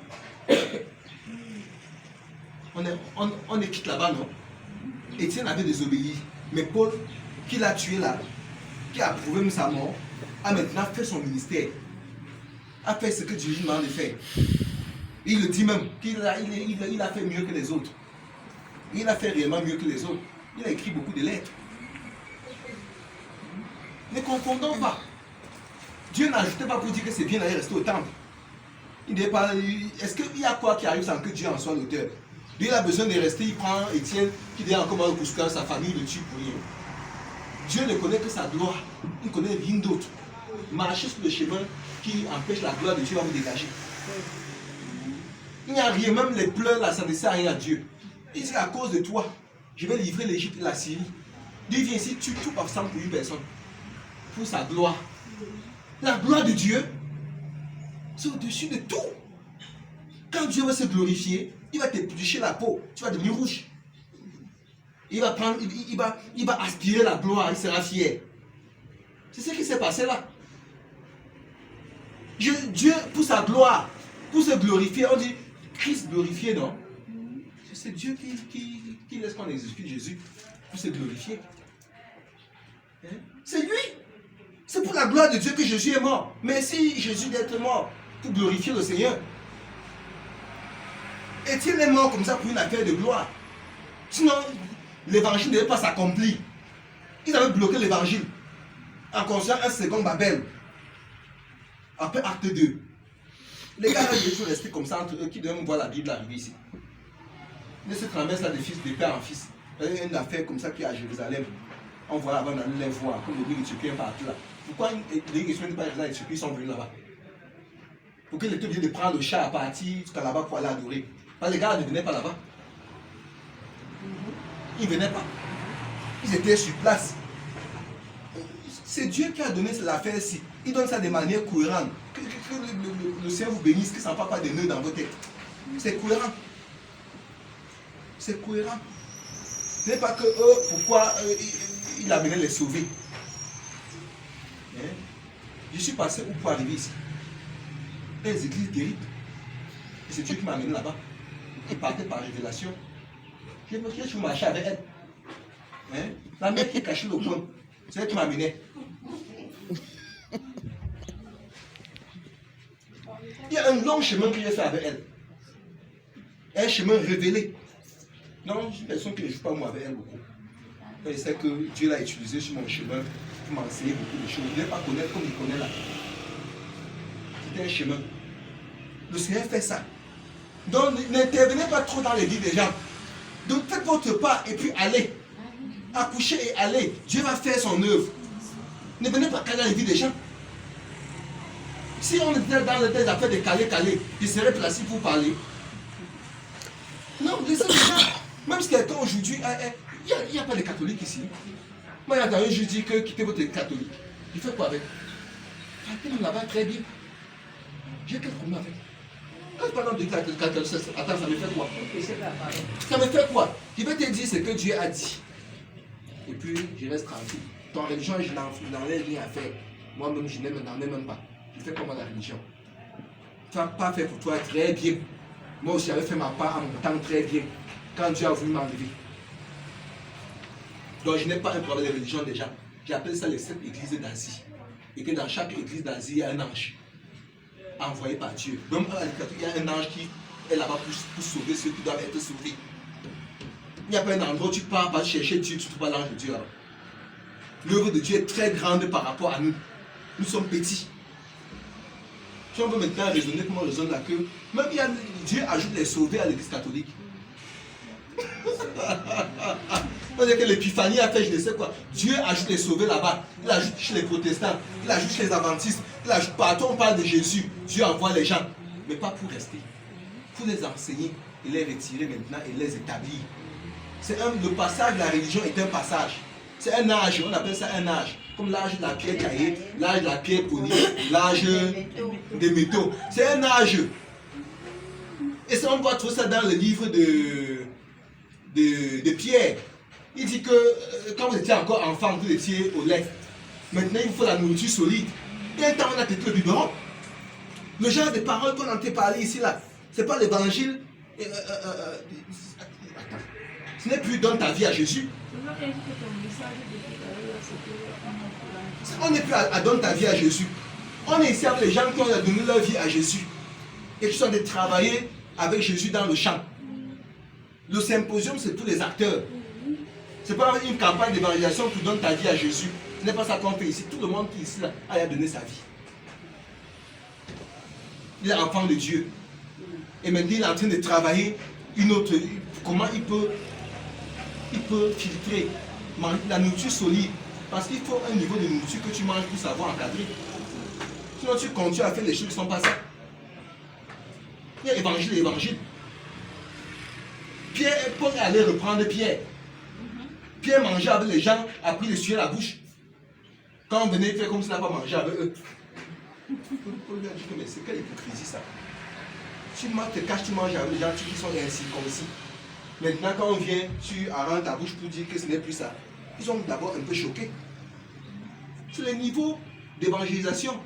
On est quitte là-bas, non? Étienne avait désobéi. Mais Paul, qui l'a tué là, qui a approuvé sa mort, a maintenant fait son ministère. A fait ce que Dieu lui demande de faire. Et il le dit même qu'il a fait mieux que les autres. Il a fait réellement mieux que les autres. Il a écrit beaucoup de lettres. Ne confondons pas. Dieu n'ajoutait pas pour dire que c'est bien d'aller rester au temple. Est-ce qu'il y a quoi qui arrive sans que Dieu en soit l'auteur? Dieu a besoin de rester, il prend Étienne qui devient encore mal bousculé, sa famille le tue pour rien. Dieu ne connaît que sa gloire. Il ne connaît rien d'autre. Marchez sur le chemin qui empêche la gloire de Dieu à vous dégager. Il n'y a rien, même les pleurs là, ça ne sert à rien à Dieu. Il dit à cause de toi, je vais livrer l'Égypte et la Syrie. Dieu vient ici, tue tout par 100 pour une personne. Pour sa gloire. La gloire de Dieu, c'est au-dessus de tout. Quand Dieu va se glorifier, il va t'éplucher la peau, tu vas devenir rouge. Il va aspirer la gloire, il sera fier. C'est ce qui s'est passé là. Dieu, pour sa gloire, pour se glorifier, on dit Christ glorifié, non? C'est Dieu qui laisse qu'on exécute Jésus pour se glorifier. Hein? C'est lui. C'est pour la gloire de Dieu que Jésus est mort. Mais si Jésus d'être mort pour glorifier le Seigneur, Étienne est mort comme ça pour une affaire de gloire. Sinon, l'évangile ne devait pas s'accomplir. Ils avaient bloqué l'évangile en construisant un second Babel. Après acte 2. Les gars, ils sont restés comme ça entre eux qui devaient voir la Bible arriver ici. Ils se transmettent là de fils de père en fils. Il y a une affaire comme ça qui est à Jérusalem. On voit là-bas dans les voies, comme les Éthiopiens partout là. Pourquoi les Éthiopiens ne sont pas restés ils sont venus là-bas? Pour que les Éthiopiens viennent de prendre le chat à partir jusqu'à là-bas pour aller adorer. Parce que les gars ne venaient pas là-bas. Ils ne venaient pas. Ils étaient sur place. C'est Dieu qui a donné cette affaire-ci. Il donne ça de manière cohérente. Que le Seigneur vous bénisse, que ça ne fasse pas de nœuds dans vos têtes. C'est cohérent. C'est cohérent. Ce n'est pas que eux, pourquoi il a venu les sauver. Hein? Je suis passé où pour arriver ici? Les églises terribles. Et c'est Dieu qui m'a amené là-bas. Il partait par révélation. Je marchais avec elle. Hein? La mère qui est cachée au coin, c'est elle qui m'a amené. Il y a un long chemin que j'ai fait avec elle. Un chemin révélé. Non, je suis une personne qui ne joue pas moi avec elle beaucoup. Je sais que Dieu l'a utilisé sur mon chemin pour m'enseigner beaucoup de choses. Je ne vais pas connaître comme il connaît là. C'était un chemin. Le Seigneur fait ça. Donc n'intervenez pas trop dans les vies des gens. Donc faites votre part et puis allez. Accouchez et allez. Dieu va faire son œuvre. Ne venez pas dans les vies des gens. Si on était dans les affaires de caler, je serais placé pour parler. Non, laissez les gens. Même si quelqu'un aujourd'hui, il n'y a pas de catholiques ici. Moi, il y a un juge dit que quittez votre catholique. Il fait quoi avec? Il là-bas très bien. J'ai quel problème avec? Quand je parle de catholique, attends, ça me fait quoi? Ça me fait quoi? Je vais te dire ce que Dieu a dit. Et puis, je reste tranquille. Ton religion, je n'en ai rien à faire. Moi-même, je n'en ai même pas. Je fais comme la religion. Tu n'as pas fait pour toi très bien. Moi aussi, j'avais fait ma part en mon temps très bien. Quand Dieu a voulu m'enlever. Donc, je n'ai pas un problème de religion déjà. J'appelle ça les 7 églises d'Asie. Et que dans chaque église d'Asie, il y a un ange envoyé par Dieu. Même à l'Écriture, il y a un ange qui est là-bas pour sauver ceux qui doivent être sauvés. Il n'y a pas un endroit où tu pars pas chercher Dieu, tu ne trouves pas l'ange de Dieu là-bas. L'œuvre de Dieu est très grande par rapport à nous. Nous sommes petits. Si on veut maintenant raisonner comme on raisonne là, que même Dieu ajoute les sauvés à l'église catholique. On dit que l'épiphanie a fait je ne sais quoi. Dieu ajoute les sauvés là-bas. Il ajoute chez les protestants. Il ajoute chez les adventistes. Il ajoute partout. On parle de Jésus. Dieu envoie les gens. Mais pas pour rester. Pour les enseigner et les retirer maintenant et les établir. Le passage de la religion est un passage. C'est un âge. On appelle ça un âge. Comme l'âge de la pierre caillée, l'âge de la pierre polie, l'âge des métaux. C'est un âge. Et ça, on voit tout ça dans le livre de Pierre. Il dit que quand vous étiez encore enfant, vous étiez au lait. Maintenant, il faut la nourriture solide. Et un temps, on a têté le biberon. Le genre de paroles qu'on entend parler ici, là, ce n'est pas l'évangile. Ce n'est plus donne ta vie à Jésus. On n'est plus à donner ta vie à Jésus. On est ici avec les gens qui ont donné leur vie à Jésus. Et qui sont de travailler avec Jésus dans le champ. Le symposium, c'est pour les acteurs. Ce n'est pas une campagne d'évangélisation pour donner ta vie à Jésus. Ce n'est pas ça qu'on fait ici. Tout le monde qui est ici là, a donné sa vie. Il est enfant de Dieu. Et maintenant, il est en train de travailler une autre. Comment il peut filtrer la nourriture solide. Parce qu'il faut un niveau de nourriture que tu manges pour savoir encadrer. Sinon, tu continues à faire les choses qui ne sont pas ça. Il y a évangile et évangile. Paul est allé reprendre Pierre. Pierre mangeait avec les gens, a pris les sujets à la bouche. Quand on venait faire comme s'il n'a pas mangé avec eux. Paul lui a dit que mais c'est quelle hypocrisie ça. Tu te caches, tu manges avec les gens qui sont ainsi comme ci. Maintenant quand on vient, tu arranges ta bouche pour dire que ce n'est plus ça. Ils sont d'abord un peu choqués. Sur le niveau d'évangélisation.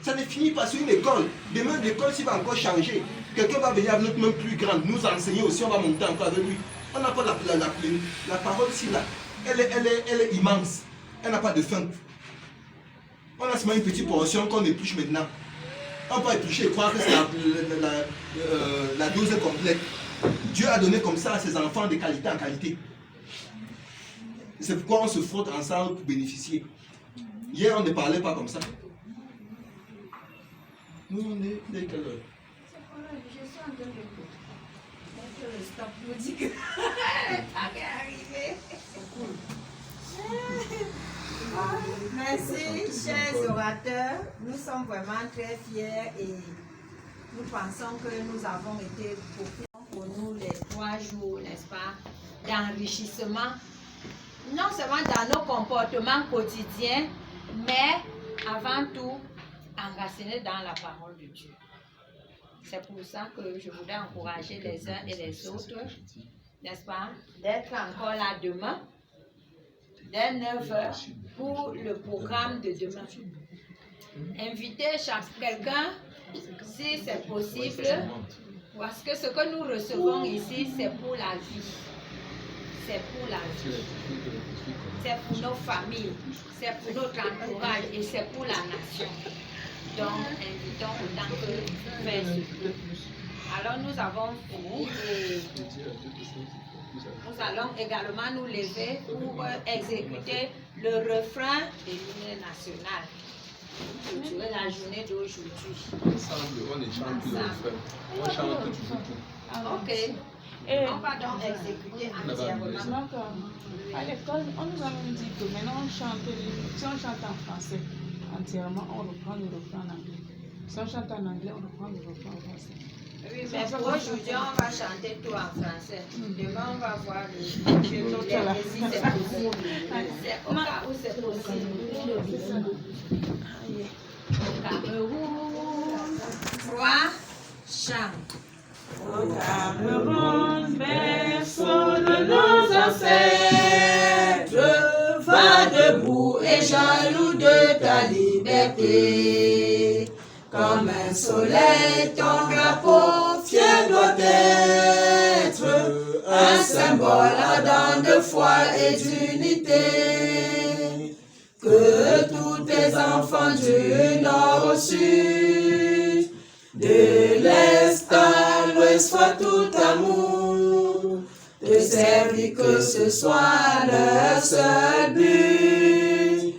Ça ne finit pas sur une école. Demain, l'école, s'il va encore changer, quelqu'un va venir avec notre main plus grande, nous enseigner aussi, on va monter encore avec lui. On n'a pas la parole ici, là. Elle est immense. Elle n'a pas de fin. On a seulement une petite portion qu'on épluche maintenant. On peut éplucher et croire que c'est la dose complète. Dieu a donné comme ça à ses enfants de qualité en qualité. C'est pourquoi on se frotte ensemble pour bénéficier. Hier, on ne parlait pas comme ça. Nous, on est de quelle heure? Je suis en train de mettre le stop pour dire que le temps est arrivé. Merci, chers orateurs. Nous sommes vraiment très fiers et nous pensons que nous avons été pour nous les 3 jours, n'est-ce pas, d'enrichissement, non seulement dans nos comportements quotidiens, mais avant tout, enracinés dans la parole de Dieu. C'est pour ça que je voudrais encourager les uns et les autres, n'est-ce pas, d'être encore là demain, dès 9h, pour le programme de demain. Invitez quelqu'un, si c'est possible, parce que ce que nous recevons ici, c'est pour la vie. C'est pour la vie. C'est pour nos familles, c'est pour notre entourage et c'est pour la nation. Donc, invitons autant que faire ce peu. Alors, nous avons fini et nous allons également nous lever pour exécuter le refrain de l'hymne national. clôturer la journée d'aujourd'hui. Ensemble, on ne chante plus le refrain. On chante toujours tout. Ok. Et On va donc exécuter entièrement. donc, à l'école, on nous a même dit que maintenant, si on chante en français entièrement, on reprend le refrain en anglais. Si on chante en anglais, on reprend le refrain en français. Oui, mais pour aujourd'hui, on va chanter tout en français. Demain, on va voir le si c'est possible. C'est au cas où c'est possible. Cameroun, 3, chant. Au Cameroun, berceau de nos ancêtres, Va debout et jaloux de ta liberté. Comme un soleil, ton drapeau fier doit être un symbole ardent de foi et d'unité. Que tous tes enfants du nord au sud, de l'est à l'ouest, soient tout amour, de servir que ce soit leur seul but,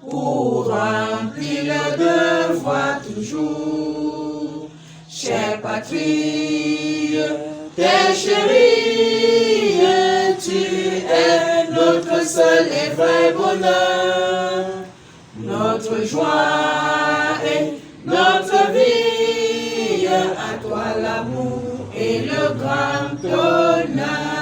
pour remplir leur devoir toujours. Chère patrie, t'es chérie, tu es notre seul et vrai bonheur, notre joie et notre vie, à toi l'amour et le grand honneur.